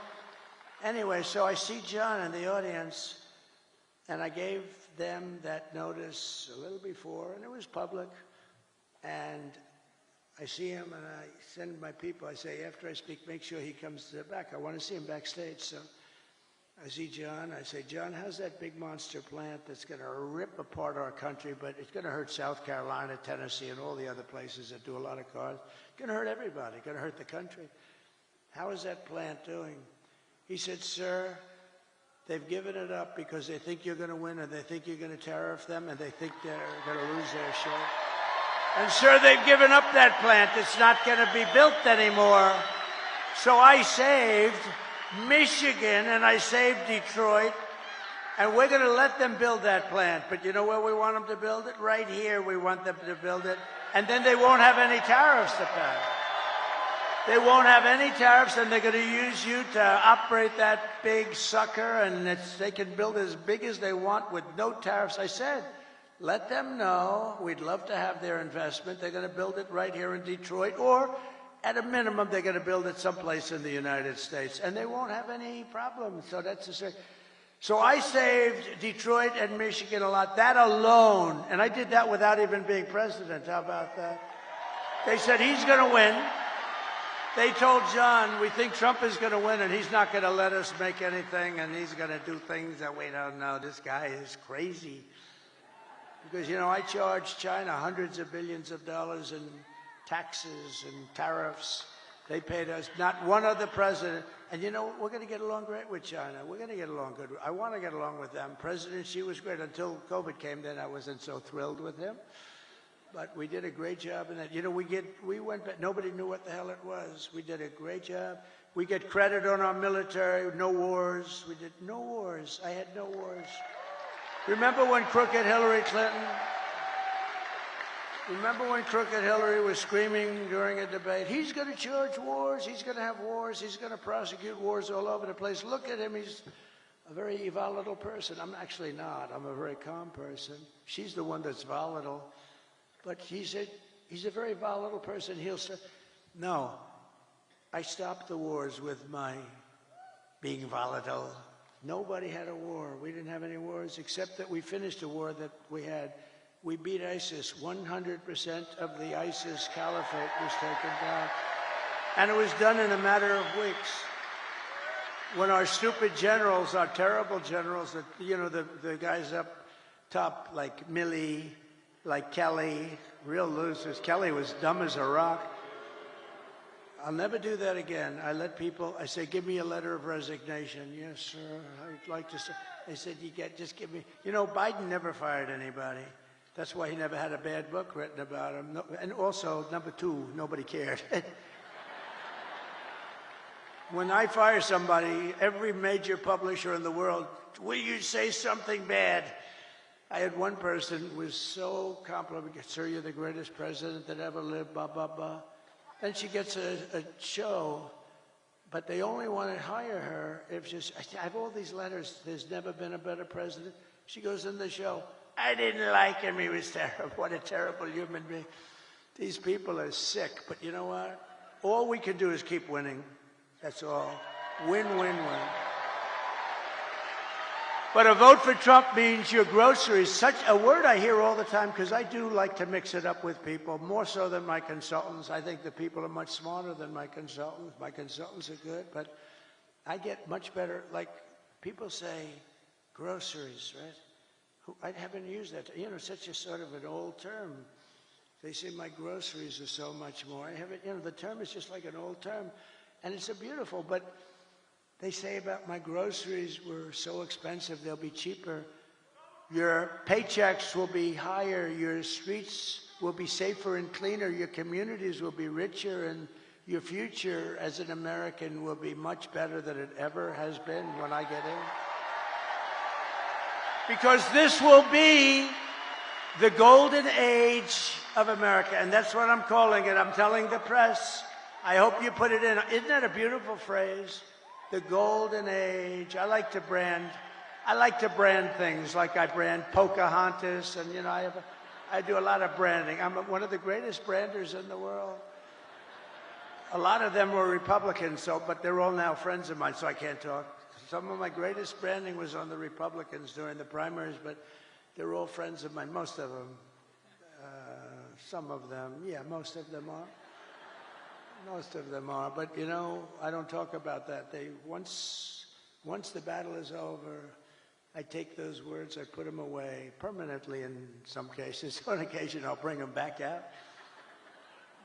Anyway, so I see John in the audience, and I gave them that notice a little before, and it was public. And I see him, and I send my people. I say, after I speak, make sure he comes to the back. I want to see him backstage. So I see John. I say, John, how's that big monster plant that's going to rip apart our country, but it's going to hurt South Carolina, Tennessee, and all the other places that do a lot of cars. It's going to hurt everybody. It's going to hurt the country. How is that plant doing? He said, sir, they've given it up because they think you're going to win, and they think you're going to tariff them, and they think they're going to lose their show. And, sir, they've given up that plant. It's not going to be built anymore. So I saved Michigan, and I saved Detroit, and we're going to let them build that plant. But you know where we want them to build it? Right here we want them to build it, and then they won't have any tariffs to pay. They won't have any tariffs, and they're going to use you to operate that big sucker, and they can build as big as they want with no tariffs. I said, let them know we'd love to have their investment. They're going to build it right here in Detroit, or at a minimum, they're going to build it someplace in the United States, and they won't have any problems. So that's the thing. So I saved Detroit and Michigan a lot. That alone, and I did that without even being president. How about that? They said he's going to win. They told John, we think Trump is going to win, and he's not going to let us make anything, and he's going to do things that we don't know. This guy is crazy. Because, you know, I charged China hundreds of billions of dollars in taxes and tariffs. They paid us, not one other president. And, you know, we're going to get along great with China. We're going to get along good. I want to get along with them. President Xi was great until COVID came. Then I wasn't so thrilled with him. But we did a great job in that. You know, we went back. Nobody knew what the hell it was. We did a great job. We get credit on our military. No wars. We did no wars. I had no wars. Remember when crooked Hillary Clinton? Remember when crooked Hillary was screaming during a debate, he's going to charge wars, he's going to have wars, he's going to prosecute wars all over the place. Look at him, he's a very volatile person. I'm actually not. I'm a very calm person. She's the one that's volatile. But he's a very volatile person. He'll say, no, I stopped the wars with my being volatile. Nobody had a war. We didn't have any wars, except that we finished a war that we had. We beat ISIS. 100% of the ISIS caliphate was taken down. And it was done in a matter of weeks. When our stupid generals, our terrible generals, you know, the guys up top like Milley, like Kelly, real losers. Kelly was dumb as a rock. I'll never do that again. I let people, I say, give me a letter of resignation. Yes, sir, I'd like to say. They said, just give me. You know, Biden never fired anybody. That's why he never had a bad book written about him. No, and also, number two, nobody cared. When I fire somebody, every major publisher in the world, will you say something bad? I had one person who was so complimented, sir, you're the greatest president that ever lived, blah, blah, blah. Then she gets a show, but they only want to hire her if she's, I have all these letters, there's never been a better president. She goes in the show, I didn't like him, he was terrible. What a terrible human being. These people are sick, but you know what? All we can do is keep winning. That's all. Win, win, win. But a vote for Trump means your groceries. Such a word I hear all the time, because I do like to mix it up with people, more so than my consultants. I think the people are much smarter than my consultants. My consultants are good, but I get much better. Like people say, groceries, right? I haven't used that. You know, such a sort of an old term. They say my groceries are so much more. I haven't, you know, the term is just like an old term, and it's a beautiful, but they say about my groceries were so expensive, they'll be cheaper. Your paychecks will be higher. Your streets will be safer and cleaner. Your communities will be richer, and your future as an American will be much better than it ever has been when I get in. Because this will be the golden age of America, and that's what I'm calling it. I'm telling the press. I hope you put it in. Isn't that a beautiful phrase? The golden age. I like to brand things, like I brand Pocahontas, and you know, I do a lot of branding. I'm one of the greatest branders in the world. A lot of them were Republicans, but they're all now friends of mine, so I can't talk. Some of my greatest branding was on the Republicans during the primaries, but they're all friends of mine. Most of them. Some of them. Yeah, most of them are. Most of them are. But, you know, I don't talk about that. Once the battle is over, I take those words, I put them away permanently in some cases. On occasion, I'll bring them back out.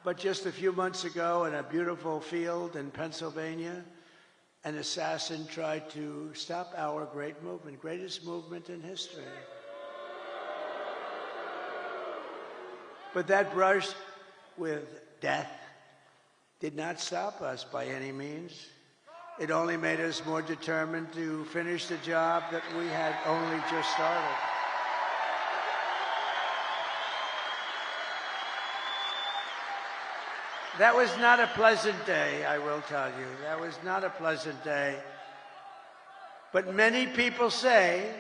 But just a few months ago, in a beautiful field in Pennsylvania, an assassin tried to stop our great movement, greatest movement in history. But that brush with death did not stop us by any means. It only made us more determined to finish the job that we had only just started. That was not a pleasant day, I will tell you. That was not a pleasant day. But many people say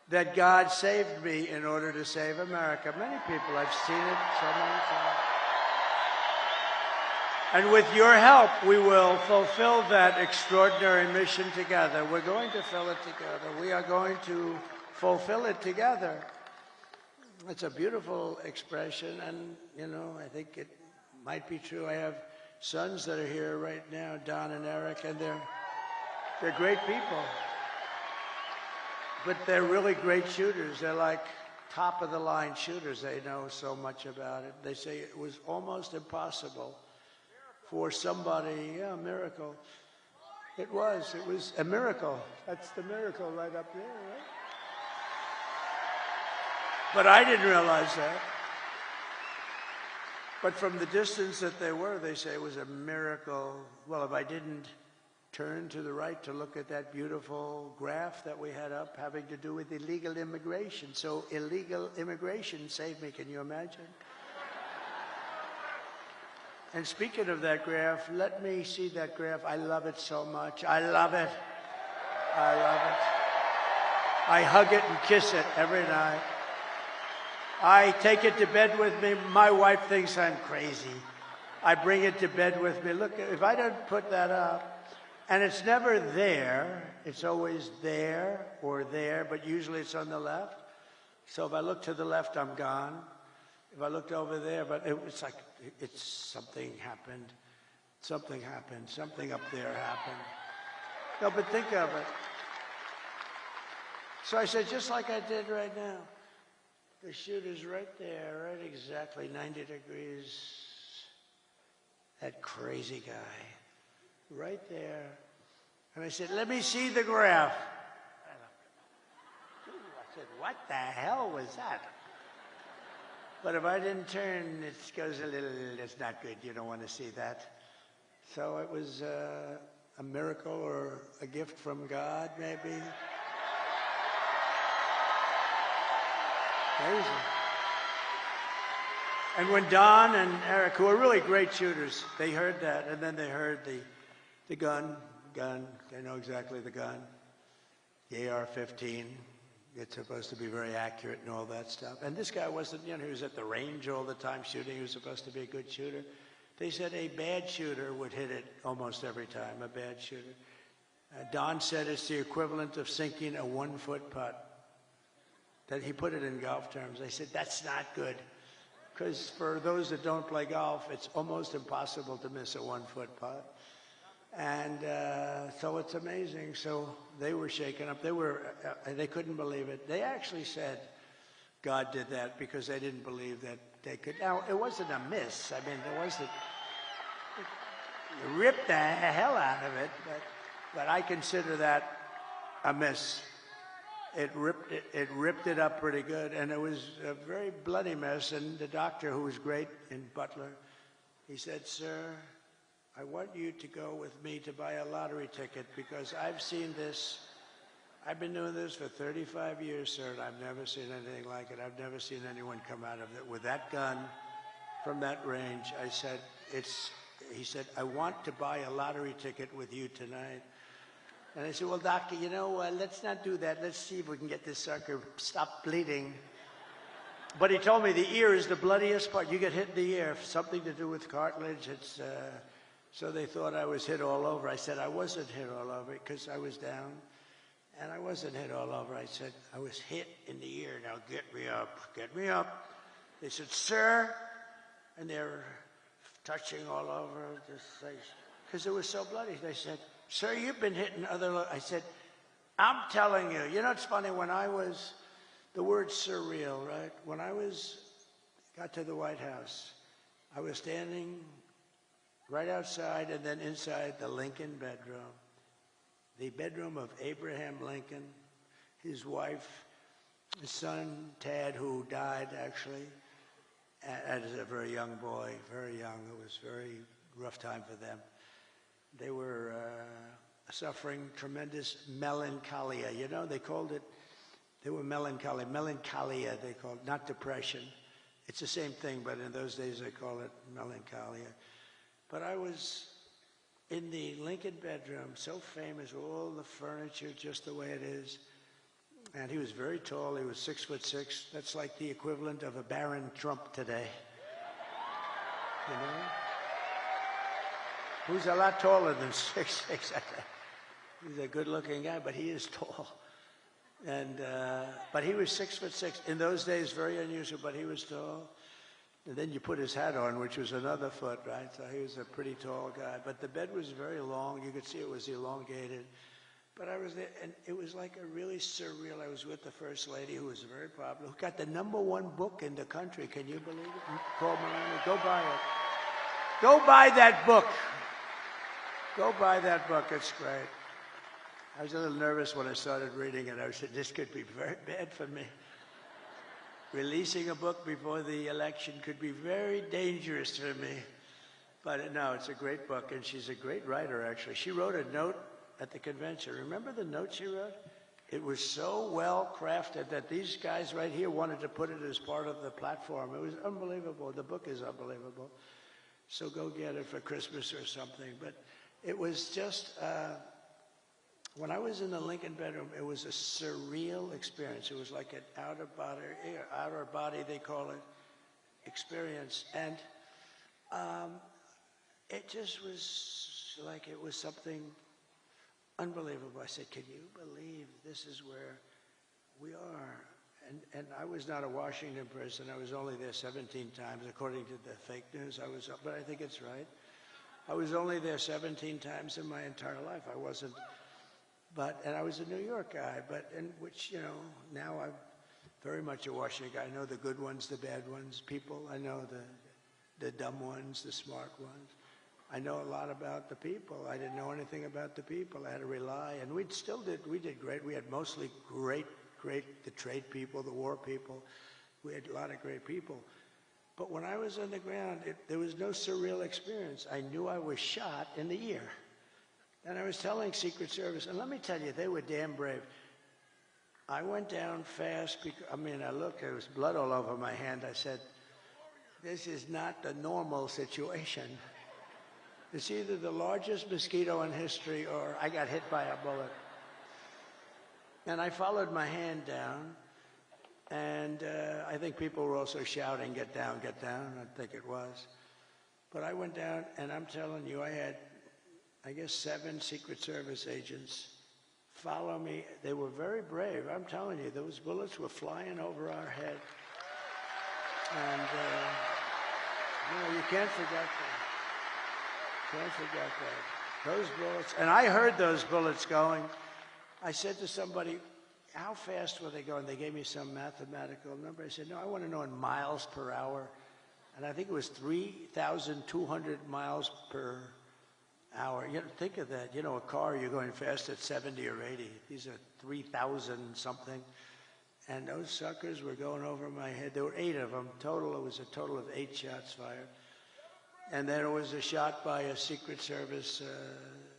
that God saved me in order to save America. Many people, I've seen it so many times. And with your help, we will fulfill that extraordinary mission together. We're going to fill it together. We are going to fulfill it together. It's a beautiful expression, and, you know, I think it might be true. I have sons that are here right now, Don and Eric, and they're great people. But they're really great shooters. They're like top-of-the-line shooters. They know so much about it. They say it was almost impossible for somebody, yeah, a miracle. It was a miracle. That's the miracle right up there, right? But I didn't realize that. But from the distance that they were, they say it was a miracle. Well, if I didn't turn to the right to look at that beautiful graph that we had up having to do with illegal immigration. So illegal immigration saved me, can you imagine? And speaking of that graph, let me see that graph. I love it so much. I love it. I love it. I hug it and kiss it every night. I take it to bed with me. My wife thinks I'm crazy. I bring it to bed with me. Look, if I don't put that up, and it's never there, it's always there or there, but usually it's on the left. So if I look to the left, I'm gone. If I looked over there, but it's like, it's something happened. Something happened. Something up there happened. No, but think of it. So I said, just like I did right now. The shooter's right there, right exactly 90 degrees. That crazy guy, right there. And I said, let me see the graph. I said, what the hell was that? But if I didn't turn, it goes a little, it's not good. You don't want to see that. So it was a miracle or a gift from God, maybe. Amazing. And when Don and Eric, who are really great shooters, they heard that, and then they heard the gun, they know exactly the gun, the AR-15. It's supposed to be very accurate and all that stuff. And this guy wasn't, you know, he was at the range all the time shooting. He was supposed to be a good shooter. They said a bad shooter would hit it almost every time, a bad shooter. Don said it's the equivalent of sinking a 1-foot putt. That he put it in golf terms. I said, that's not good. Because for those that don't play golf, it's almost impossible to miss a 1-foot putt. And so it's amazing. So they were shaken up. They couldn't believe it. They actually said God did that because they didn't believe that they could. Now, it wasn't a miss. I mean, it wasn't, it ripped the hell out of it, but I consider that a miss. It ripped it up pretty good, and it was a very bloody mess. And the doctor, who was great in Butler, he said, sir, I want you to go with me to buy a lottery ticket because I've seen this. I've been doing this for 35 years, sir, and I've never seen anything like it. I've never seen anyone come out of it with that gun from that range. I said, he said, I want to buy a lottery ticket with you tonight. And I said, well, doctor, you know, let's not do that. Let's see if we can get this sucker stop bleeding. But he told me the ear is the bloodiest part. You get hit in the ear, something to do with cartilage. It's so they thought I was hit all over. I said I wasn't hit all over because I was down, and I wasn't hit all over. I said I was hit in the ear. Now get me up, get me up. They said, sir, and they're touching all over because it was so bloody. They said, sir, you've been hitting other... I said, I'm telling you. You know, it's funny, when I was... The word surreal, right? When I got to the White House, I was standing right outside and then inside the Lincoln bedroom. The bedroom of Abraham Lincoln, his wife, his son, Tad, who died, actually, as a very young boy, very young. It was a very rough time for them. They were suffering tremendous melancholia. You know, they called it, they were melancholy. Melancholia, they called it, not depression. It's the same thing, but in those days they call it melancholia. But I was in the Lincoln bedroom, so famous, all the furniture just the way it is. And he was very tall. He was 6'6". That's like the equivalent of a Baron Trump today. You know? Who's a lot taller than 6'6". He's a good-looking guy, but he is tall. And but he was 6'6". In those days, very unusual, but he was tall. And then you put his hat on, which was another foot, right? So he was a pretty tall guy. But the bed was very long. You could see it was elongated. But I was there, and it was like a really surreal. I was with the First Lady, who was very popular, who got the #1 book in the country. Can you believe it? Call Melania. Go buy it. Go buy that book. Go buy that book. It's great. I was a little nervous when I started reading it. I said, this could be very bad for me. Releasing a book before the election could be very dangerous for me. But no, it's a great book, and she's a great writer, actually. She wrote a note at the convention. Remember the note she wrote? It was so well crafted that these guys right here wanted to put it as part of the platform. It was unbelievable. The book is unbelievable. So go get it for Christmas or something. But it was just, when I was in the Lincoln bedroom, it was a surreal experience. It was like an outer body, they call it, experience. And it just was like it was something unbelievable. I said, can you believe this is where we are? And I was not a Washington person. I was only there 17 times, according to the fake news. But I think it's right. I was only there 17 times in my entire life. I wasn't, and I was a New York guy, which, you know, now I'm very much a Washington guy. I know the good ones, the bad ones, people. I know the dumb ones, the smart ones. I know a lot about the people. I didn't know anything about the people. I had to rely, and we did great. We had mostly great, the trade people, the war people. We had a lot of great people. But when I was on the ground, there was no surreal experience. I knew I was shot in the ear. And I was telling Secret Service, and let me tell you, they were damn brave. I went down fast, I looked, there was blood all over my hand. I said, this is not the normal situation. It's either the largest mosquito in history or I got hit by a bullet. And I followed my hand down, and I think people were also shouting, get down, I think it was. But I went down, and I'm telling you, I had, I guess, 7 Secret Service agents follow me. They were very brave. I'm telling you, those bullets were flying over our head. And, you can't forget that. Can't forget that. Those bullets, and I heard those bullets going. I said to somebody, how fast were they going? They gave me some mathematical number. I said, no, I want to know in miles per hour. And I think it was 3,200 miles per hour. You know, think of that. You know, a car, you're going fast at 70 or 80. These are 3,000 something. And those suckers were going over my head. There were 8 of them. It was a total of 8 shots fired. And then it was a shot by a Secret Service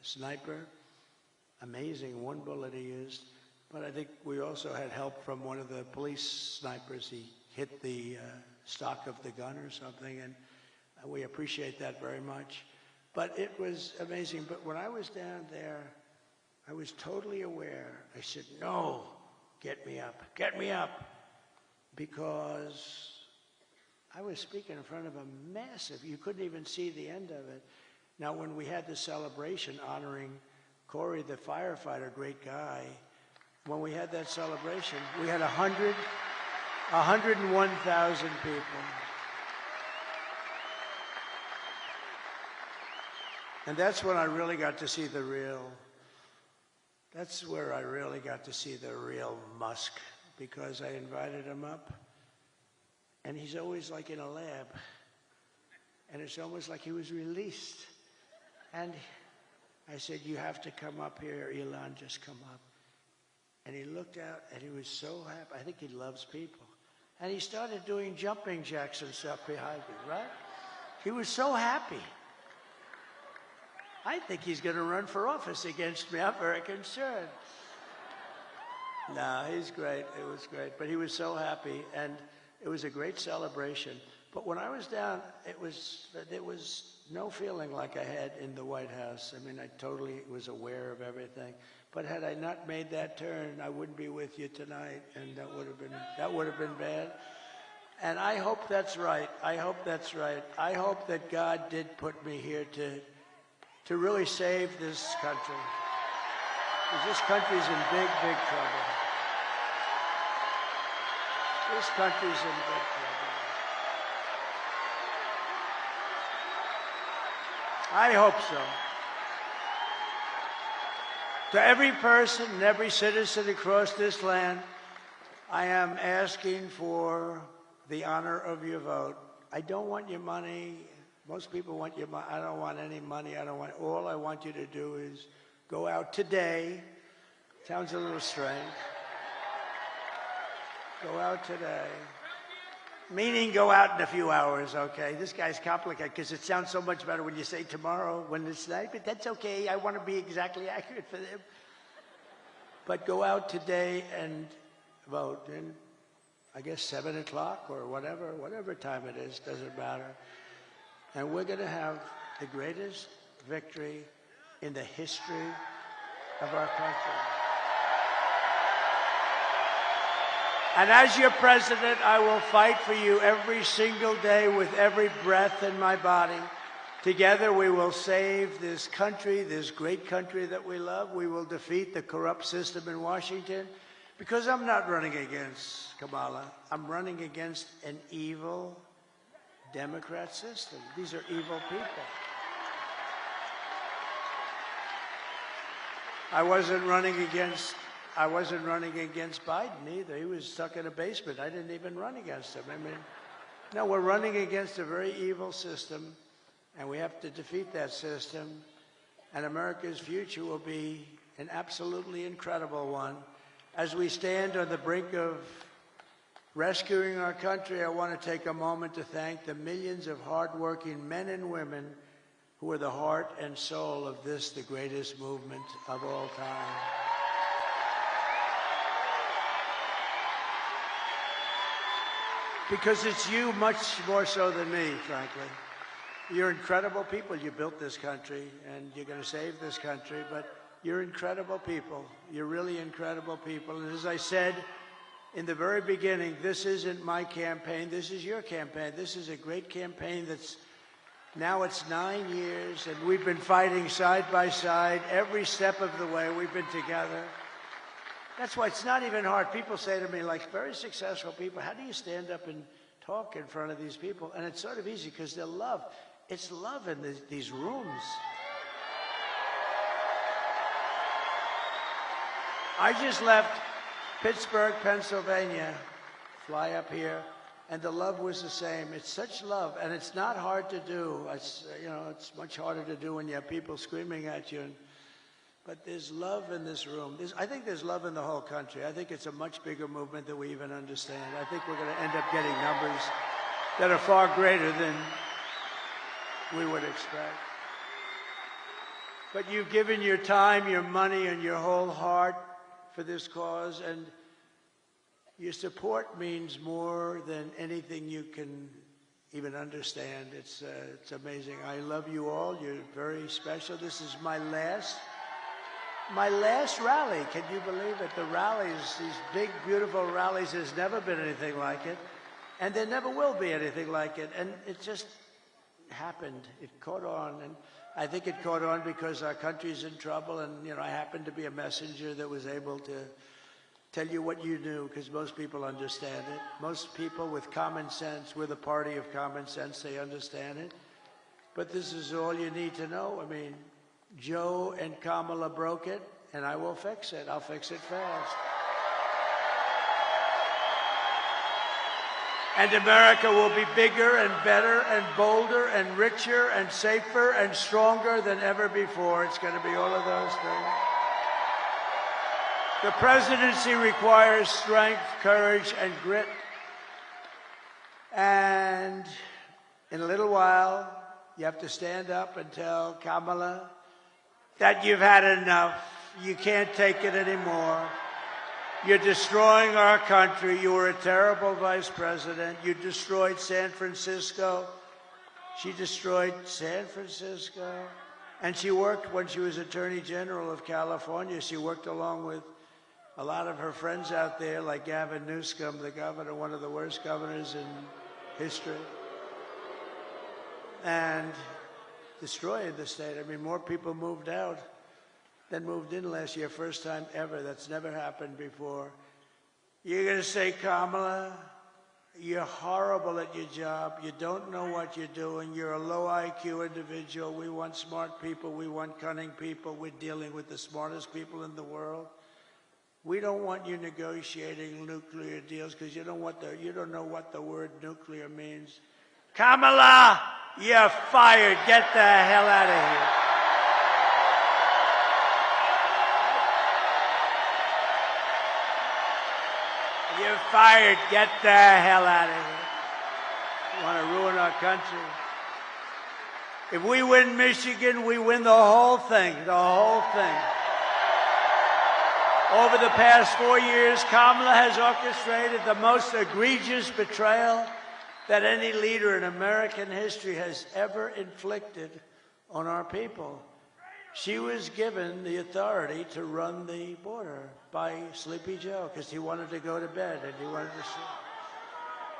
sniper. Amazing, 1 bullet he used. But I think we also had help from one of the police snipers. He hit the stock of the gun or something, and we appreciate that very much. But it was amazing. But when I was down there, I was totally aware. I said, no, get me up, because I was speaking in front of a massive, you couldn't even see the end of it. Now, when we had the celebration honoring Corey, the firefighter, great guy, when we had that celebration, we had 101,000 people. And that's when I really got to see that's where I really got to see the real Musk, because I invited him up. And he's always like in a lab. And it's almost like he was released. And I said, you have to come up here, Elon, just come up. And he looked out, and he was so happy. I think he loves people. And he started doing jumping jacks and stuff behind me, right? He was so happy. I think he's going to run for office against me. I'm very concerned. No, he's great. It was great. But he was so happy, and it was a great celebration. But when I was down, no feeling like I had in the White House. I mean, I totally was aware of everything. But had I not made that turn, I wouldn't be with you tonight, and that would have been bad. And I hope that's right. I hope that's right. I hope that God did put me here to really save this country. Because this country's in big, big trouble. This country's in big trouble. I hope so. To every person and every citizen across this land, I am asking for the honor of your vote. I don't want your money. Most people want your money. I don't want any money. All I want you to do is go out today. Sounds a little strange. Go out today. Meaning go out in a few hours, okay? This guy's complicated because it sounds so much better when you say tomorrow when it's night, but that's okay. I want to be exactly accurate for them. But go out today and vote. And I guess 7 o'clock or whatever time it is, doesn't matter. And we're going to have the greatest victory in the history of our country. And as your president, I will fight for you every single day with every breath in my body. Together we will save this country, this great country that we love. We will defeat the corrupt system in Washington. Because I'm not running against Kamala. I'm running against an evil Democrat system. These are evil people. I wasn't running against Biden either. He was stuck in a basement. I didn't even run against him. I mean, no, we're running against a very evil system, and we have to defeat that system. And America's future will be an absolutely incredible one. As we stand on the brink of rescuing our country, I want to take a moment to thank the millions of hardworking men and women who are the heart and soul of this, the greatest movement of all time. Because it's you much more so than me, frankly. You're incredible people. You built this country, and you're going to save this country, but you're incredible people. You're really incredible people. And as I said in the very beginning, this isn't my campaign. This is your campaign. This is a great campaign that's now it's 9 years, and we've been fighting side by side every step of the way. We've been together. That's why it's not even hard. People say to me, like very successful people, how do you stand up and talk in front of these people? And it's sort of easy because they're love. It's love in these rooms. I just left Pittsburgh, Pennsylvania, fly up here, and the love was the same. It's such love, and it's not hard to do. It's much harder to do when you have people screaming at you. But there's love in this room. I think there's love in the whole country. I think it's a much bigger movement than we even understand. I think we're going to end up getting numbers that are far greater than we would expect. But you've given your time, your money, and your whole heart for this cause, and your support means more than anything you can even understand. It's amazing. I love you all. You're very special. This is my last rally. Can you believe it? The rallies, these big, beautiful rallies, there's never been anything like it, and there never will be anything like it. And it just happened. It caught on, and I think it caught on because our country's in trouble, and I happened to be a messenger that was able to tell you what you knew, because most people understand it. Most people with common sense, we're the party of common sense, they understand it. But this is all you need to know. I mean, Joe and Kamala broke it, and I will fix it. I'll fix it fast. And America will be bigger and better and bolder and richer and safer and stronger than ever before. It's going to be all of those things. The presidency requires strength, courage, and grit. And in a little while, you have to stand up and tell Kamala that you've had enough. You can't take it anymore. You're destroying our country. You were a terrible vice president. You destroyed San Francisco. She destroyed San Francisco. And she worked, when she was Attorney General of California, she worked along with a lot of her friends out there, like Gavin Newsom, the governor, one of the worst governors in history, and destroyed the state. I mean, more people moved out than moved in last year, first time ever. That's never happened before. You're going to say, Kamala, you're horrible at your job. You don't know what you're doing. You're a low IQ individual. We want smart people. We want cunning people. We're dealing with the smartest people in the world. We don't want you negotiating nuclear deals because you don't know what the word nuclear means. Kamala, you're fired. Get the hell out of here. You're fired. Get the hell out of here. You want to ruin our country. If we win Michigan, we win the whole thing. The whole thing. Over the past 4 years, Kamala has orchestrated the most egregious betrayal that any leader in American history has ever inflicted on our people. She was given the authority to run the border by Sleepy Joe because he wanted to go to bed and he wanted to sleep.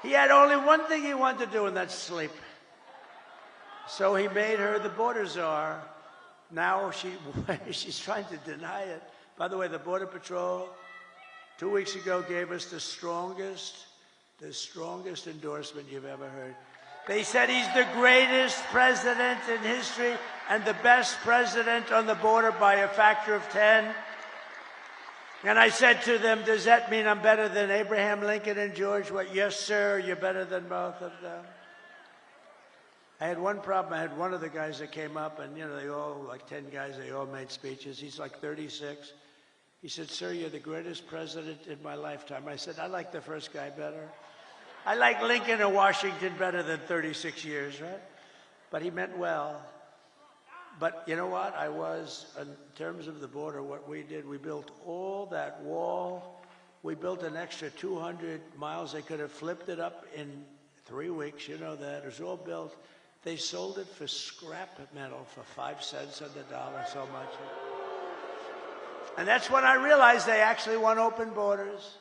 He had only one thing he wanted to do, and that's sleep. So he made her the border czar. Now she's trying to deny it. By the way, the Border Patrol 2 weeks ago gave us the strongest endorsement you've ever heard. They said he's the greatest president in history and the best president on the border by a factor of 10. And I said to them, does that mean I'm better than Abraham Lincoln and George? What? Yes, sir, you're better than both of them. I had one problem. I had one of the guys that came up, and, they all, like 10 guys, they all made speeches. He's like 36. He said, sir, you're the greatest president in my lifetime. I said, I like the first guy better. I like Lincoln and Washington better than 36 years, right? But he meant well. But you know what? in terms of the border, what we did, we built all that wall. We built an extra 200 miles. They could have flipped it up in 3 weeks. You know that. It was all built. They sold it for scrap metal for 5 cents on the dollar, so much. And that's when I realized they actually want open borders.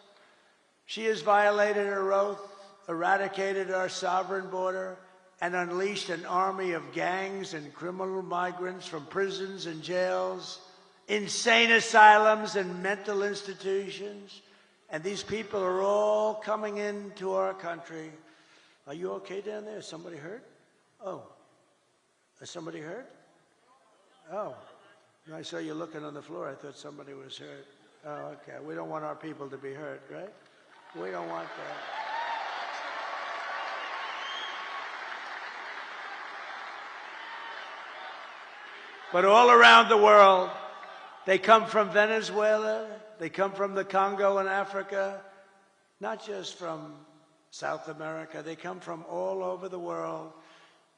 She has violated her oath, eradicated our sovereign border, and unleashed an army of gangs and criminal migrants from prisons and jails, insane asylums and mental institutions. And these people are all coming into our country. Are you okay down there? Is somebody hurt? Oh. Is somebody hurt? Oh. I saw you looking on the floor. I thought somebody was hurt. Oh, okay. We don't want our people to be hurt, right? We don't want that. But all around the world, they come from Venezuela, they come from the Congo in Africa, not just from South America. They come from all over the world,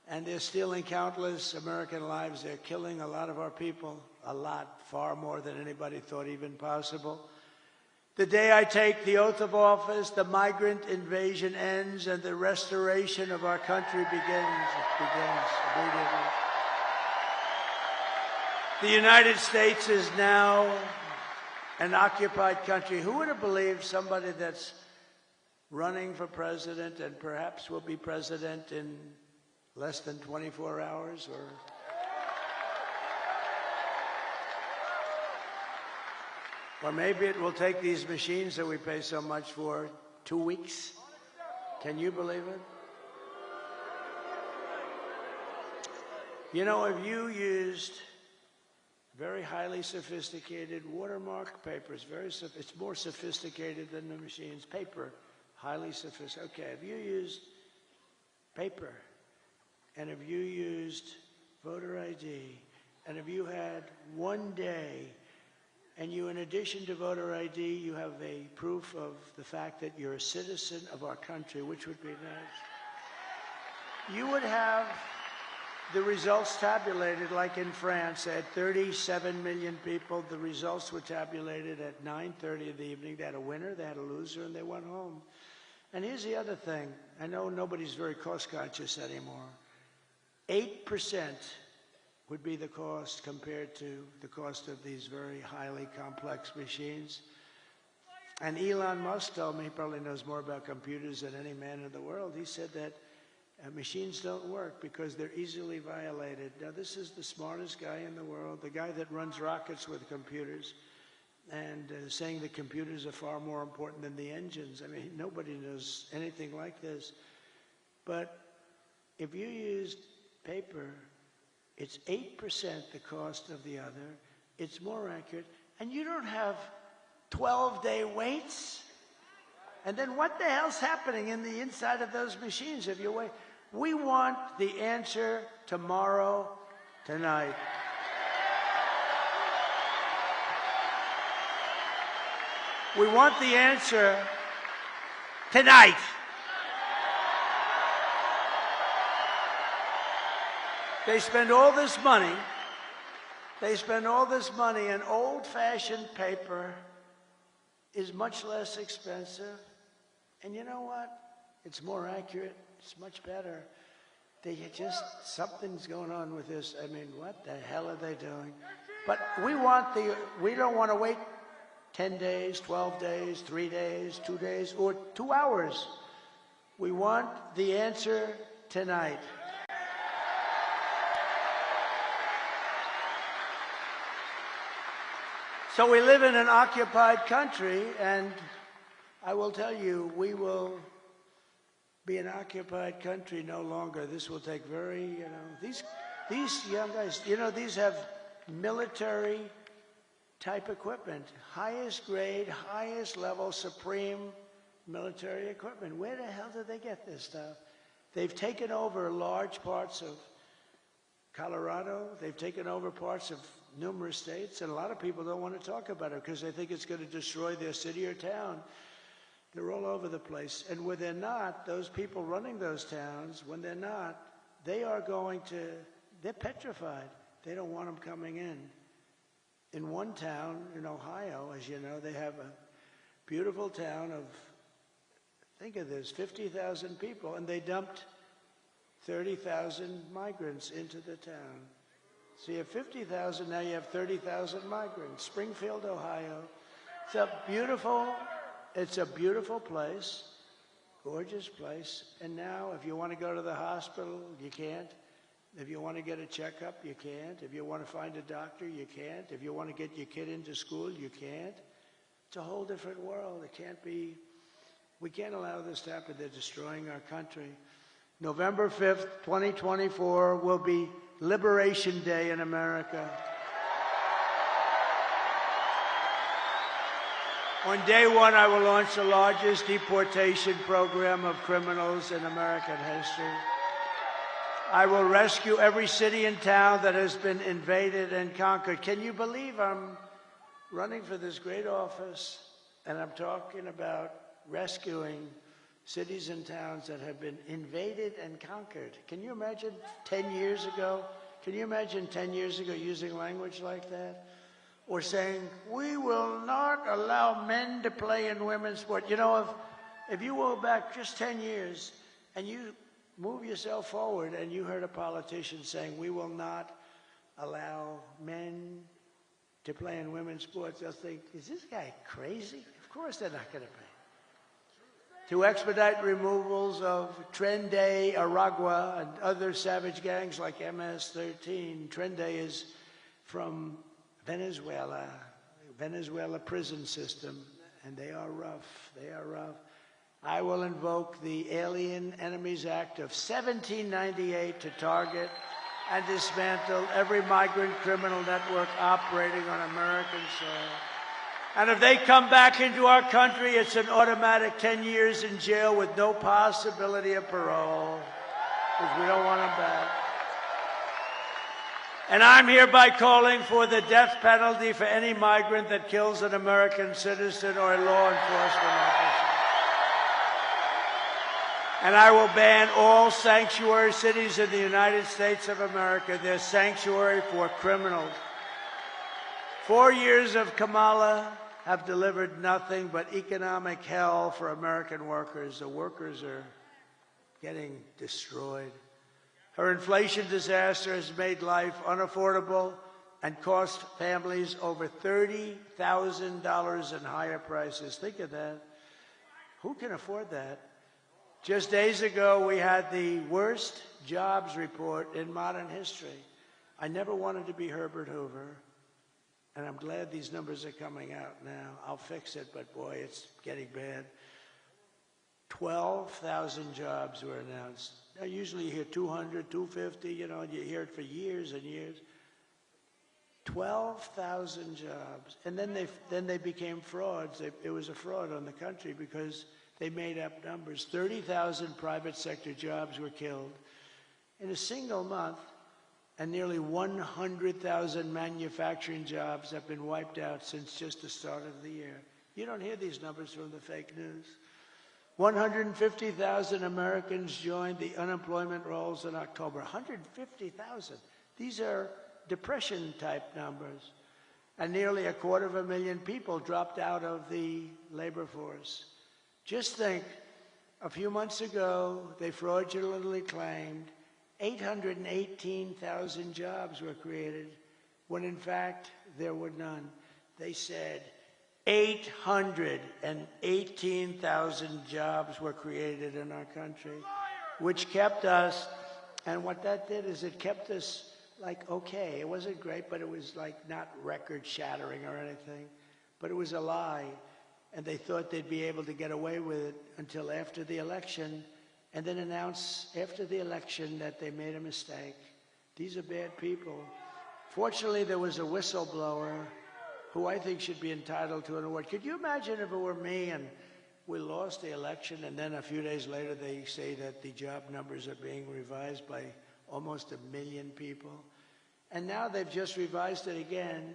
and they're stealing countless American lives. They're killing a lot of our people, a lot, far more than anybody thought even possible. The day I take the oath of office, the migrant invasion ends and the restoration of our country begins. It begins immediately. The United States is now an occupied country. Who would have believed somebody that's running for president and perhaps will be president in less than 24 hours or maybe it will take these machines that we pay so much for 2 weeks. Can you believe it? You know, if you used very highly sophisticated watermark papers, it's more sophisticated than the machines. Paper, highly sophisticated. Okay, if you used paper, and if you used voter ID, and if you had 1 day, and you, in addition to voter ID, you have a proof of the fact that you're a citizen of our country, which would be nice, you would have the results tabulated like in France. They had 37 million people. The results were tabulated at 9:30 in the evening. They had a winner, they had a loser, and they went home. And here's the other thing. I know nobody's very cost conscious anymore. 8% would be the cost compared to the cost of these very highly complex machines. And Elon Musk told me, he probably knows more about computers than any man in the world. He said that machines don't work because they're easily violated. Now, this is the smartest guy in the world, the guy that runs rockets with computers, and saying the computers are far more important than the engines. I mean, nobody knows anything like this. But if you used paper, it's 8% the cost of the other. It's more accurate. And you don't have 12-day waits. And then what the hell's happening in the inside of those machines if you wait? We want the answer tomorrow, tonight. We want the answer tonight. They spend all this money. They spend all this money, and old-fashioned paper is much less expensive. And you know what? It's more accurate. It's much better. Something's going on with this. I mean, what the hell are they doing? But we don't want to wait 10 days, 12 days, 3 days, 2 days, or 2 hours. We want the answer tonight. So we live in an occupied country, and I will tell you, we will be an occupied country no longer. This will take these young guys, these have military type equipment, highest grade, highest level, supreme military equipment. Where the hell did they get this stuff? They've taken over large parts of Colorado. They've taken over parts of numerous states, and a lot of people don't want to talk about it because they think it's going to destroy their city or town. They're all over the place. And when they're not, those people running those towns, when they're not, they're petrified. They don't want them coming in. In one town in Ohio, as you know, they have a beautiful town of, think of this, 50,000 people, and they dumped 30,000 migrants into the town. So you have 50,000, now you have 30,000 migrants. Springfield, Ohio. It's a beautiful place, gorgeous place. And now if you want to go to the hospital, you can't. If you want to get a checkup, you can't. If you want to find a doctor, you can't. If you want to get your kid into school, you can't. It's a whole different world. It can't be, we can't allow this to happen. They're destroying our country. November 5th, 2024 will be Liberation Day in America. On day one, I will launch the largest deportation program of criminals in American history. I will rescue every city and town that has been invaded and conquered. Can you believe I'm running for this great office and I'm talking about rescuing cities and towns that have been invaded and conquered? Can you imagine 10 years ago? Can you imagine 10 years ago using language like that? Or saying, we will not allow men to play in women's sport. You know, if you go back just 10 years and you move yourself forward and you heard a politician saying, we will not allow men to play in women's sports, they'll think, is this guy crazy? Of course they're not going to pay. To expedite removals of Tren Aragua and other savage gangs like MS-13. Tren is from Venezuela prison system, and they are rough. I will invoke the Alien Enemies Act of 1798 to target and dismantle every migrant criminal network operating on American soil. And if they come back into our country, it's an automatic 10 years in jail with no possibility of parole, because we don't want them back. And I'm hereby calling for the death penalty for any migrant that kills an American citizen or a law enforcement officer. And I will ban all sanctuary cities in the United States of America. They're sanctuary for criminals. 4 years of Kamala have delivered nothing but economic hell for American workers. The workers are getting destroyed. Her inflation disaster has made life unaffordable and cost families over $30,000 in higher prices. Think of that. Who can afford that? Just days ago, we had the worst jobs report in modern history. I never wanted to be Herbert Hoover, and I'm glad these numbers are coming out now. I'll fix it, but boy, it's getting bad. 12,000 jobs were announced. Now, usually you hear 200, 250, you know, and you hear it for years and years. 12,000 jobs. And then they became frauds. It was a fraud on the country because they made up numbers. 30,000 private sector jobs were killed in a single month, and nearly 100,000 manufacturing jobs have been wiped out since just the start of the year. You don't hear these numbers from the fake news. 150,000 Americans joined the unemployment rolls in October. 150,000. These are depression-type numbers. And nearly 250,000 people dropped out of the labor force. Just think, a few months ago, they fraudulently claimed 818,000 jobs were created, when in fact there were none. They said 818,000 jobs were created in our country, which kept us, and what that did is it kept us like okay. It wasn't great, but it was like not record-shattering or anything, but it was a lie. And they thought they'd be able to get away with it until after the election, and then announce after the election that they made a mistake. These are bad people. Fortunately, there was a whistleblower who I think should be entitled to an award. Could you imagine if it were me and we lost the election, and then a few days later they say that the job numbers are being revised by almost 1 million people? And now they've just revised it again.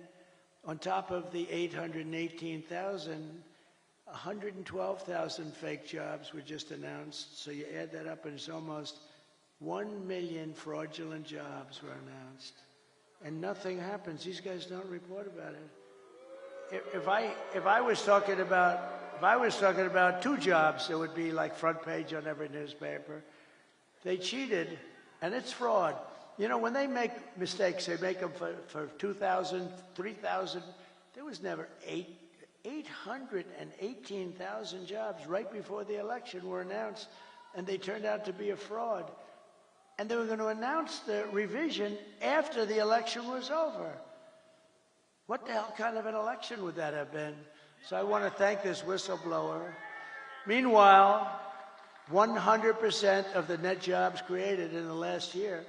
On top of the 818,000, 112,000 fake jobs were just announced. So you add that up and it's almost 1 million fraudulent jobs were announced. And nothing happens. These guys don't report about it. If I was talking about 2 jobs, it would be like front page on every newspaper. They cheated, and it's fraud. You know, when they make mistakes, they make them for 2,000, 3,000. There was never 818,000 jobs right before the election were announced, and they turned out to be a fraud. And they were going to announce the revision after the election was over. What the hell kind of an election would that have been? So I want to thank this whistleblower. Meanwhile, 100% of the net jobs created in the last year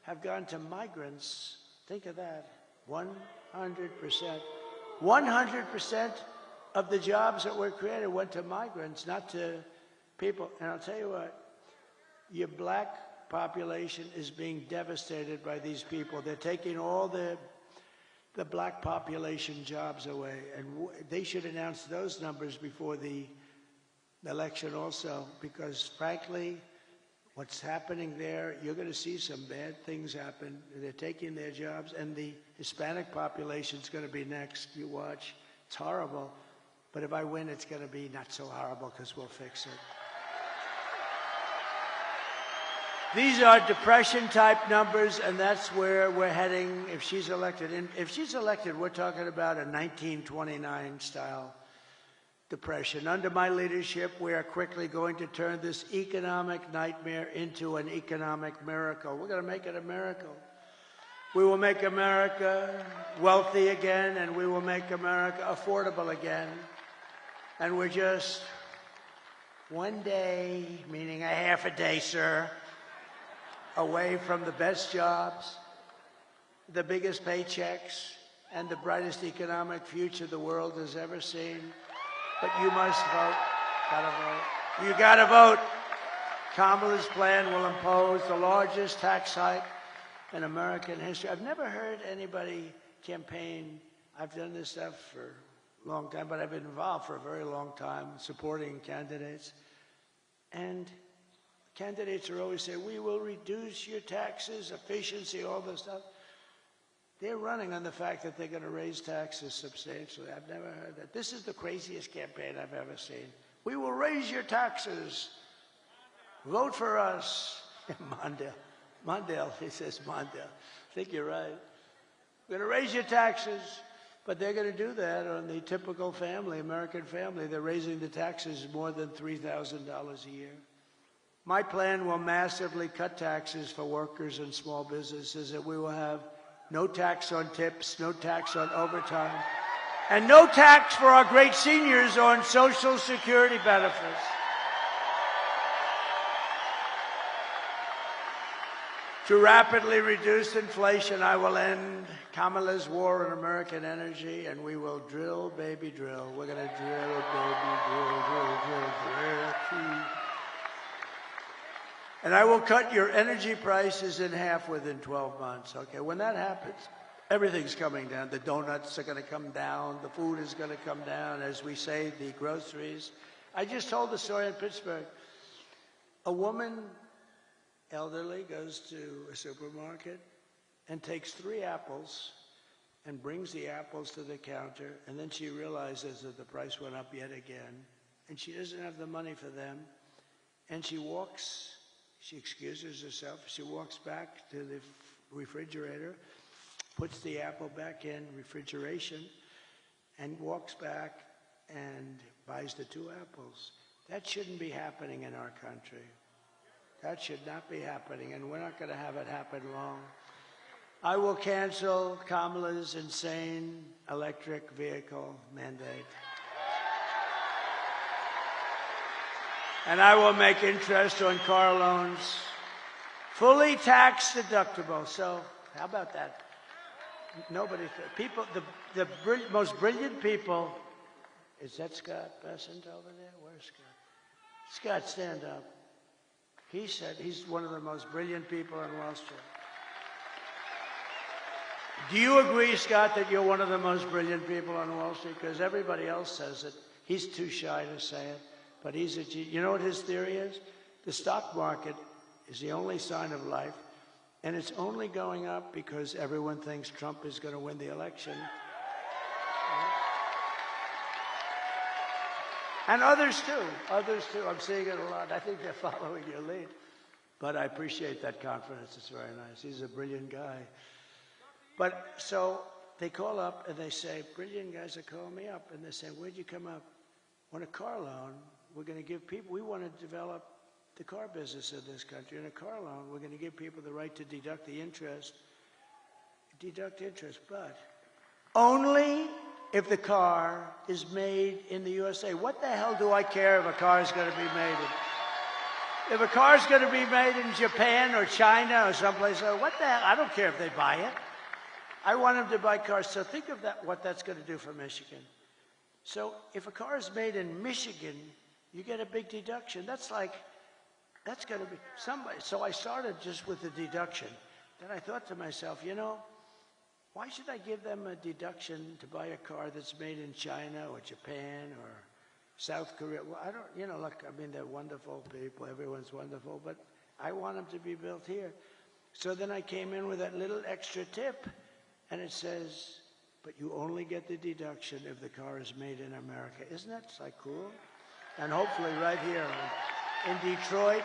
have gone to migrants. Think of that. 100%. 100% of the jobs that were created went to migrants, not to people. And I'll tell you what, your black population is being devastated by these people. They're taking all the black population jobs away, and they should announce those numbers before the election also, because frankly, what's happening there, you're going to see some bad things happen. They're taking their jobs, and the Hispanic population's going to be next. You watch. It's horrible. But if I win, it's going to be not so horrible because we'll fix it. These are depression-type numbers, and that's where we're heading if she's elected. And if she's elected, we're talking about a 1929-style depression. Under my leadership, we are quickly going to turn this economic nightmare into an economic miracle. We're going to make it a miracle. We will make America wealthy again, and we will make America affordable again. And we're just one day, meaning a half a day, sir, away from the best jobs, the biggest paychecks, and the brightest economic future the world has ever seen. But you must vote. Gotta vote. You gotta vote. Kamala's plan will impose the largest tax hike in American history. I've never heard anybody campaign. I've done this stuff for a long time, but I've been involved for a very long time supporting candidates. And candidates are always saying, we will reduce your taxes, efficiency, all this stuff. They're running on the fact that they're going to raise taxes substantially. I've never heard that. This is the craziest campaign I've ever seen. We will raise your taxes. Vote for us. Mondale. Mondale, he says Mondale. I think you're right. We're going to raise your taxes, but they're going to do that on the typical family, American family. They're raising the taxes more than $3,000 a year. My plan will massively cut taxes for workers and small businesses, that we will have no tax on tips, no tax on overtime, and no tax for our great seniors on Social Security benefits. To rapidly reduce inflation, I will end Kamala's war on American energy, and we will drill, baby, drill. We're going to drill, baby, drill. And I will cut your energy prices in half within 12 months. Okay, when that happens, everything's coming down. The donuts are going to come down. The food is going to come down. As we say, the groceries. I just told the story in Pittsburgh. A woman, elderly, goes to a supermarket and takes 3 apples and brings the apples to the counter, and then she realizes that the price went up yet again, and she doesn't have the money for them, and she excuses herself, she walks back to the refrigerator, puts the apple back in refrigeration, and walks back and buys the 2 apples. That shouldn't be happening in our country. That should not be happening, and we're not going to have it happen long. I will cancel Kamala's insane electric vehicle mandate. And I will make interest on car loans fully tax deductible. So how about that? Nobody, people, the most brilliant people, is that Scott Bessent over there? Where's Scott? Scott, stand up. He said he's one of the most brilliant people on Wall Street. Do you agree, Scott, that you're one of the most brilliant people on Wall Street? Because everybody else says it. He's too shy to say it. But he's a genius. You know what his theory is? The stock market is the only sign of life, and it's only going up because everyone thinks Trump is going to win the election. And others too. Others too. I'm seeing it a lot. I think they're following your lead. But I appreciate that confidence. It's very nice. He's a brilliant guy. But so they call up and they say, brilliant guys are calling me up. And they say, where'd you come up? On a car loan, we're going to give people, we want to develop the car business in this country. In a car loan, we're going to give people the right to deduct the interest. Deduct interest, but only if the car is made in the USA. What the hell do I care if a car is going to be made in? If a car is going to be made in Japan or China or someplace else, what the hell? I don't care if they buy it. I want them to buy cars. So think of that, what that's going to do for Michigan. So if a car is made in Michigan, you get a big deduction. That's going to be somebody. So I started just with the deduction. Then I thought to myself, you know, why should I give them a deduction to buy a car that's made in China or Japan or South Korea? Well, I don't, you know, look, I mean, they're wonderful people. Everyone's wonderful, but I want them to be built here. So then I came in with that little extra tip, and it says, but you only get the deduction if the car is made in America. Isn't that like cool? And hopefully right here in Detroit,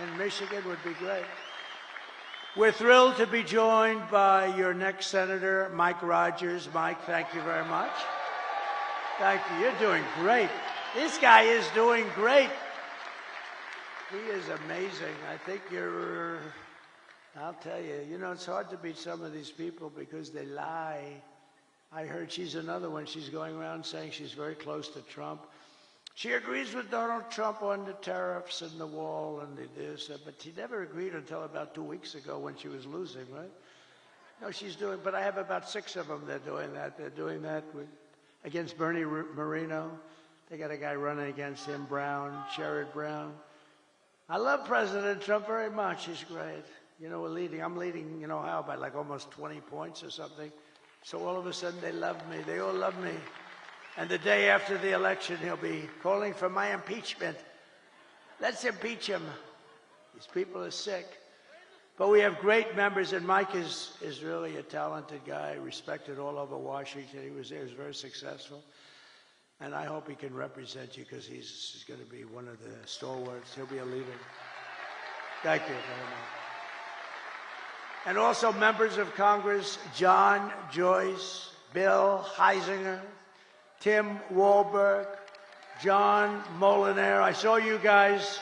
in Michigan would be great. We're thrilled to be joined by your next senator, Mike Rogers. Mike, thank you very much. Thank you. You're doing great. This guy is doing great. He is amazing. I think you're, I'll tell you, you know, it's hard to beat some of these people because they lie. I heard she's another one. She's going around saying she's very close to Trump. She agrees with Donald Trump on the tariffs and the wall and the this, but she never agreed until about 2 weeks ago when she was losing, right? No, she's doing, but I have about 6 of them that are doing that. They're doing that against Bernie Moreno. They got a guy running against him, Brown, Sherrod Brown. I love President Trump very much. He's great. You know, I'm leading, you know how, by like almost 20 points or something. So all of a sudden they love me. They all love me. And the day after the election, he'll be calling for my impeachment. Let's impeach him. These people are sick. But we have great members, and Mike is really a talented guy, respected all over Washington. He was very successful. And I hope he can represent you because he's going to be one of the stalwarts. He'll be a leader. Thank you very much. And also members of Congress, John Joyce, Bill Huizenga, Tim Walberg, John Moolenaar. I saw you guys.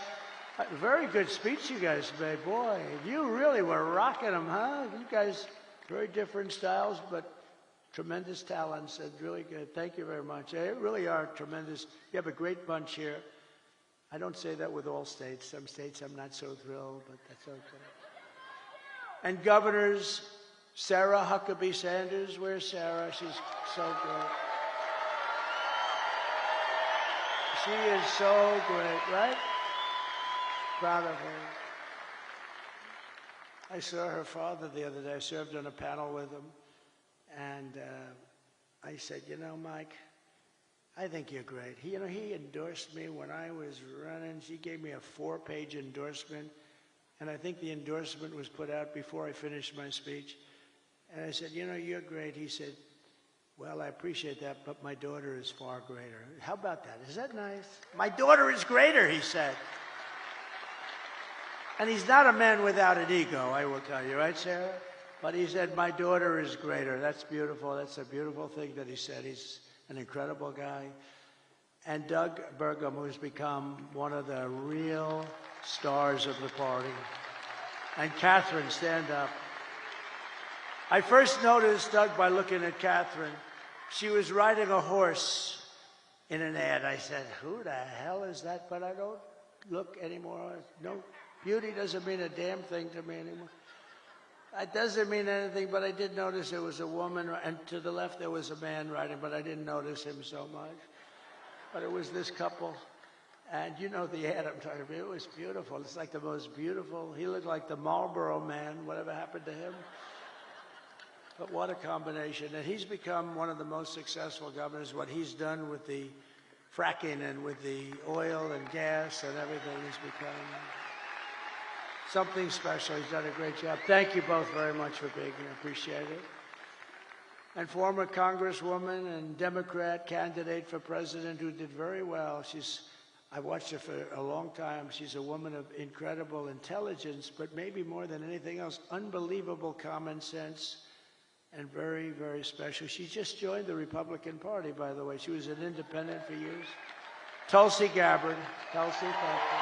Very good speech you guys made. Boy, you really were rocking them, huh? You guys, very different styles, but tremendous talents and really good. Thank you very much. You really are tremendous. You have a great bunch here. I don't say that with all states. Some states I'm not so thrilled, but that's okay. And governors, Sarah Huckabee Sanders. Where's Sarah? She's so good. She is so great, right? Proud of her. I saw her father the other day. I served on a panel with him. And I said, you know, Mike, I think you're great. He endorsed me when I was running. She gave me a 4-page endorsement. And I think the endorsement was put out before I finished my speech. And I said, you know, you're great. He said, well, I appreciate that, but my daughter is far greater. How about that? Is that nice? My daughter is greater, he said. And he's not a man without an ego, I will tell you, right, Sarah? But he said, my daughter is greater. That's beautiful. That's a beautiful thing that he said. He's an incredible guy. And Doug Burgum, who's become one of the real stars of the party. And Catherine, stand up. I first noticed Doug by looking at Catherine. She was riding a horse in an ad. I said, who the hell is that? But I don't look anymore. No, beauty doesn't mean a damn thing to me anymore. It doesn't mean anything, but I did notice there was a woman, and to the left there was a man riding, but I didn't notice him so much. But it was this couple, and you know the ad I'm talking about. It was beautiful. It's like the most beautiful. He looked like the Marlboro Man. Whatever happened to him? But what a combination. And he's become one of the most successful governors. What he's done with the fracking and with the oil and gas and everything, he's become something special. He's done a great job. Thank you both very much for being here. Appreciate it. And former Congresswoman and Democrat candidate for president who did very well. I watched her for a long time. She's a woman of incredible intelligence, but maybe more than anything else, unbelievable common sense and very, very special. She just joined the Republican Party, by the way. She was an independent for years. Tulsi Gabbard. Tulsi, thank you.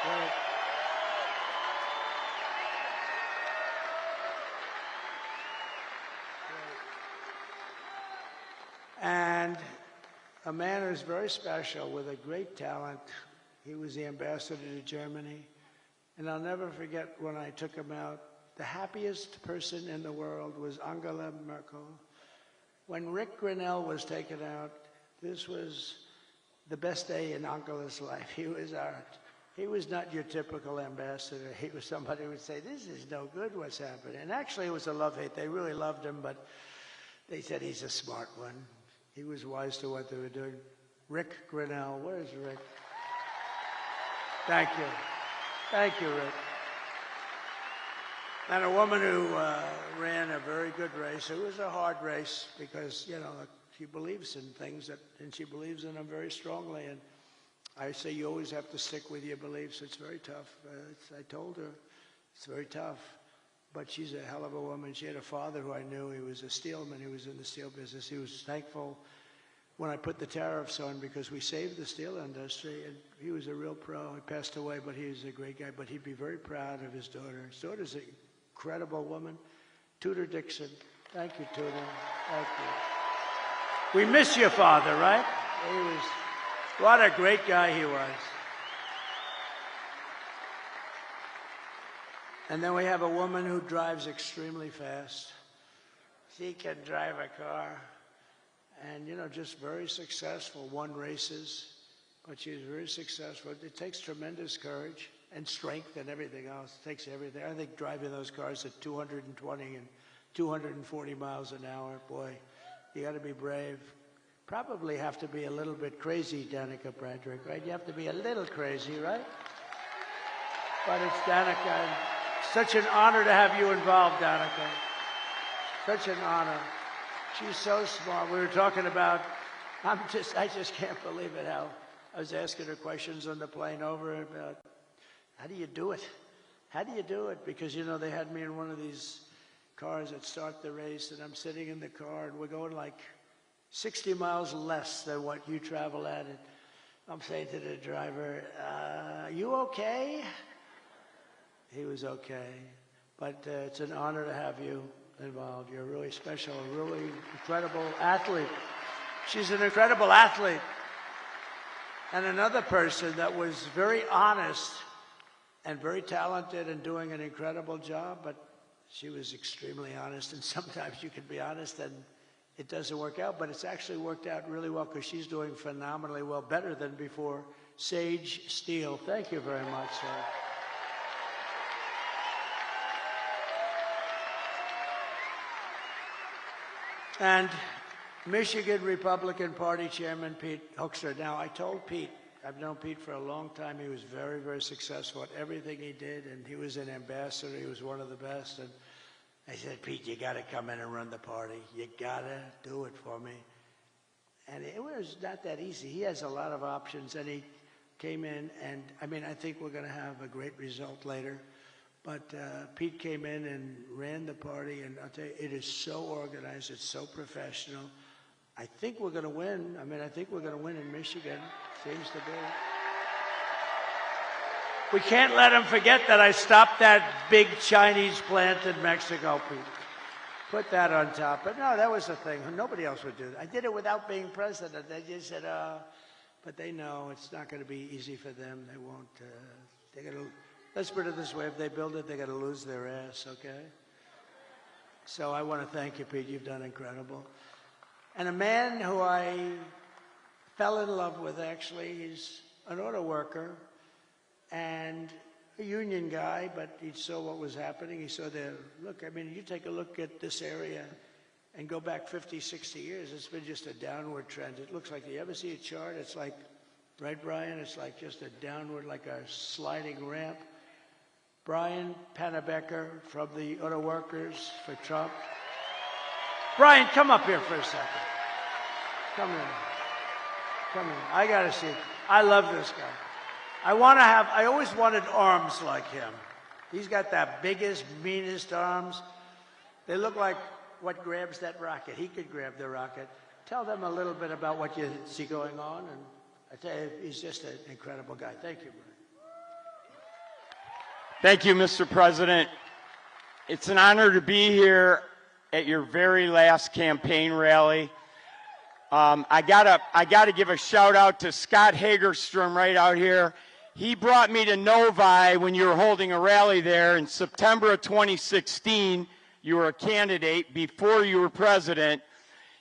Right. And a man who's very special with a great talent. He was the ambassador to Germany. And I'll never forget when I took him out, the happiest person in the world was Angela Merkel. When Rick Grenell was taken out, this was the best day in Angela's life. He was not your typical ambassador. He was somebody who would say, this is no good what's happening. And actually it was a love-hate. They really loved him, but they said he's a smart one. He was wise to what they were doing. Rick Grenell, where's Rick? Thank you. Thank you, Rick. And a woman who ran a very good race. It was a hard race because, you know, she believes in things and she believes in them very strongly. And I say you always have to stick with your beliefs. It's very tough. I told her it's very tough. But she's a hell of a woman. She had a father who I knew. He was a steelman. He was in the steel business. He was thankful when I put the tariffs on because we saved the steel industry. And he was a real pro. He passed away, but he was a great guy. But he'd be very proud of his daughter. His daughter's an incredible woman. Tudor Dixon. Thank you, Tudor. Thank you. We miss your father, right? What a great guy he was. And then we have a woman who drives extremely fast. She can drive a car. And, you know, just very successful. Won races, but she's very successful. It takes tremendous courage and strength and everything else. It takes everything. I think driving those cars at 220 and 240 miles an hour, boy, you got to be brave. Probably have to be a little bit crazy, Danica Bradrick, right? You have to be a little crazy, right? But it's Danica. Such an honor to have you involved, Danica. Such an honor. She's so smart. We were talking about, I just can't believe it, how I was asking her questions on the plane over about, how do you do it? How do you do it? Because, you know, they had me in one of these cars that start the race, and I'm sitting in the car, and we're going like 60 miles less than what you travel at. And I'm saying to the driver, you okay? He was okay. But it's an honor to have you involved. You're really special, a really incredible athlete. She's an incredible athlete. And another person that was very honest and very talented and doing an incredible job, but she was extremely honest. And sometimes you can be honest and it doesn't work out, but it's actually worked out really well because she's doing phenomenally well, better than before. Sage Steele, thank you very much, sir. And Michigan Republican Party Chairman Pete Hoekstra. Now, I told Pete, I've known Pete for a long time. He was very, very successful at everything he did, and he was an ambassador. He was one of the best. And I said, Pete, you got to come in and run the party. You got to do it for me. And it was not that easy. He has a lot of options, and he came in, and I mean, I think we're going to have a great result later. But Pete came in and ran the party, and I'll tell you, it is so organized, it's so professional. I think we're going to win. I mean, I think we're going to win in Michigan. Seems to be. We can't let them forget that I stopped that big Chinese plant in Mexico, Pete. Put that on top. But no, that was the thing. Nobody else would do that. I did it without being president. They just said, but they know it's not going to be easy for them. They won't. They're going to. Let's put it this way. If they build it, they're going to lose their ass, okay? So I want to thank you, Pete. You've done incredible. And a man who I fell in love with, actually, he's an auto worker and a union guy, but he saw what was happening. He saw the, look, I mean, you take a look at this area and go back 50, 60 years, it's been just a downward trend. It looks like, you ever see a chart? It's like, right, Brian? It's like just a downward, like a sliding ramp. Brian Pannebecker from the Auto Workers for Trump. Brian, come up here for a second. Come here. Come here. I got to see. I love this guy. I always wanted arms like him. He's got the biggest, meanest arms. They look like what grabs that rocket. He could grab the rocket. Tell them a little bit about what you see going on. And I tell you, he's just an incredible guy. Thank you, Brian. Thank you, Mr. President. It's an honor to be here at your very last campaign rally. I gotta give a shout out to Scott Hagerstrom right out here. He brought me to Novi when you were holding a rally there in September of 2016. You were a candidate before you were president,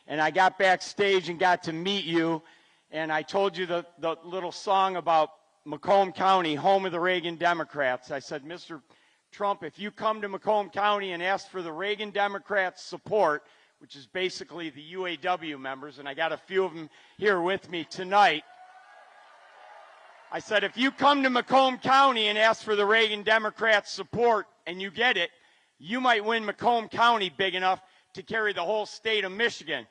and I got backstage and got to meet you, and I told you the little song about Macomb County, home of the Reagan Democrats. I said, Mr. Trump, if you come to Macomb County and ask for the Reagan Democrats' support, which is basically the UAW members, and I got a few of them here with me tonight. I said, if you come to Macomb County and ask for the Reagan Democrats' support and you get it, you might win Macomb County big enough to carry the whole state of Michigan.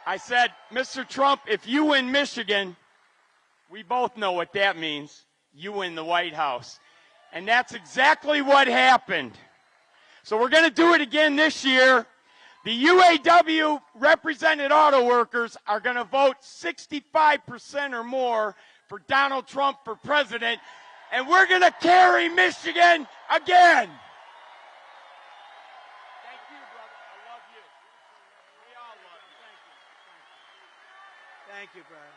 I said, Mr. Trump, if you win Michigan, we both know what that means. You win the White House. And that's exactly what happened. So we're going to do it again this year. The UAW represented auto workers are going to vote 65% or more for Donald Trump for president, and we're going to carry Michigan again. Thank you, brother. I love you. We all love you. Thank you, Brian.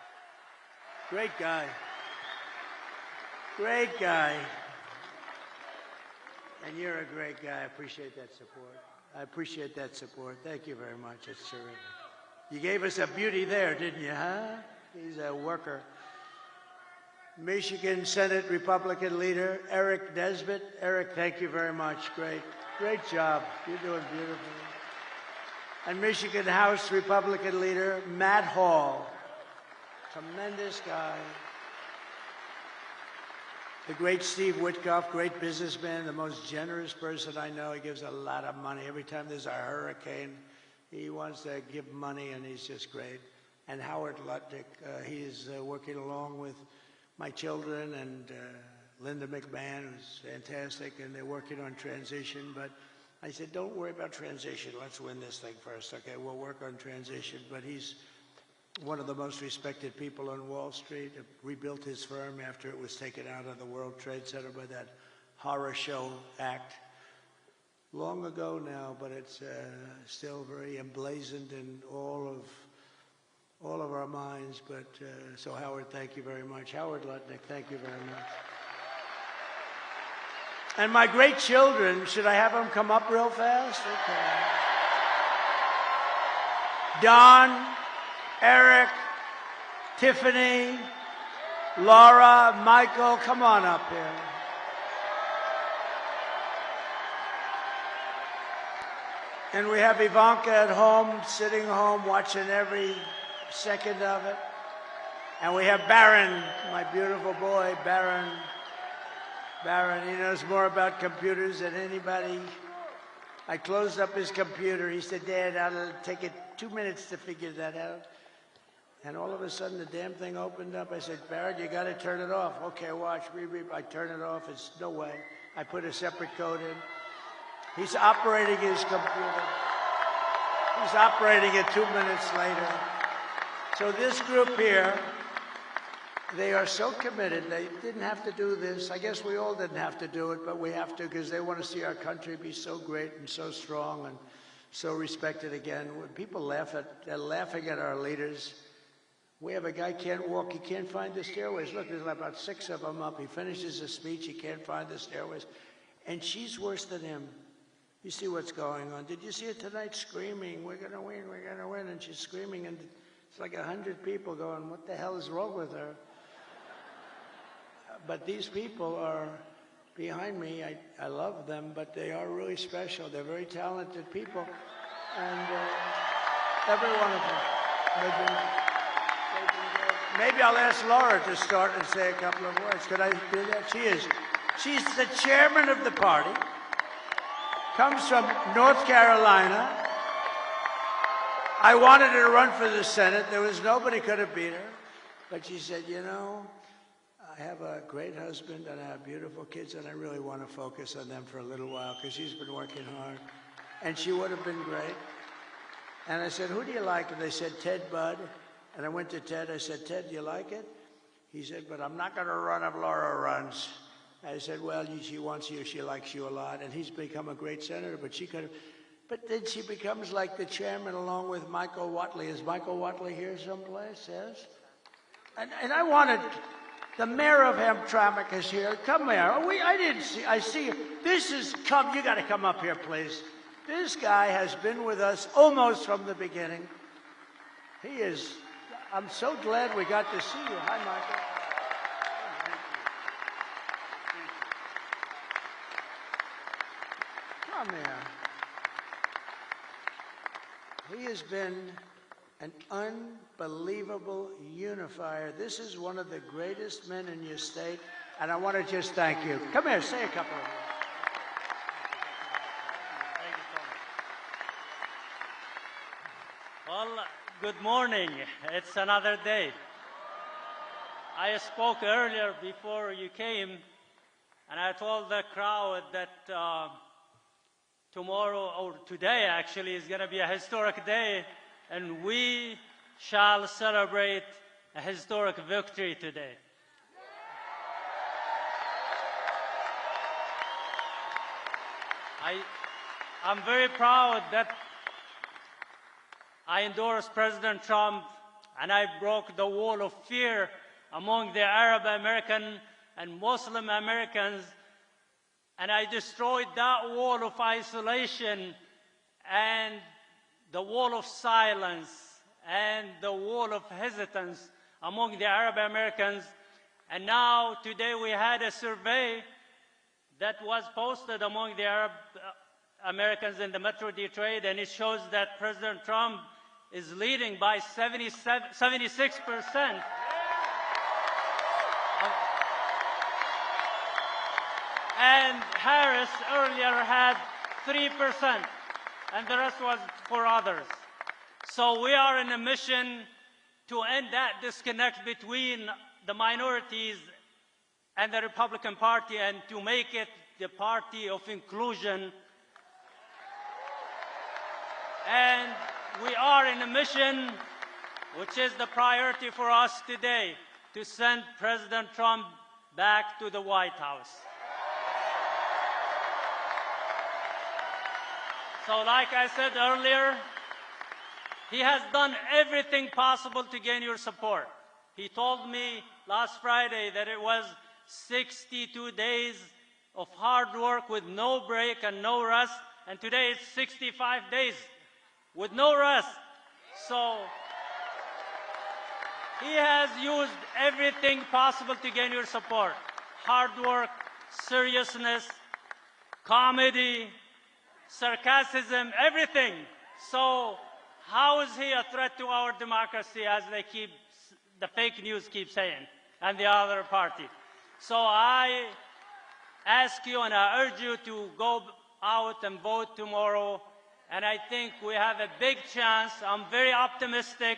Great guy. Great guy. And you're a great guy. I appreciate that support. I appreciate that support. Thank you very much. It's terrific. You gave us a beauty there, didn't you, huh? He's a worker. Michigan Senate Republican leader, Eric Nesbitt. Eric, thank you very much. Great. Great job. You're doing beautifully. And Michigan House Republican leader, Matt Hall. Tremendous guy. The great Steve Witkoff, great businessman, the most generous person I know. He gives a lot of money. Every time there's a hurricane, he wants to give money, and he's just great. and Howard Lutnick. He is working along with my children and Linda McMahon, who's fantastic, and they're working on transition. But I said, don't worry about transition. Let's win this thing first. Okay, we'll work on transition. But he's one of the most respected people on Wall Street. Rebuilt his firm after it was taken out of the World Trade Center by that horror show act. Long ago now, but it's still very emblazoned in all of our minds. But so Howard, thank you very much. Howard Lutnick, thank you very much. And my great children, should I have them come up real fast? Okay. Don, Eric, Tiffany, Laura, Michael, come on up here. And we have Ivanka at home, sitting home, watching every second of it. And we have Barron, my beautiful boy, Barron. Barron, he knows more about computers than anybody. I closed up his computer. He said, Dad, it'll take it 2 minutes to figure that out. And all of a sudden, the damn thing opened up. I said, Barron, you got to turn it off. Okay, watch. I turn it off. It's no way. I put a separate code in. He's operating his computer. He's operating it 2 minutes later. So this group here, they are so committed. They didn't have to do this. I guess we all didn't have to do it, but we have to because they want to see our country be so great and so strong and so respected again. When people they're laughing at our leaders. We have a guy can't walk. He can't find the stairways. Look, there's about 6 of them up. He finishes a speech. He can't find the stairways. And she's worse than him. You see what's going on. Did you see it tonight screaming, we're going to win, we're going to win? And she's screaming, and it's like 100 people going, what the hell is wrong with her? But these people are behind me. I love them, but they are really special. They're very talented people. And every one of them. Maybe I'll ask Laura to start and say a couple of words. Could I do that? She's the chairman of the party. Comes from North Carolina. I wanted her to run for the Senate. There was nobody could have beat her. But she said, you know, I have a great husband and I have beautiful kids and I really want to focus on them for a little while because she's been working hard. And she would have been great. And I said, who do you like? And they said, Ted Budd. And I went to Ted. I said, Ted, do you like it? He said, but I'm not going to run if Laura runs. I said, well, she wants you, she likes you a lot, and he's become a great senator, but she could have, but then she becomes like the chairman along with Michael Watley. Is Michael Watley here someplace? Yes? And I wanted, the mayor of Hamtramck is here. Come here. I see you. You got to come up here, please. This guy has been with us almost from the beginning. I'm so glad we got to see you. Hi, Michael. Come here. He has been an unbelievable unifier. This is one of the greatest men in your state, and I want to just thank you. Come here, say a couple of words. Well, good morning. It's another day. I spoke earlier before you came, and I told the crowd that tomorrow, or today actually, is going to be a historic day, and we shall celebrate a historic victory today. I'm very proud that I endorsed President Trump, and I broke the wall of fear among the Arab American and Muslim Americans, and I destroyed that wall of isolation and the wall of silence and the wall of hesitance among the Arab Americans. And now, today, we had a survey that was posted among the Arab Americans in the Metro Detroit, and it shows that President Trump is leading by 76%. And Harris earlier had 3%, and the rest was for others. So we are in a mission to end that disconnect between the minorities and the Republican Party and to make it the party of inclusion. And we are in a mission, which is the priority for us today, to send President Trump back to the White House. So like I said earlier, he has done everything possible to gain your support. He told me last Friday that it was 62 days of hard work with no break and no rest, and today it's 65 days with no rest. So he has used everything possible to gain your support. Hard work, seriousness, comedy, sarcasm, everything. So how is he a threat to our democracy, as the fake news keep saying, and the other party? So I ask you and I urge you to go out and vote tomorrow. And I think we have a big chance. I'm very optimistic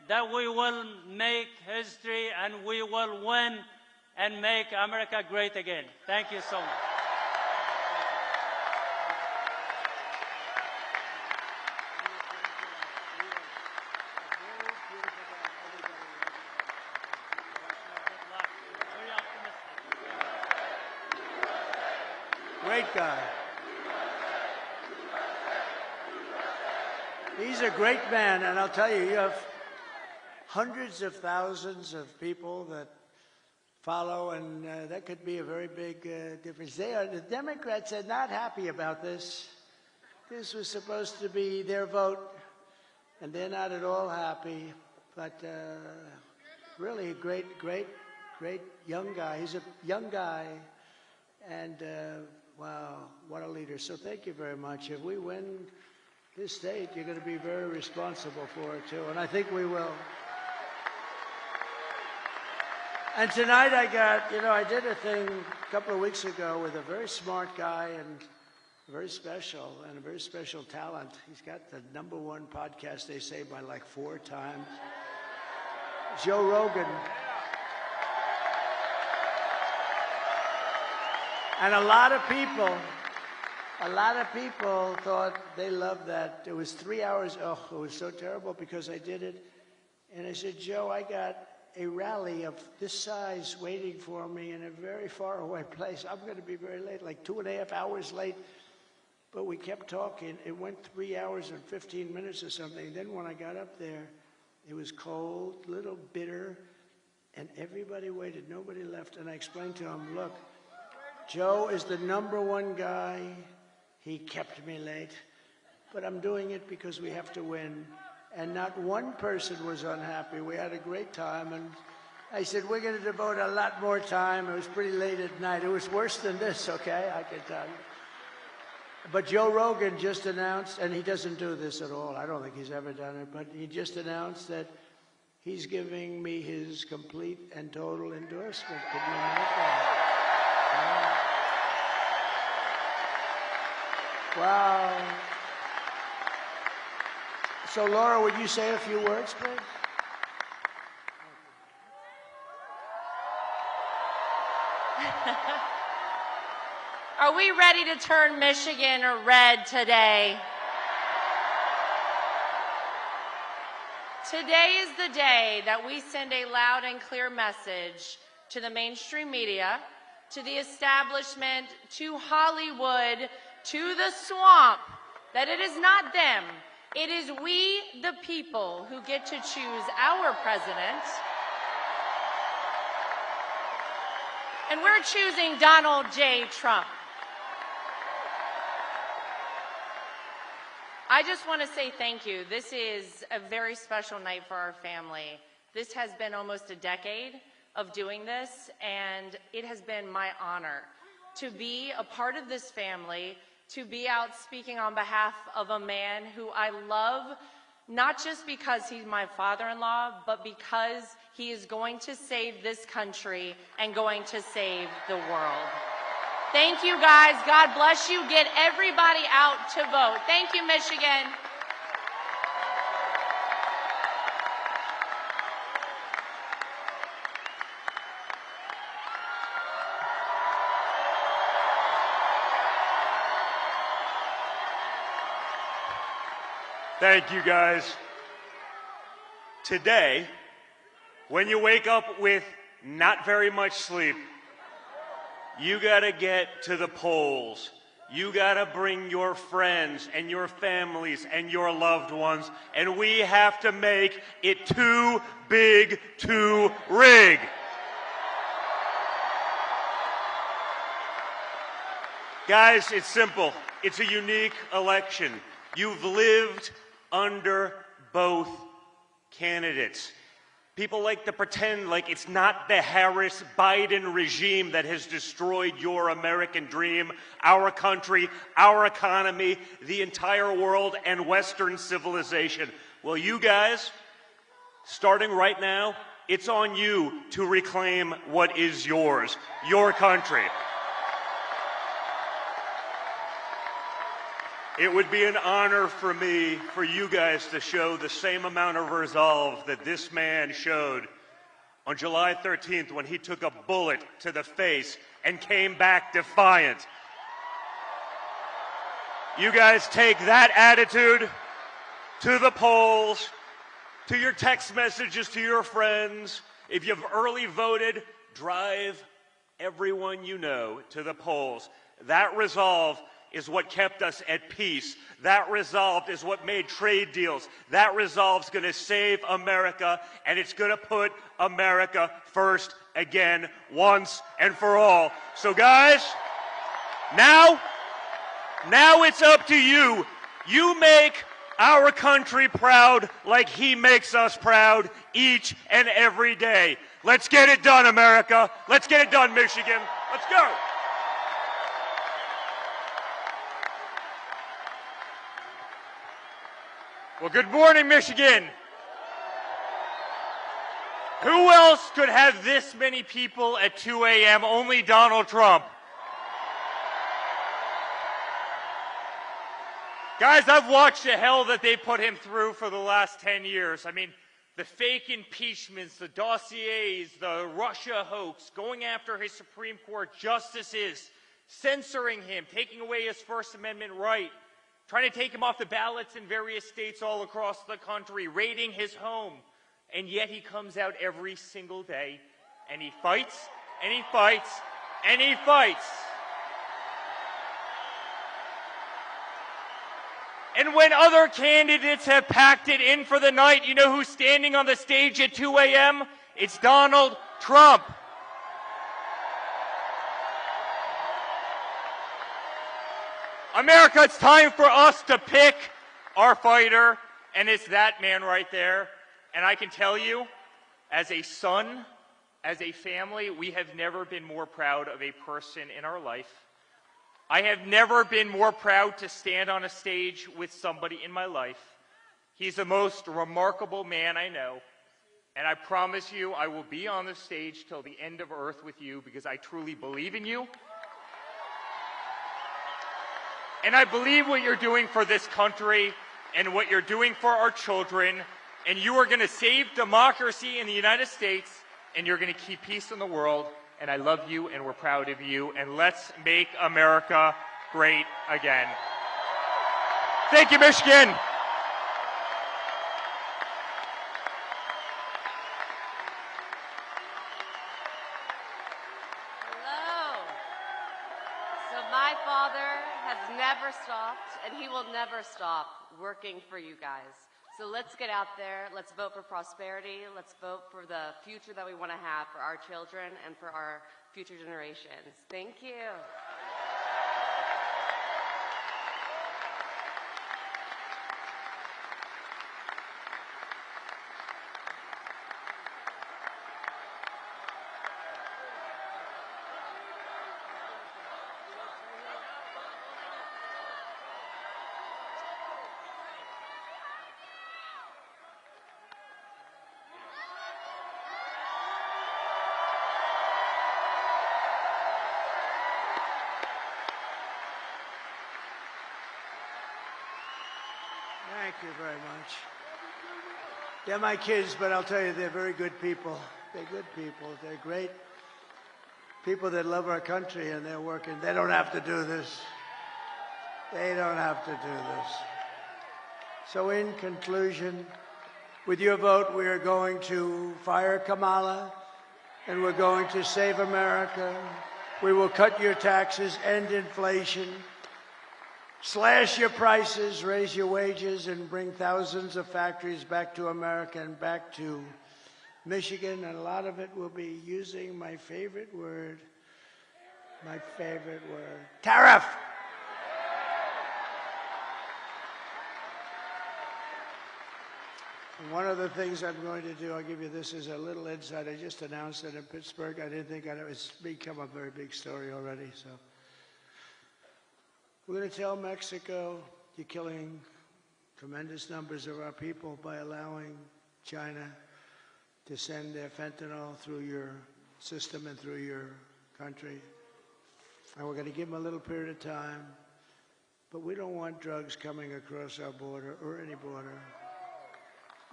that we will make history and we will win and make America great again. Thank you so much. Great guy. He's a great man, and I'll tell you, you have hundreds of thousands of people that follow, and that could be a very big difference. The Democrats are not happy about this. This was supposed to be their vote, and they're not at all happy. But really a great young guy. He's a young guy, and wow, what a leader. So thank you very much. If we win this state, you're going to be very responsible for it, too, and I think we will. And tonight I did a thing a couple of weeks ago with a very smart guy and very special and a very special talent. He's got the #1 podcast, they say, by like 4 times. Joe Rogan. And a lot of people thought they loved that. It was 3 hours. Oh, it was so terrible because I did it. And I said, Joe, I got a rally of this size waiting for me in a very far away place. I'm going to be very late, like 2.5 hours late. But we kept talking. It went 3 hours and 15 minutes or something. Then when I got up there, it was cold, a little bitter, and everybody waited. Nobody left. And I explained to him, look, Joe is the #1 guy. He kept me late. But I'm doing it because we have to win. And not one person was unhappy. We had a great time. And I said, we're going to devote a lot more time. It was pretty late at night. It was worse than this, okay? I can tell you. But Joe Rogan just announced, and he doesn't do this at all. I don't think he's ever done it. But he just announced that he's giving me his complete and total endorsement. Can you imagine that? Wow. So, Laura, would you say a few words, please? Are we ready to turn Michigan red today? Today is the day that we send a loud and clear message to the mainstream media, to the establishment, to Hollywood, to the swamp, that it is not them. It is we, the people, who get to choose our president. And we're choosing Donald J. Trump. I just want to say thank you. This is a very special night for our family. This has been almost a decade of doing this, and it has been my honor to be a part of this family, to be out speaking on behalf of a man who I love, not just because he's my father-in-law, but because he is going to save this country and going to save the world. Thank you, guys. God bless you. Get everybody out to vote. Thank you, Michigan. Thank you, guys. Today, when you wake up with not very much sleep, you gotta get to the polls. You gotta bring your friends and your families and your loved ones, and we have to make it too big to rig. Guys, it's simple. It's a unique election. You've lived under both candidates. People like to pretend like it's not the Harris-Biden regime that has destroyed your American dream, our country, our economy, the entire world, and Western civilization. Well, you guys, starting right now, it's on you to reclaim what is yours, your country. It would be an honor for me, for you guys to show the same amount of resolve that this man showed on July 13th when he took a bullet to the face and came back defiant. You guys take that attitude to the polls, to your text messages to your friends. If you've early voted, drive everyone you know to the polls. That resolve is what kept us at peace. That resolve is what made trade deals. That resolve's going to save America, and it's going to put America first again, once and for all. So guys, now it's up to you. You make our country proud like he makes us proud each and every day. Let's get it done, America. Let's get it done, Michigan. Let's go. Well, good morning, Michigan. Who else could have this many people at 2 a.m.? Only Donald Trump. Guys, I've watched the hell that they put him through for the last 10 years. I mean, the fake impeachments, the dossiers, the Russia hoax, going after his Supreme Court justices, censoring him, taking away his First Amendment right, trying to take him off the ballots in various states all across the country, raiding his home. And yet he comes out every single day, and he fights, and he fights, and he fights. And when other candidates have packed it in for the night, you know who's standing on the stage at 2 a.m.? It's Donald Trump. America, it's time for us to pick our fighter, and it's that man right there. And I can tell you, as a son, as a family, we have never been more proud of a person in our life. I have never been more proud to stand on a stage with somebody in my life. He's the most remarkable man I know, and I promise you I will be on the stage till the end of earth with you because I truly believe in you. And I believe what you're doing for this country and what you're doing for our children. And you are going to save democracy in the United States, and you're going to keep peace in the world. And I love you, and we're proud of you. And let's make America great again. Thank you, Michigan. Never stopped, and he will never stop working for you guys. So let's get out there. Let's vote for prosperity. Let's vote for the future that we want to have for our children and for our future generations. Thank you. Thank you very much. They're my kids, but I'll tell you, they're very good people. They're good people. They're great people that love our country, and they're working. They don't have to do this. They don't have to do this. So in conclusion, with your vote, we are going to fire Kamala, and we're going to save America. We will cut your taxes, end inflation, slash your prices, raise your wages, and bring thousands of factories back to America and back to Michigan. And a lot of it will be using my favorite word, tariff. One of the things I'm going to do, I'll give you this as a little insight. I just announced it in Pittsburgh. I didn't think it's become a very big story already. So we're going to tell Mexico, you're killing tremendous numbers of our people by allowing China to send their fentanyl through your system and through your country. And we're going to give them a little period of time. But we don't want drugs coming across our border or any border.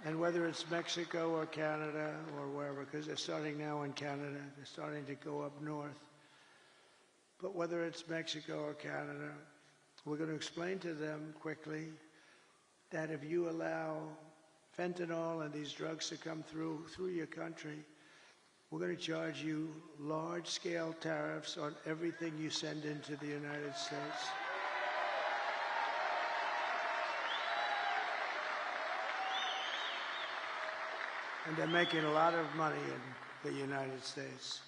And whether it's Mexico or Canada or wherever, because they're starting now in Canada, they're starting to go up north. But whether it's Mexico or Canada, we're going to explain to them quickly that if you allow fentanyl and these drugs to come through your country, we're going to charge you large-scale tariffs on everything you send into the United States. And they're making a lot of money in the United States.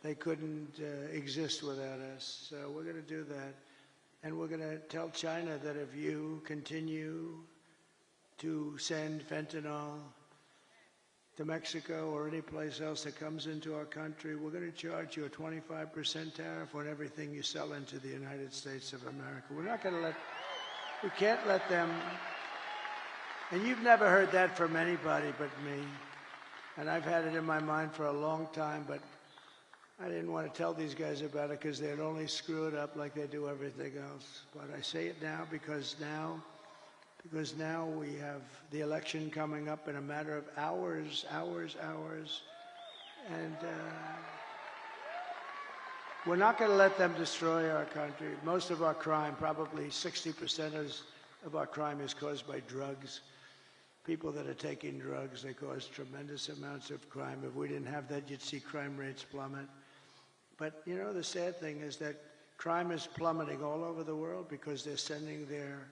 They couldn't exist without us. So we're going to do that. And we're going to tell China that if you continue to send fentanyl to Mexico or any place else that comes into our country, we're going to charge you a 25% tariff on everything you sell into the United States of America. We're not going to we can't let them. And you've never heard that from anybody but me. And I've had it in my mind for a long time, but I didn't want to tell these guys about it because they'd only screw it up like they do everything else. But I say it now because now we have the election coming up in a matter of hours. And we're not going to let them destroy our country. Most of our crime, probably 60% of our crime is caused by drugs. People that are taking drugs, they cause tremendous amounts of crime. If we didn't have that, you'd see crime rates plummet. But, you know, the sad thing is that crime is plummeting all over the world because they're sending their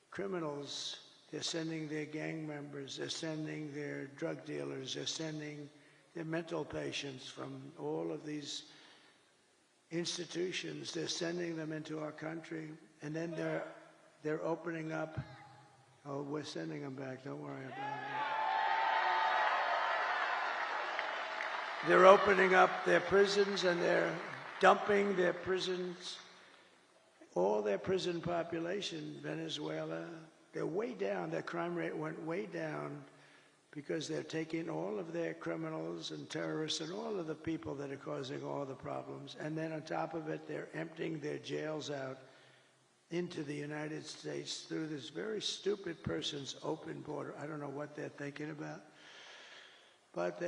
criminals, they're sending their gang members, they're sending their drug dealers, they're sending their mental patients from all of these institutions. They're sending them into our country, and then they're opening up. Oh, we're sending them back. Don't worry about it. They're opening up their prisons and they're dumping their prisons, all their prison population, Venezuela. They're way down. Their crime rate went way down because they're taking all of their criminals and terrorists and all of the people that are causing all the problems. And then on top of it, they're emptying their jails out into the United States through this very stupid person's open border. I don't know what they're thinking about. But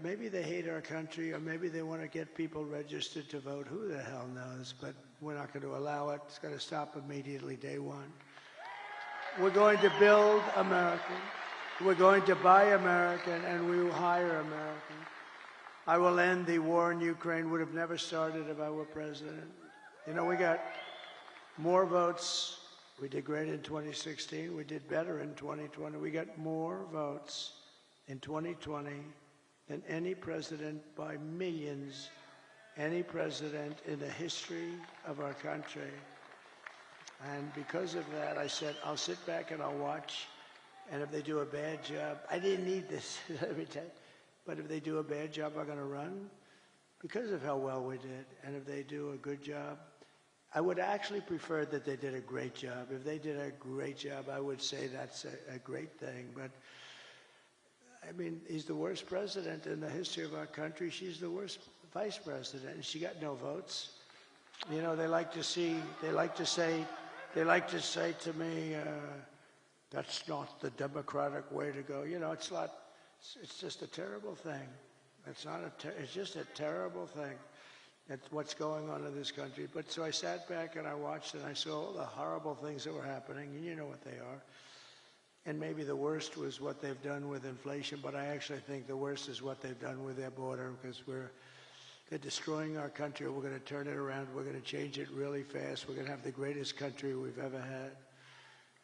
maybe they hate our country, or maybe they want to get people registered to vote. Who the hell knows? But we're not going to allow it. It's going to stop immediately, day one. We're going to build America. We're going to buy American, and we will hire American. I will end the war in Ukraine. Would have never started if I were president. You know, we got more votes. We did great in 2016. We did better in 2020. We got more votes in 2020 than any president by millions, any president in the history of our country. And because of that, I said, I'll sit back and I'll watch. And if they do a bad job, I didn't need this every time, but if they do a bad job, I'm going to run because of how well we did. And if they do a good job, I would actually prefer that they did a great job. If they did a great job, I would say that's a great thing. But, I mean, he's the worst president in the history of our country. She's the worst vice president, and she got no votes. You know, they like to say to me, that's not the democratic way to go. You know, it's just a terrible thing. It's just a terrible thing. That's what's going on in this country. But so I sat back and I watched and I saw all the horrible things that were happening, and you know what they are. And maybe the worst was what they've done with inflation, but I actually think the worst is what they've done with their border, because they're destroying our country. We're going to turn it around. We're going to change it really fast. We're going to have the greatest country we've ever had.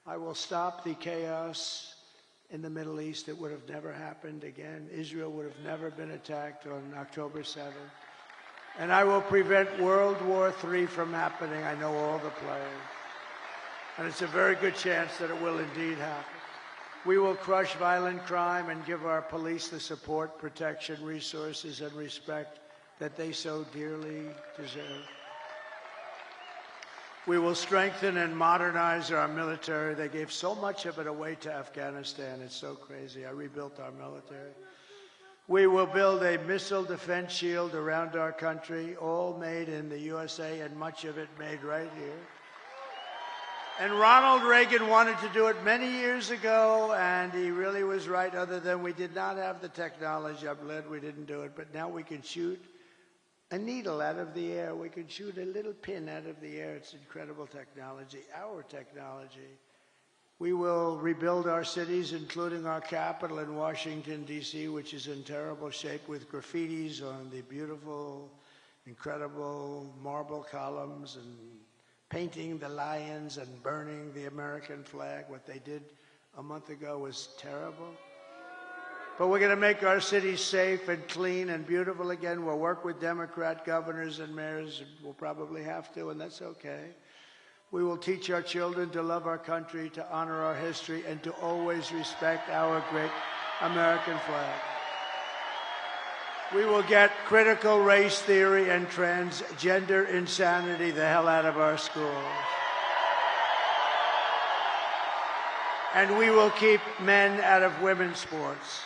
I will stop the chaos in the Middle East. It would have never happened again. Israel would have never been attacked on October 7th. And I will prevent World War III from happening. I know all the players. And it's a very good chance that it will indeed happen. We will crush violent crime and give our police the support, protection, resources, and respect that they so dearly deserve. We will strengthen and modernize our military. They gave so much of it away to Afghanistan. It's so crazy. I rebuilt our military. We will build a missile defense shield around our country, all made in the USA and much of it made right here. And Ronald Reagan wanted to do it many years ago, and he really was right, other than we did not have the technology. I'm glad we didn't do it, but now we can shoot a needle out of the air. We can shoot a little pin out of the air. It's incredible technology, our technology. We will rebuild our cities, including our capital in Washington, D.C., which is in terrible shape, with graffitis on the beautiful, incredible marble columns, and painting the lions and burning the American flag. What they did a month ago was terrible. But we're going to make our cities safe and clean and beautiful again. We'll work with Democrat governors and mayors. We'll probably have to, and that's okay. We will teach our children to love our country, to honor our history, and to always respect our great American flag. We will get critical race theory and transgender insanity the hell out of our schools. And we will keep men out of women's sports.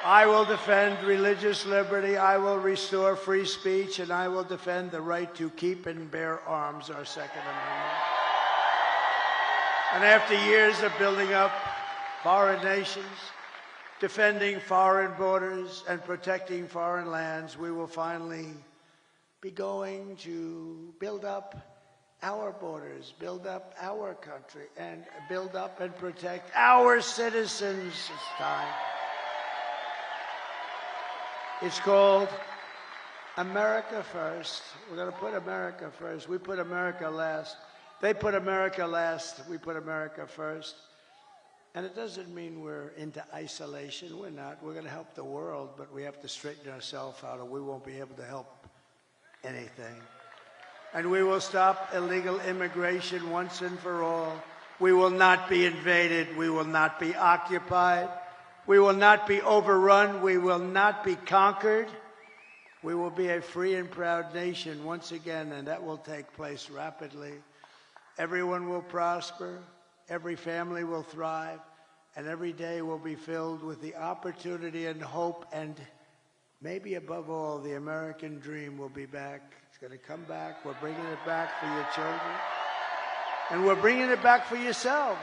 I will defend religious liberty, I will restore free speech, and I will defend the right to keep and bear arms, our Second Amendment. And after years of building up foreign nations, defending foreign borders, and protecting foreign lands, we will finally be going to build up our borders, build up our country, and build up and protect our citizens. It's time. It's called America First. We're going to put America first. We put America last. They put America last. We put America first. And it doesn't mean we're into isolation. We're not. We're going to help the world, but we have to straighten ourselves out, or we won't be able to help anything. And we will stop illegal immigration once and for all. We will not be invaded. We will not be occupied. We will not be overrun. We will not be conquered. We will be a free and proud nation once again, and that will take place rapidly. Everyone will prosper. Every family will thrive. And every day will be filled with the opportunity and hope, and maybe above all, the American dream will be back. It's going to come back. We're bringing it back for your children. And we're bringing it back for yourselves.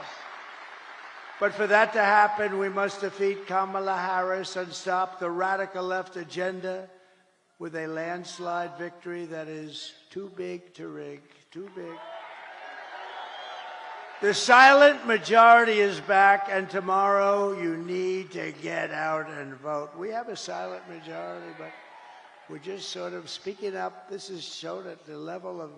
But for that to happen, we must defeat Kamala Harris and stop the radical left agenda with a landslide victory that is too big to rig, too big. The silent majority is back, and tomorrow you need to get out and vote. We have a silent majority, but we're just sort of speaking up. This has shown that the level of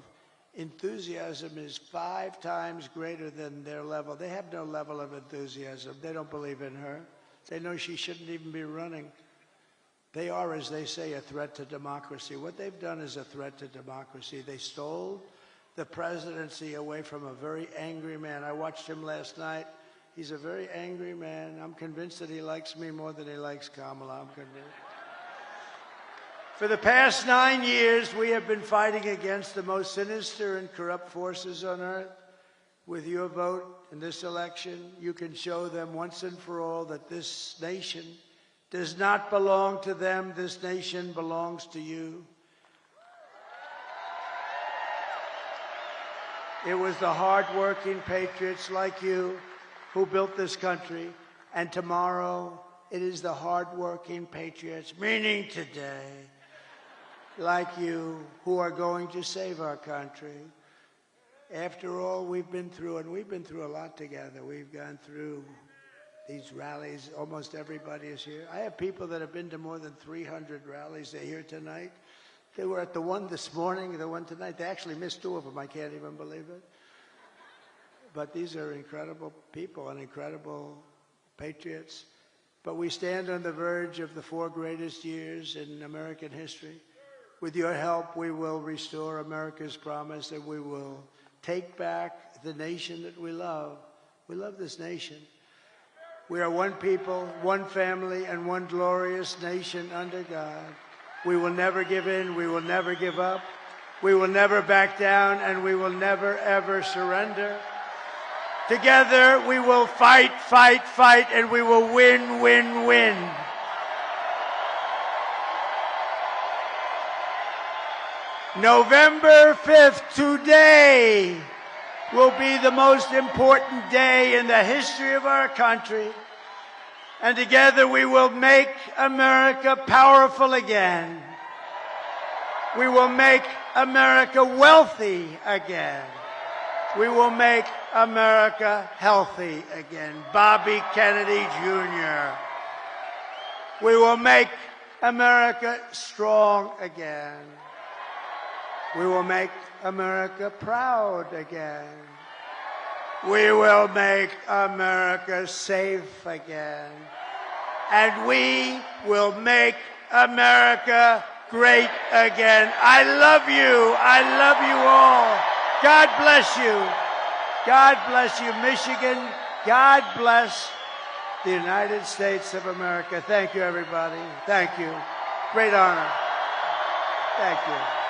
enthusiasm is 5 times greater than their level. They have no level of enthusiasm. They don't believe in her. They know she shouldn't even be running. They are, as they say, a threat to democracy. What they've done is a threat to democracy. They stole the presidency away from a very angry man. I watched him last night. He's a very angry man. I'm convinced that he likes me more than he likes Kamala. I'm convinced. For the past 9 years, we have been fighting against the most sinister and corrupt forces on earth. With your vote in this election, you can show them once and for all that this nation does not belong to them. This nation belongs to you. It was the hard-working patriots like you who built this country, and tomorrow it is the hard-working patriots, meaning today, like you, who are going to save our country. After all we've been through, and we've been through a lot together. We've gone through these rallies. Almost everybody is here. I have people that have been to more than 300 rallies. They're here tonight. They were at the one this morning, the one tonight. They actually missed 2 of them. I can't even believe it. But these are incredible people and incredible patriots. But we stand on the verge of the 4 greatest years in American history. With your help, we will restore America's promise, and we will take back the nation that we love. We love this nation. We are one people, one family, and one glorious nation under God. We will never give in. We will never give up. We will never back down, and we will never, ever surrender. Together, we will fight, fight, fight, and we will win, win, win. November 5th, today, will be the most important day in the history of our country. And together we will make America powerful again. We will make America wealthy again. We will make America healthy again. Bobby Kennedy Jr. We will make America strong again. We will make America proud again. We will make America safe again. And we will make America great again. I love you. I love you all. God bless you. God bless you, Michigan. God bless the United States of America. Thank you, everybody. Thank you. Great honor. Thank you.